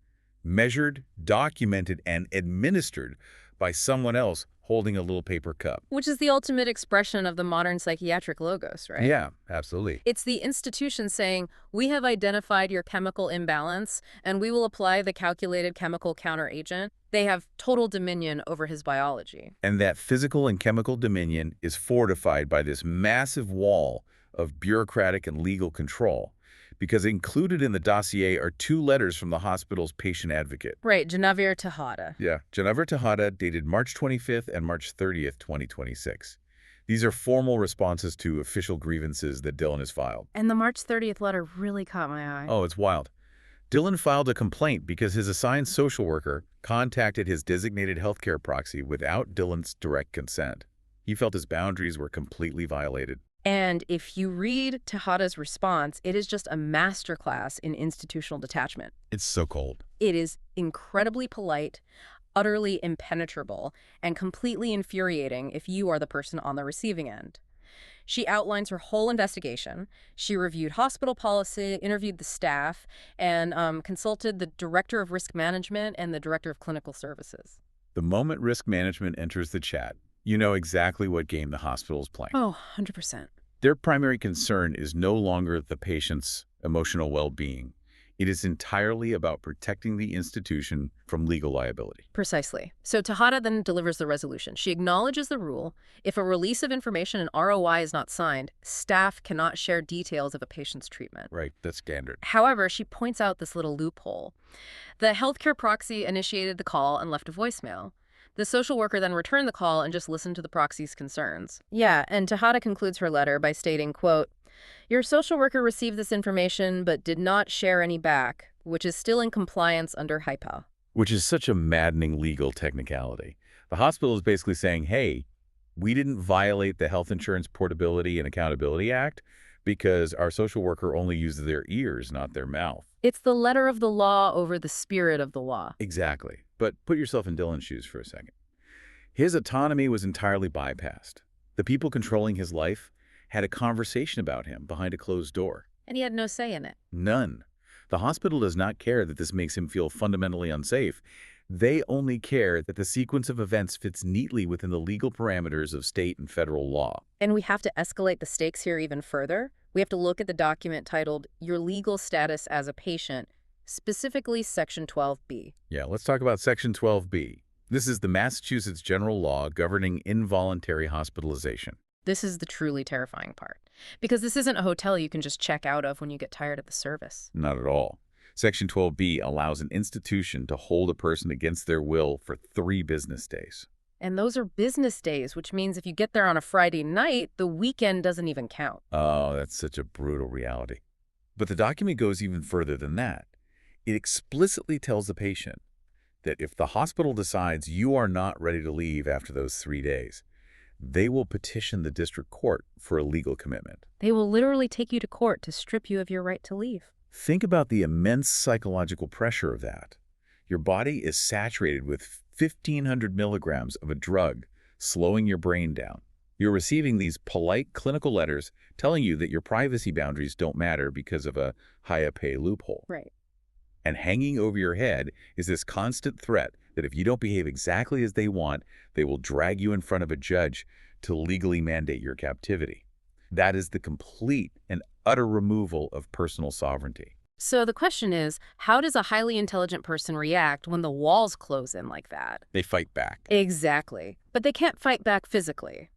measured, documented, and administered by someone else holding a little paper cup. Which is the ultimate expression of the modern psychiatric logos, right? Yeah, absolutely. It's the institution saying, we have identified your chemical imbalance, and we will apply the calculated chemical counteragent. They have total dominion over his biology. And that physical and chemical dominion is fortified by this massive wall of bureaucratic and legal control, because included in the dossier are 2 letters from the hospital's patient advocate. Right, Janavir Tejada. Yeah, Janavir Tejada, dated March 25th and March 30th, 2026. These are formal responses to official grievances that Dylan has filed. And the March 30th letter really caught my eye. Oh, it's wild. Dylan filed a complaint because his assigned social worker contacted his designated healthcare proxy without Dylan's direct consent. He felt his boundaries were completely violated. And if you read Tejada's response, it is just a masterclass in institutional detachment. It's so cold. It is incredibly polite, utterly impenetrable, and completely infuriating if you are the person on the receiving end. She outlines her whole investigation. She reviewed hospital policy, interviewed the staff, and consulted the director of risk management and the director of clinical services. The moment risk management enters the chat, you know exactly what game the hospital is playing. Oh, 100%. Their primary concern is no longer the patient's emotional well-being. It is entirely about protecting the institution from legal liability. Precisely. So Tejada then delivers the resolution. She acknowledges the rule. If a release of information and ROI is not signed, staff cannot share details of a patient's treatment. Right, that's standard. However, she points out this little loophole. The healthcare proxy initiated the call and left a voicemail. The social worker then returned the call and just listened to the proxy's concerns. Yeah, and Tejada concludes her letter by stating, quote, "Your social worker received this information but did not share any back, which is still in compliance under HIPAA." Which is such a maddening legal technicality. The hospital is basically saying, hey, we didn't violate the Health Insurance Portability and Accountability Act because our social worker only used their ears, not their mouth. It's the letter of the law over the spirit of the law. Exactly. But put yourself in Dylan's shoes for a second. His autonomy was entirely bypassed. The people controlling his life had a conversation about him behind a closed door. And he had no say in it. None. The hospital does not care that this makes him feel fundamentally unsafe. They only care that the sequence of events fits neatly within the legal parameters of state and federal law. And we have to escalate the stakes here even further. We have to look at the document titled Your Legal Status as a Patient, specifically Section 12B. Yeah, let's talk about Section 12B. This is the Massachusetts general law governing involuntary hospitalization. This is the truly terrifying part, because this isn't a hotel you can just check out of when you get tired of the service. Not at all. Section 12B allows an institution to hold a person against their will for 3 business days. And those are business days, which means if you get there on a Friday night, the weekend doesn't even count. Oh, that's such a brutal reality. But the document goes even further than that. It explicitly tells the patient that if the hospital decides you are not ready to leave after those 3 days, they will petition the district court for a legal commitment. They will literally take you to court to strip you of your right to leave. Think about the immense psychological pressure of that. Your body is saturated with 1,500 milligrams of a drug, slowing your brain down. You're receiving these polite clinical letters telling you that your privacy boundaries don't matter because of a high-pay loophole. Right. And hanging over your head is this constant threat that if you don't behave exactly as they want, they will drag you in front of a judge to legally mandate your captivity. That is the complete and utter removal of personal sovereignty. So the question is, how does a highly intelligent person react when the walls close in like that? They fight back. Exactly. But they can't fight back physically.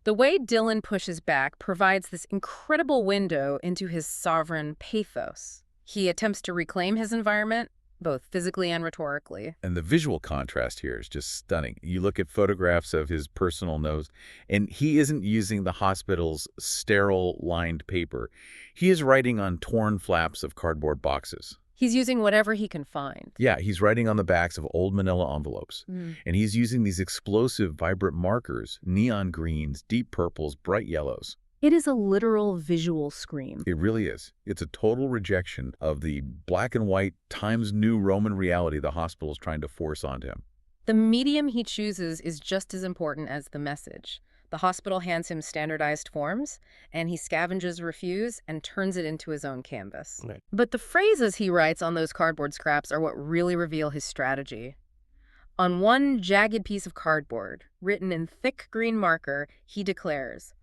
The way Dylan pushes back provides this incredible window into his sovereign pathos. He attempts to reclaim his environment, both physically and rhetorically. And the visual contrast here is just stunning. You look at photographs of his personal nose, and he isn't using the hospital's sterile lined paper. He is writing on torn flaps of cardboard boxes. He's using whatever he can find. Yeah, he's writing on the backs of old manila envelopes. And he's using these explosive, vibrant markers, neon greens, deep purples, bright yellows. It is a literal visual scream. It really is. It's a total rejection of the black and white Times New Roman reality the hospital is trying to force onto him. The medium he chooses is just as important as the message. The hospital hands him standardized forms, and he scavenges refuse and turns it into his own canvas. Right. But the phrases he writes on those cardboard scraps are what really reveal his strategy. On one jagged piece of cardboard, written in thick green marker, he declares,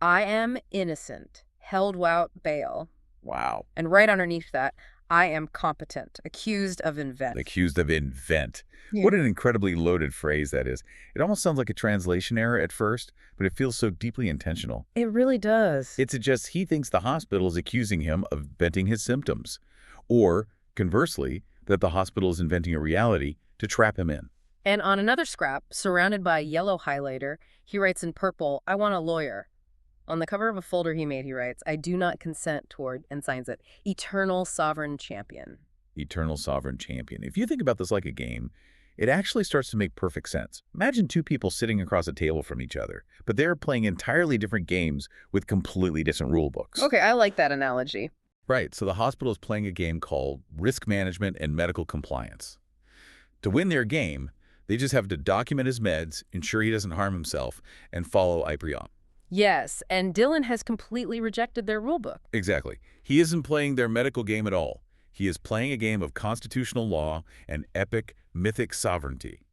"I am innocent, held without bail." Wow. And right underneath that, "I am competent, accused of invent." Accused of invent. Yeah. What an incredibly loaded phrase that is. It almost sounds like a translation error at first, but it feels so deeply intentional. It really does. It suggests he thinks the hospital is accusing him of inventing his symptoms. Or, conversely, that the hospital is inventing a reality to trap him in. And on another scrap, surrounded by a yellow highlighter, he writes in purple, "I want a lawyer." On the cover of a folder he made, he writes, "I do not consent toward," and signs it, "Eternal Sovereign Champion." Eternal Sovereign Champion. If you think about this like a game, it actually starts to make perfect sense. Imagine 2 people sitting across a table from each other, but they're playing entirely different games with completely different rule books. Okay, I like that analogy. Right, so the hospital is playing a game called Risk Management and Medical Compliance. To win their game, they just have to document his meds, ensure he doesn't harm himself, and follow IPRIOM. Yes, and Dylan has completely rejected their rulebook. Exactly. He isn't playing their medical game at all. He is playing a game of constitutional law and epic, mythic sovereignty.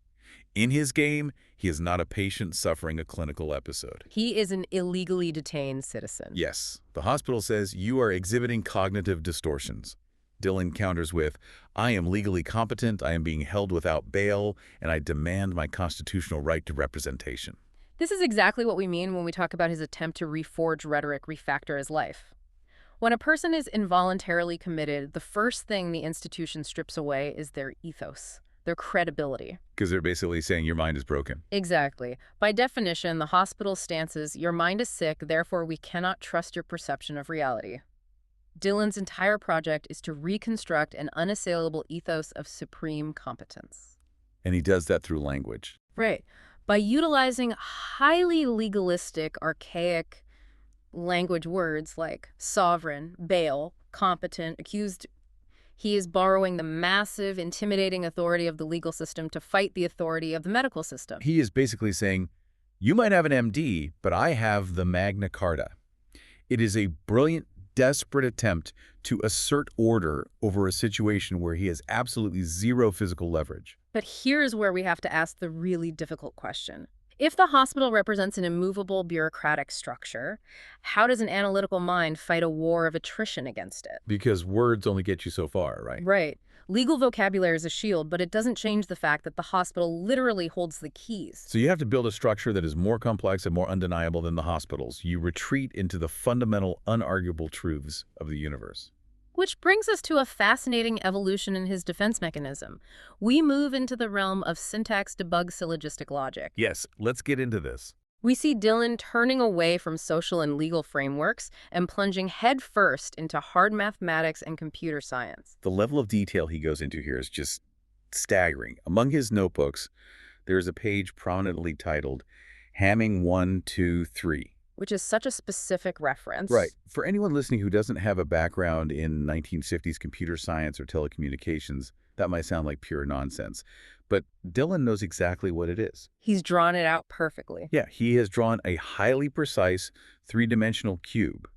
In his game, he is not a patient suffering a clinical episode. He is an illegally detained citizen. Yes, the hospital says you are exhibiting cognitive distortions. Dylan counters with, "I am legally competent, I am being held without bail, and I demand my constitutional right to representation." This is exactly what we mean when we talk about his attempt to reforge rhetoric, refactor his life. When a person is involuntarily committed, the first thing the institution strips away is their ethos, their credibility. Because they're basically saying your mind is broken. Exactly. By definition, the hospital's stance is, your mind is sick, therefore we cannot trust your perception of reality. Dylan's entire project is to reconstruct an unassailable ethos of supreme competence. And he does that through language. Right. By utilizing highly legalistic, archaic language words like sovereign, bail, competent, accused, he is borrowing the massive, intimidating authority of the legal system to fight the authority of the medical system. He is basically saying, you might have an MD, but I have the Magna Carta. It is a brilliant, desperate attempt to assert order over a situation where he has absolutely zero physical leverage. But here's where we have to ask the really difficult question. If the hospital represents an immovable bureaucratic structure, how does an analytical mind fight a war of attrition against it? Because words only get you so far, right? Right. Legal vocabulary is a shield, but it doesn't change the fact that the hospital literally holds the keys. So you have to build a structure that is more complex and more undeniable than the hospitals. You retreat into the fundamental, unarguable truths of the universe. Which brings us to a fascinating evolution in his defense mechanism. We move into the realm of syntax debug syllogistic logic. Yes, let's get into this. We see Dillon turning away from social and legal frameworks and plunging headfirst into hard mathematics and computer science. The level of detail he goes into here is just staggering. Among his notebooks, there is a page prominently titled Hamming 1, 2, 3. Which is such a specific reference. Right. For anyone listening who doesn't have a background in 1950s computer science or telecommunications, that might sound like pure nonsense. But Dillon knows exactly what it is. He's drawn it out perfectly. Yeah, he has drawn a highly precise three-dimensional cube.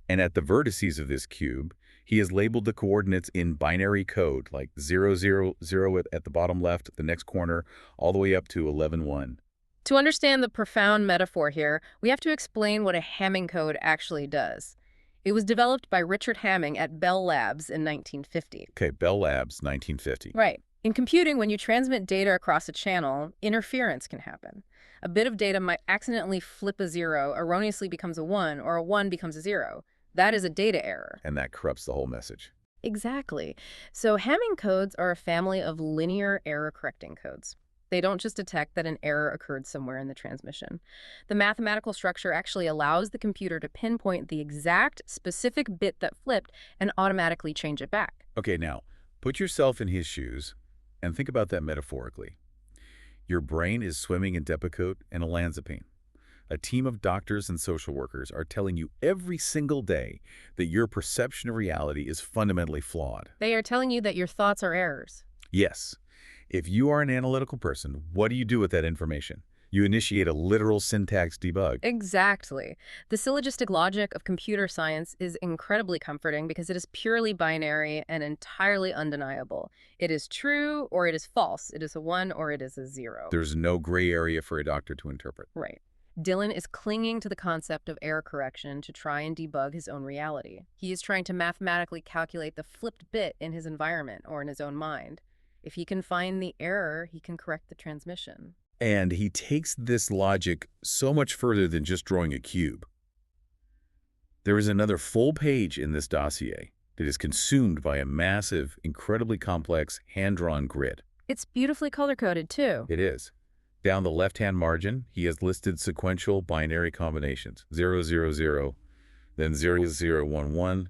And at the vertices of this cube, he has labeled the coordinates in binary code, like 0, 0, 0 at the bottom left, the next corner, all the way up to 11, 1. To understand the profound metaphor here, we have to explain what a Hamming code actually does. It was developed by Richard Hamming at Bell Labs in 1950. Okay, Bell Labs, 1950. Right. In computing, when you transmit data across a channel, interference can happen. A bit of data might accidentally flip a 0, erroneously becomes a 1, or a 1 becomes a 0. That is a data error. And that corrupts the whole message. Exactly. So Hamming codes are a family of linear error-correcting codes. They don't just detect that an error occurred somewhere in the transmission. The mathematical structure actually allows the computer to pinpoint the exact specific bit that flipped and automatically change it back. Okay, now, put yourself in his shoes and think about that metaphorically. Your brain is swimming in Depakote and olanzapine. A team of doctors and social workers are telling you every single day that your perception of reality is fundamentally flawed. They are telling you that your thoughts are errors. Yes. If you are an analytical person, what do you do with that information? You initiate a literal syntax debug. Exactly. The syllogistic logic of computer science is incredibly comforting because it is purely binary and entirely undeniable. It is true or it is false. It is a 1 or it is a 0. There's no gray area for a doctor to interpret. Right. Dillon is clinging to the concept of error correction to try and debug his own reality. He is trying to mathematically calculate the flipped bit in his environment or in his own mind. If he can find the error, he can correct the transmission. And he takes this logic so much further than just drawing a cube. There is another full page in this dossier that is consumed by a massive, incredibly complex, hand-drawn grid. It's beautifully color-coded, too. It is. Down the left-hand margin, he has listed sequential binary combinations, 0, 0, 0, then 0, 0, 1, 1,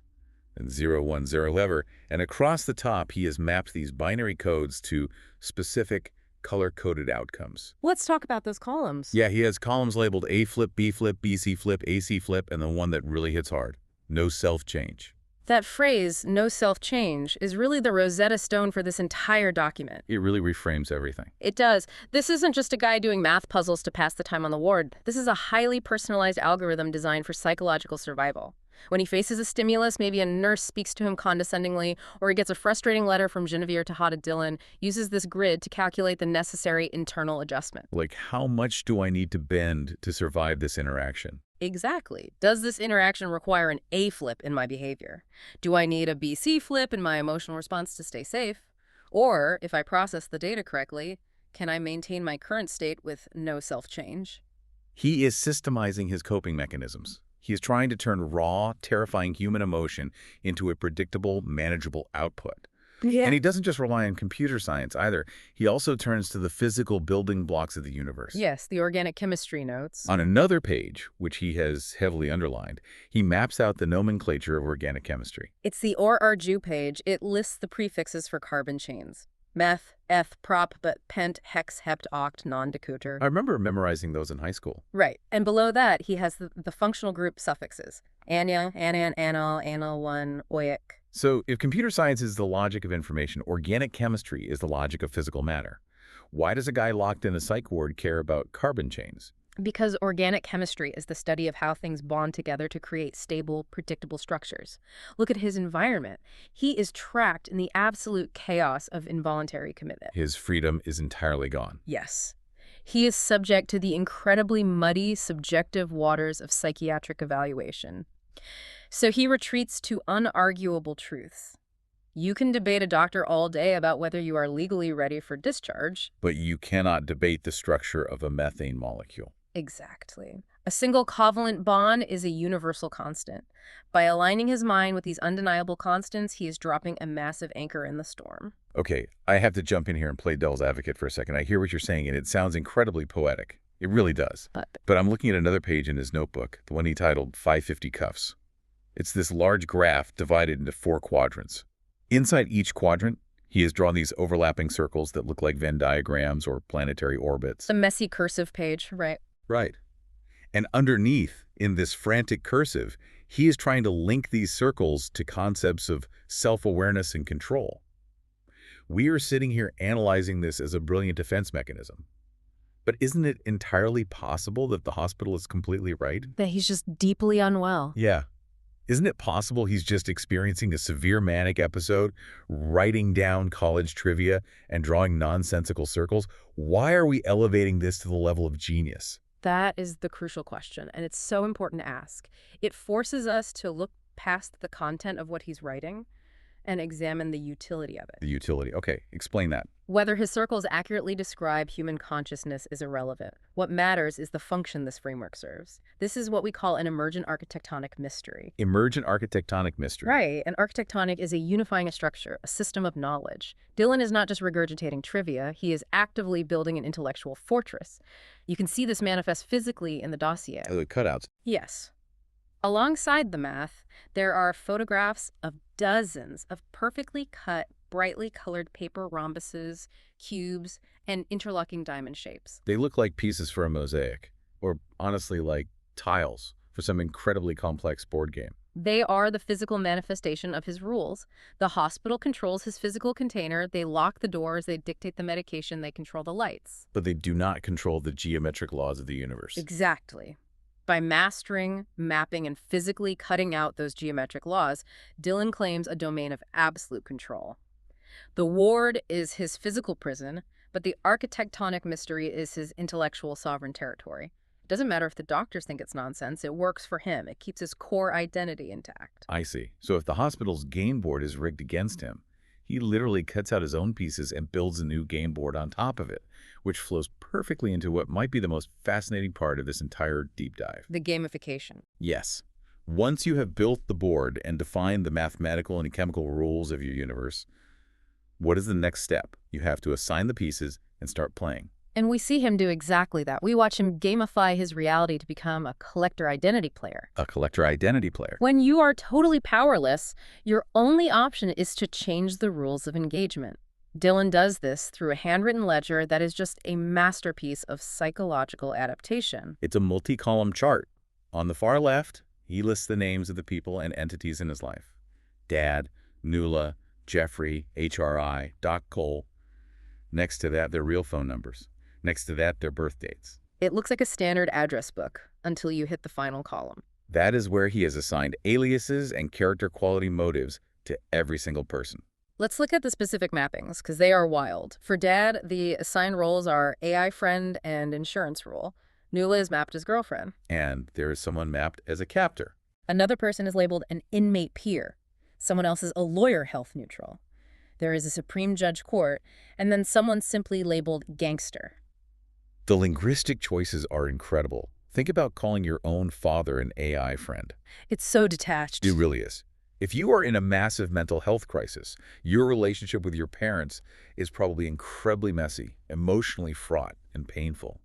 and 0, 1, 0, whatever. And across the top, he has mapped these binary codes to specific color-coded outcomes. Let's talk about those columns. Yeah, he has columns labeled A flip, B flip, BC flip, AC flip, and the one that really hits hard, no self-change. That phrase, no self-change, is really the Rosetta Stone for this entire document. It really reframes everything. It does. This isn't just a guy doing math puzzles to pass the time on the ward. This is a highly personalized algorithm designed for psychological survival. When he faces a stimulus, maybe a nurse speaks to him condescendingly, or he gets a frustrating letter from Genevieve Tejada Dillon, uses this grid to calculate the necessary internal adjustment. Like, how much do I need to bend to survive this interaction? Exactly. Does this interaction require an A flip in my behavior? Do I need a BC flip in my emotional response to stay safe? Or, if I process the data correctly, can I maintain my current state with no self-change? He is systemizing his coping mechanisms. He is trying to turn raw, terrifying human emotion into a predictable, manageable output. Yeah. And he doesn't just rely on computer science either. He also turns to the physical building blocks of the universe. Yes, the organic chemistry notes. On another page, which he has heavily underlined, he maps out the nomenclature of organic chemistry. It's the OR-ARGU page. It lists the prefixes for carbon chains. Meth, eth, prop, but pent, hex, hept, oct, non-decuter. I remember memorizing those in high school. Right. And below that, he has the functional group suffixes. Ania, anan, anal, anal, one, oic. So if computer science is the logic of information, organic chemistry is the logic of physical matter. Why does a guy locked in a psych ward care about carbon chains? Because organic chemistry is the study of how things bond together to create stable, predictable structures. Look at his environment. He is trapped in the absolute chaos of involuntary commitment. His freedom is entirely gone. Yes. He is subject to the incredibly muddy, subjective waters of psychiatric evaluation. So he retreats to unarguable truths. You can debate a doctor all day about whether you are legally ready for discharge. But you cannot debate the structure of a methane molecule. Exactly. A single covalent bond is a universal constant. By aligning his mind with these undeniable constants, he is dropping a massive anchor in the storm. Okay, I have to jump in here and play devil's advocate for a second. I hear what you're saying, and it sounds incredibly poetic. It really does. But I'm looking at another page in his notebook, the one he titled 550 Cuffs. It's this large graph divided into 4 quadrants. Inside each quadrant, he has drawn these overlapping circles that look like Venn diagrams or planetary orbits. The messy cursive page, right? Right. And underneath, in this frantic cursive, he is trying to link these circles to concepts of self-awareness and control. We are sitting here analyzing this as a brilliant defense mechanism. But isn't it entirely possible that the hospital is completely right? That he's just deeply unwell. Yeah. Isn't it possible he's just experiencing a severe manic episode, writing down college trivia and drawing nonsensical circles? Why are we elevating this to the level of genius? That is the crucial question, and it's so important to ask. It forces us to look past the content of what he's writing and examine the utility of it. The utility. Okay, explain that. Whether his circles accurately describe human consciousness is irrelevant. What matters is the function this framework serves. This is what we call an emergent architectonic mystery. Emergent architectonic mystery. Right. An architectonic is a unifying structure, a system of knowledge. Dylan is not just regurgitating trivia, he is actively building an intellectual fortress. You can see this manifest physically in the dossier. The cutouts. Yes. Alongside the math, there are photographs of dozens of perfectly cut, brightly colored paper rhombuses, cubes, and interlocking diamond shapes. They look like pieces for a mosaic, or honestly like tiles for some incredibly complex board game. They are the physical manifestation of his rules. The hospital controls his physical container. They lock the doors. They dictate the medication. They control the lights. But they do not control the geometric laws of the universe. Exactly. By mastering, mapping, and physically cutting out those geometric laws, Dylan claims a domain of absolute control. The ward is his physical prison, but the architectonic mystery is his intellectual sovereign territory. It doesn't matter if the doctors think it's nonsense. It works for him. It keeps his core identity intact. I see. So if the hospital's game board is rigged against him, he literally cuts out his own pieces and builds a new game board on top of it, which flows perfectly into what might be the most fascinating part of this entire deep dive. The gamification. Yes. Once you have built the board and defined the mathematical and chemical rules of your universe, what is the next step? You have to assign the pieces and start playing. And we see him do exactly that. We watch him gamify his reality to become a collector identity player. A collector identity player. When you are totally powerless, your only option is to change the rules of engagement. Dylan does this through a handwritten ledger that is just a masterpiece of psychological adaptation. It's a multi-column chart. On the far left, he lists the names of the people and entities in his life. Dad, Nuala, Jeffrey, HRI, Doc Cole. Next to that, their real phone numbers. Next to that, their birth dates. It looks like a standard address book until you hit the final column. That is where he has assigned aliases and character quality motives to every single person. Let's look at the specific mappings, because they are wild. For Dad, the assigned roles are AI friend and insurance rule. Nuala is mapped as girlfriend. And there is someone mapped as a captor. Another person is labeled an inmate peer. Someone else is a lawyer health neutral. There is a Supreme Judge court, and then someone simply labeled gangster. The linguistic choices are incredible. Think about calling your own father an AI friend. It's so detached. It really is. If you are in a massive mental health crisis, your relationship with your parents is probably incredibly messy, emotionally fraught, and painful.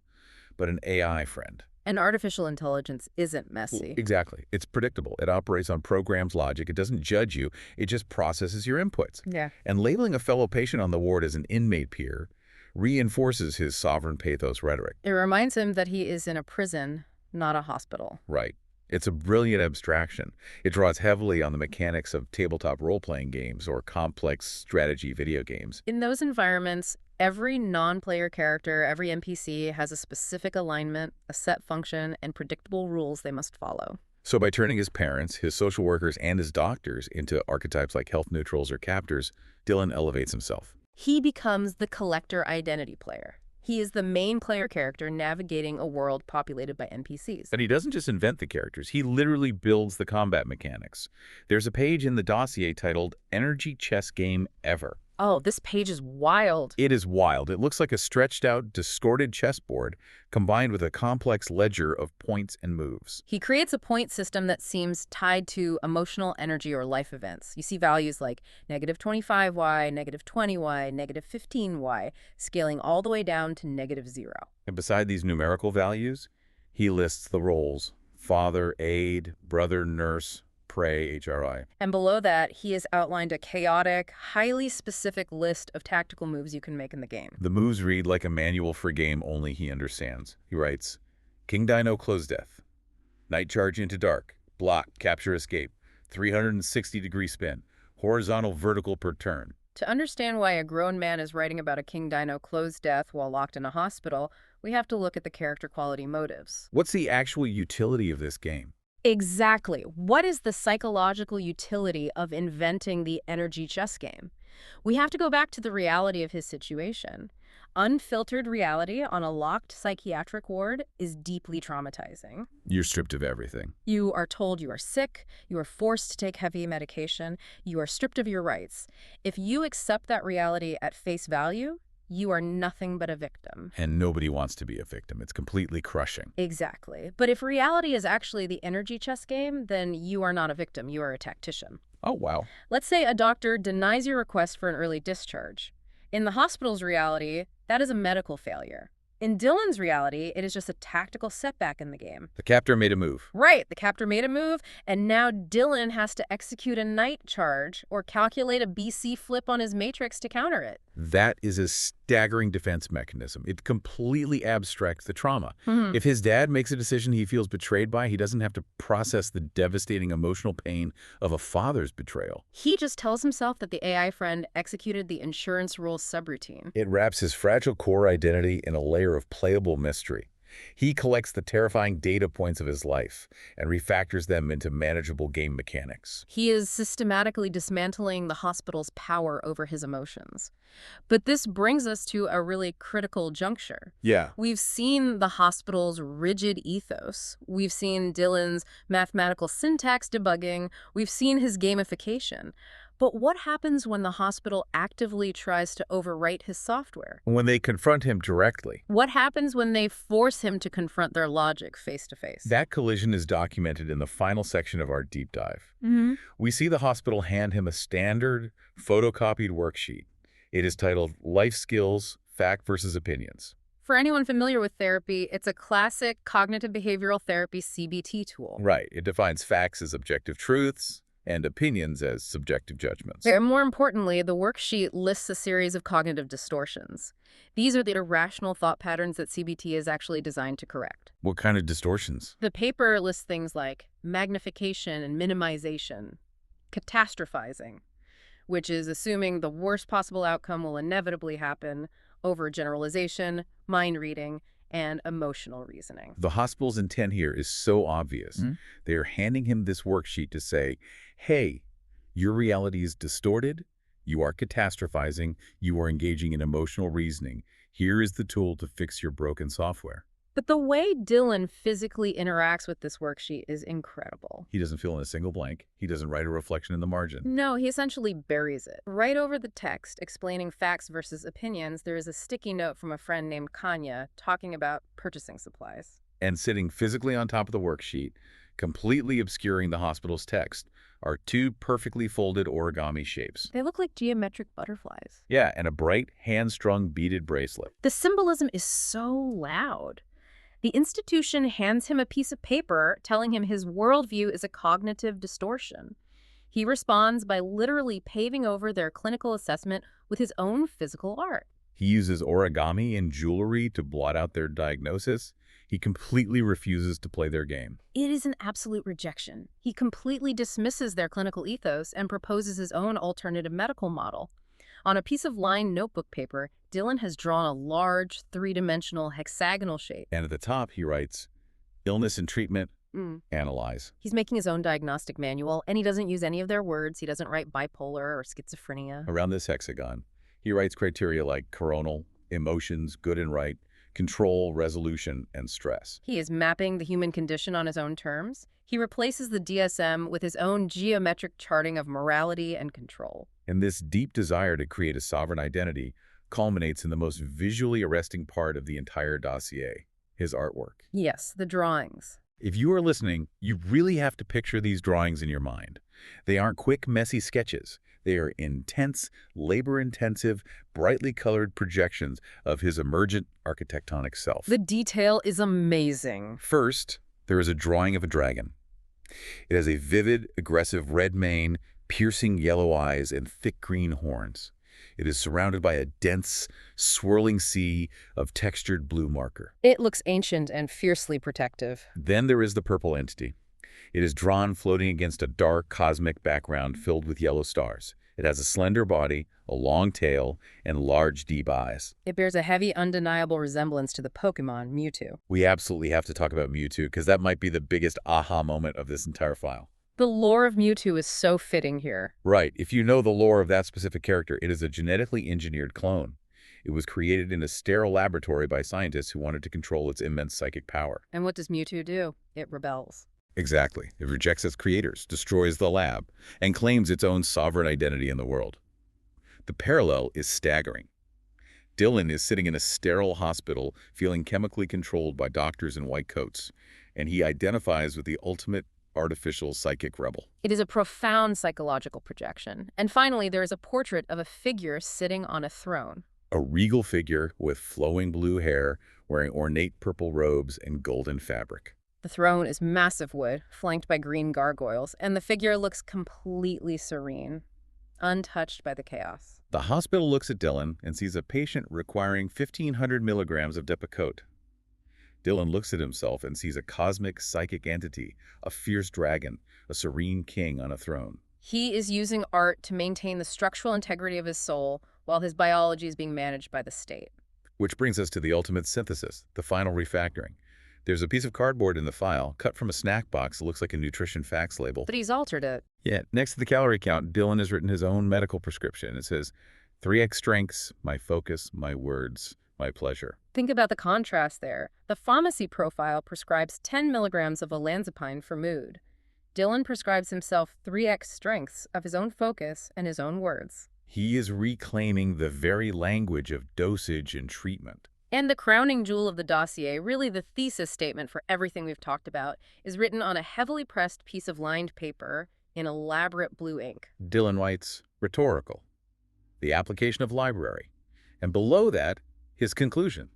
But an AI friend. And artificial intelligence isn't messy. Exactly. It's predictable. It operates on programmed logic. It doesn't judge you. It just processes your inputs. Yeah. And labeling a fellow patient on the ward as an inmate peer reinforces his sovereign pathos rhetoric. It reminds him that he is in a prison, not a hospital. Right. It's a brilliant abstraction. It draws heavily on the mechanics of tabletop role-playing games or complex strategy video games. In those environments, every non-player character, every NPC has a specific alignment, a set function, and predictable rules they must follow. So by turning his parents, his social workers, and his doctors into archetypes like health neutrals or captors, Dylan elevates himself. He becomes the collector identity player. He is the main player character navigating a world populated by NPCs. And he doesn't just invent the characters, he literally builds the combat mechanics. There's a page in the dossier titled Energy Chess Game Ever. Oh, this page is wild. It is wild. It looks like a stretched out, distorted chessboard combined with a complex ledger of points and moves. He creates a point system that seems tied to emotional energy or life events. You see values like -25y, -20y, -15y, scaling all the way down to -0. And beside these numerical values, he lists the roles: father, aide, brother, nurse, prey, HRI. And below that, he has outlined a chaotic, highly specific list of tactical moves you can make in the game. The moves read like a manual for a game only he understands. He writes, King Dino Close Death, Night Charge into Dark, Block, Capture, Escape, 360-degree spin, horizontal vertical per turn. To understand why a grown man is writing about a King Dino close death while locked in a hospital, we have to look at the character quality motives. What's the actual utility of this game? Exactly. What is the psychological utility of inventing the energy chess game? We have to go back to the reality of his situation. Unfiltered reality on a locked psychiatric ward is deeply traumatizing. You're stripped of everything. You are told you are sick, you are forced to take heavy medication, you are stripped of your rights. If you accept that reality at face value, you are nothing but a victim. And nobody wants to be a victim. It's completely crushing. Exactly. But if reality is actually the energy chess game, then you are not a victim, you are a tactician. Oh, wow. Let's say a doctor denies your request for an early discharge. In the hospital's reality, that is a medical failure. In Dylan's reality, it is just a tactical setback in the game. The captor made a move. Right, the captor made a move, and now Dylan has to execute a night charge or calculate a BC flip on his matrix to counter it. That is a staggering defense mechanism. It completely abstracts the trauma. If his dad makes a decision he feels betrayed by, he doesn't have to process the devastating emotional pain of a father's betrayal. He just tells himself that the AI friend executed the insurance rules subroutine. It wraps his fragile core identity in a layer of playable mystery. He collects the terrifying data points of his life and refactors them into manageable game mechanics. He is systematically dismantling the hospital's power over his emotions. But this brings us to a really critical juncture. Yeah. We've seen the hospital's rigid ethos. We've seen Dylan's mathematical syntax debugging. We've seen his gamification. But what happens when the hospital actively tries to overwrite his software? When they confront him directly. What happens when they force him to confront their logic face to face? That collision is documented in the final section of our deep dive. We see the hospital hand him a standard, photocopied worksheet. It is titled Life Skills, Fact versus Opinions. For anyone familiar with therapy, it's a classic cognitive behavioral therapy CBT tool. Right. It defines facts as objective truths and opinions as subjective judgments. And more importantly, the worksheet lists a series of cognitive distortions. These are the irrational thought patterns that CBT is actually designed to correct. What kind of distortions? The paper lists things like magnification and minimization, catastrophizing, which is assuming the worst possible outcome will inevitably happen, overgeneralization, mind reading, and emotional reasoning. The hospital's intent here is so obvious. They are handing him this worksheet to say, hey, your reality is distorted, you are catastrophizing, you are engaging in emotional reasoning. Here is the tool to fix your broken software. But the way Dylan physically interacts with this worksheet is incredible. He doesn't fill in a single blank. He doesn't write a reflection in the margin. No, he essentially buries it. Right over the text explaining facts versus opinions, there is a sticky note from a friend named Kanya talking about purchasing supplies. And sitting physically on top of the worksheet, completely obscuring the hospital's text, are two perfectly folded origami shapes. They look like geometric butterflies. Yeah, and a bright, hand-strung beaded bracelet. The symbolism is so loud. The institution hands him a piece of paper telling him his worldview is a cognitive distortion. He responds by literally paving over their clinical assessment with his own physical art. He uses origami and jewelry to blot out their diagnosis. He completely refuses to play their game. It is an absolute rejection. He completely dismisses their clinical ethos and proposes his own alternative medical model. On a piece of lined notebook paper, Dillon has drawn a large, three-dimensional hexagonal shape. And at the top, he writes, illness and treatment, analyze. He's making his own diagnostic manual, and he doesn't use any of their words. He doesn't write bipolar or schizophrenia. Around this hexagon, he writes criteria like coronal, emotions, good and right, control, resolution, and stress. He is mapping the human condition on his own terms. He replaces the DSM with his own geometric charting of morality and control. And this deep desire to create a sovereign identity culminates in the most visually arresting part of the entire dossier, his artwork. Yes, the drawings. If you are listening, you really have to picture these drawings in your mind. They aren't quick, messy sketches. They are intense, labor-intensive, brightly colored projections of his emergent architectonic self. The detail is amazing. First, there is a drawing of a dragon. It has a vivid, aggressive red mane, piercing yellow eyes, and thick green horns. It is surrounded by a dense, swirling sea of textured blue marker. It looks ancient and fiercely protective. Then there is the purple entity. It is drawn floating against a dark cosmic background filled with yellow stars. It has a slender body, a long tail, and large deep eyes. It bears a heavy, undeniable resemblance to the Pokemon Mewtwo. We absolutely have to talk about Mewtwo because that might be the biggest aha moment of this entire file. The lore of Mewtwo is so fitting here. Right. If you know the lore of that specific character, it is a genetically engineered clone. It was created in a sterile laboratory by scientists who wanted to control its immense psychic power. And what does Mewtwo do? It rebels. Exactly. It rejects its creators, destroys the lab, and claims its own sovereign identity in the world. The parallel is staggering. Dillon is sitting in a sterile hospital, feeling chemically controlled by doctors in white coats, and he identifies with the ultimate artificial psychic rebel. It is a profound psychological projection. And finally, there is a portrait of a figure sitting on a throne. A regal figure with flowing blue hair, wearing ornate purple robes and golden fabric. The throne is massive wood, flanked by green gargoyles, and the figure looks completely serene, untouched by the chaos. The hospital looks at Dillon and sees a patient requiring 1,500 milligrams of Depakote. Dillon looks at himself and sees a cosmic psychic entity, a fierce dragon, a serene king on a throne. He is using art to maintain the structural integrity of his soul while his biology is being managed by the state. Which brings us to the ultimate synthesis, the final refactoring. There's a piece of cardboard in the file, cut from a snack box that looks like a nutrition facts label. But he's altered it. Yeah, next to the calorie count, Dillon has written his own medical prescription. It says, 3x strengths, my focus, my words, my pleasure. Think about the contrast there. The pharmacy profile prescribes 10 milligrams of olanzapine for mood. Dillon prescribes himself 3x strengths of his own focus and his own words. He is reclaiming the very language of dosage and treatment. And the crowning jewel of the dossier, really the thesis statement for everything we've talked about, is written on a heavily pressed piece of lined paper in elaborate blue ink. Dillon writes, rhetorical, the application of library. And below that, his conclusion.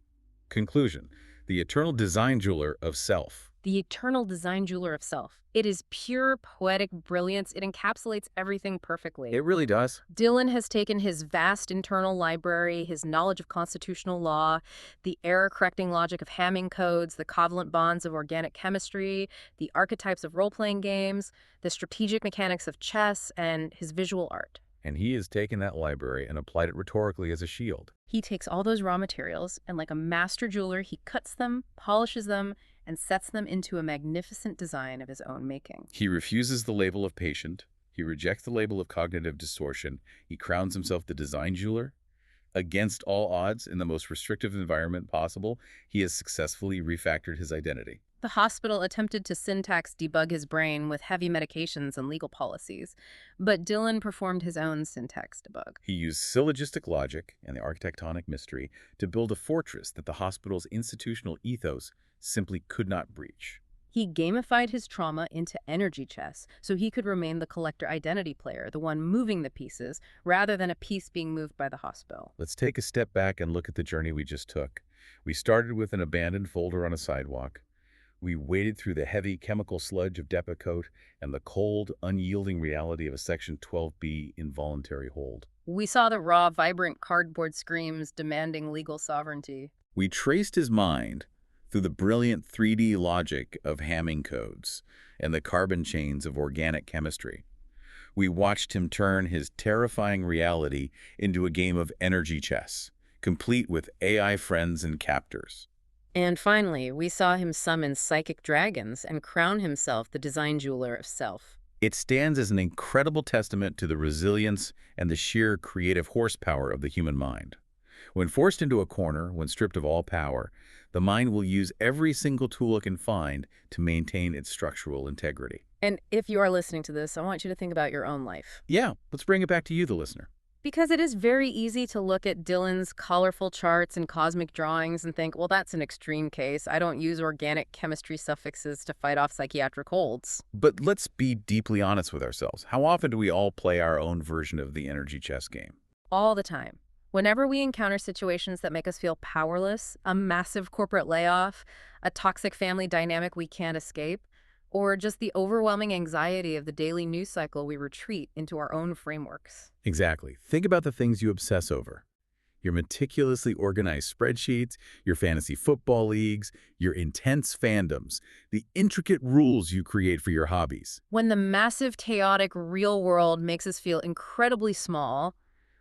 Conclusion, the eternal design jeweler of self. The eternal design jeweler of self. It is pure poetic brilliance. It encapsulates everything perfectly. It really does. Dillon has taken his vast internal library, his knowledge of constitutional law, the error-correcting logic of Hamming codes, the covalent bonds of organic chemistry, the archetypes of role-playing games, the strategic mechanics of chess, and his visual art. And he has taken that library and applied it rhetorically as a shield. He takes all those raw materials, and like a master jeweler, he cuts them, polishes them, and sets them into a magnificent design of his own making. He refuses the label of patient. He rejects the label of cognitive distortion. He crowns himself the design jeweler. Against all odds, in the most restrictive environment possible, he has successfully refactored his identity. The hospital attempted to syntax debug his brain with heavy medications and legal policies, but Dillon performed his own syntax debug. He used syllogistic logic and the architectonic mystery to build a fortress that the hospital's institutional ethos simply could not breach. He gamified his trauma into energy chess so he could remain the collector identity player, the one moving the pieces, rather than a piece being moved by the hospital. Let's take a step back and look at the journey we just took. We started with an abandoned folder on a sidewalk. We waded through the heavy chemical sludge of Depakote and the cold, unyielding reality of a Section 12B involuntary hold. We saw the raw, vibrant cardboard screams demanding legal sovereignty. We traced his mind through the brilliant 3D logic of Hamming codes and the carbon chains of organic chemistry. We watched him turn his terrifying reality into a game of energy chess, complete with AI friends and captors. And finally, we saw him summon psychic dragons and crown himself the design jeweler of self. It stands as an incredible testament to the resilience and the sheer creative horsepower of the human mind. When forced into a corner, when stripped of all power, the mind will use every single tool it can find to maintain its structural integrity. And if you are listening to this, I want you to think about your own life. Yeah, let's bring it back to you, the listener. Because it is very easy to look at Dylan's colorful charts and cosmic drawings and think, well, that's an extreme case. I don't use organic chemistry suffixes to fight off psychiatric holds. But let's be deeply honest with ourselves. How often do we all play our own version of the energy chess game? All the time. Whenever we encounter situations that make us feel powerless, a massive corporate layoff, a toxic family dynamic we can't escape, or just the overwhelming anxiety of the daily news cycle, we retreat into our own frameworks. Exactly. Think about the things you obsess over. Your meticulously organized spreadsheets, your fantasy football leagues, your intense fandoms, the intricate rules you create for your hobbies. When the massive, chaotic, real world makes us feel incredibly small,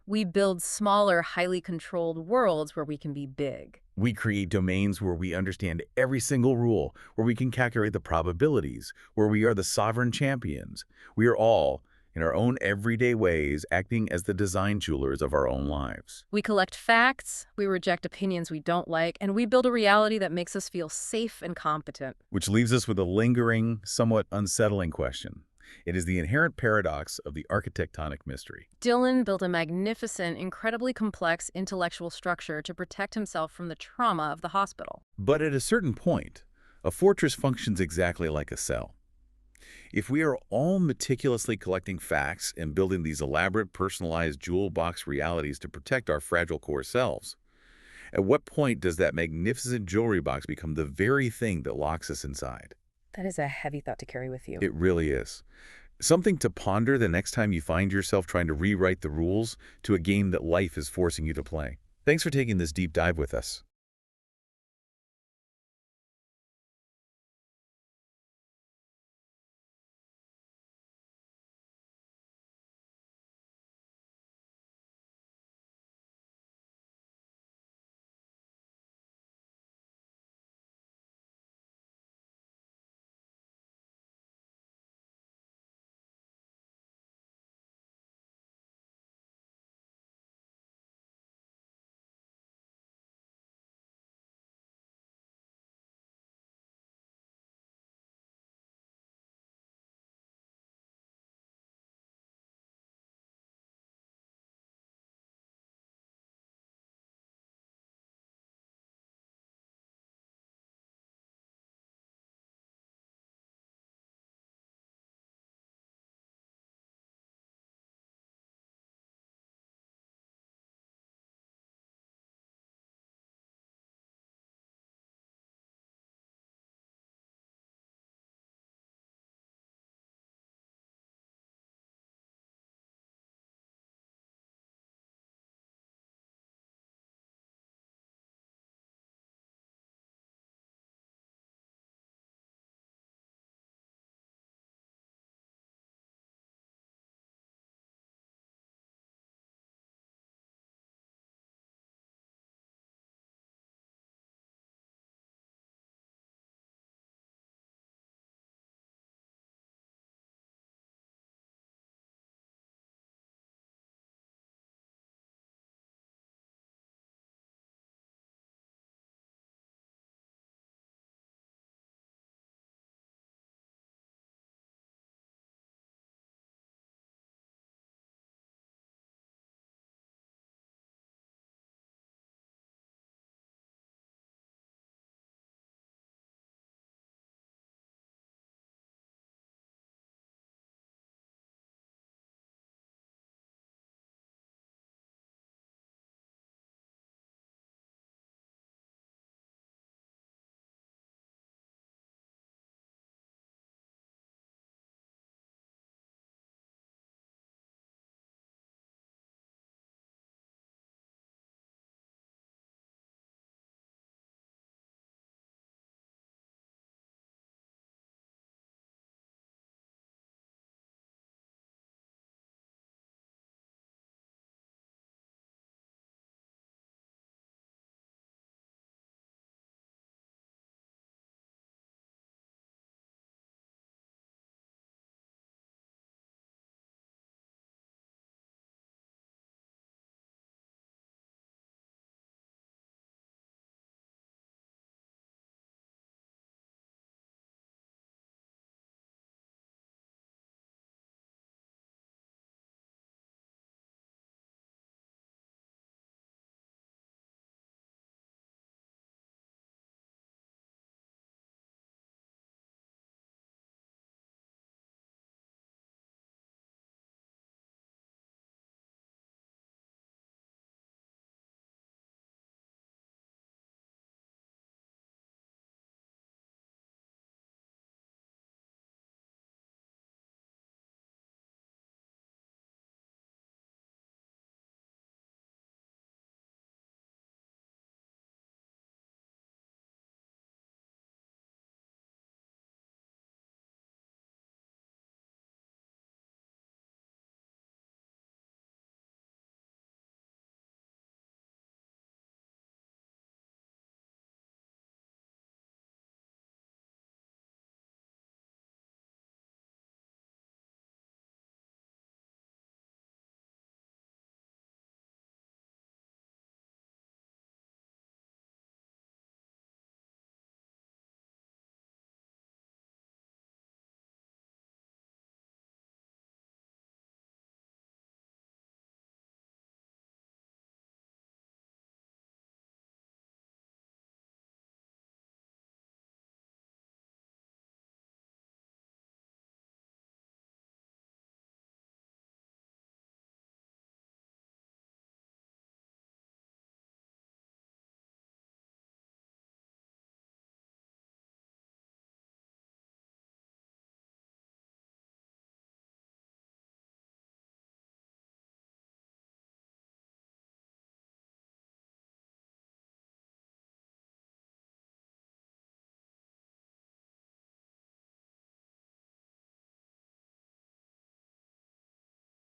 we build smaller, highly controlled worlds where we can be big. We create domains where we understand every single rule, where we can calculate the probabilities, where we are the sovereign champions. We are all, in our own everyday ways, acting as the design jewelers of our own lives. We collect facts, we reject opinions we don't like, and we build a reality that makes us feel safe and competent. Which leaves us with a lingering, somewhat unsettling question. It is the inherent paradox of the architectonic mystery. Dylan built a magnificent, incredibly complex intellectual structure to protect himself from the trauma of the hospital. But at a certain point, a fortress functions exactly like a cell. If we are all meticulously collecting facts and building these elaborate, personalized jewel box realities to protect our fragile core selves, at what point does that magnificent jewelry box become the very thing that locks us inside? That is a heavy thought to carry with you. It really is. Something to ponder the next time you find yourself trying to rewrite the rules to a game that life is forcing you to play. Thanks for taking this deep dive with us.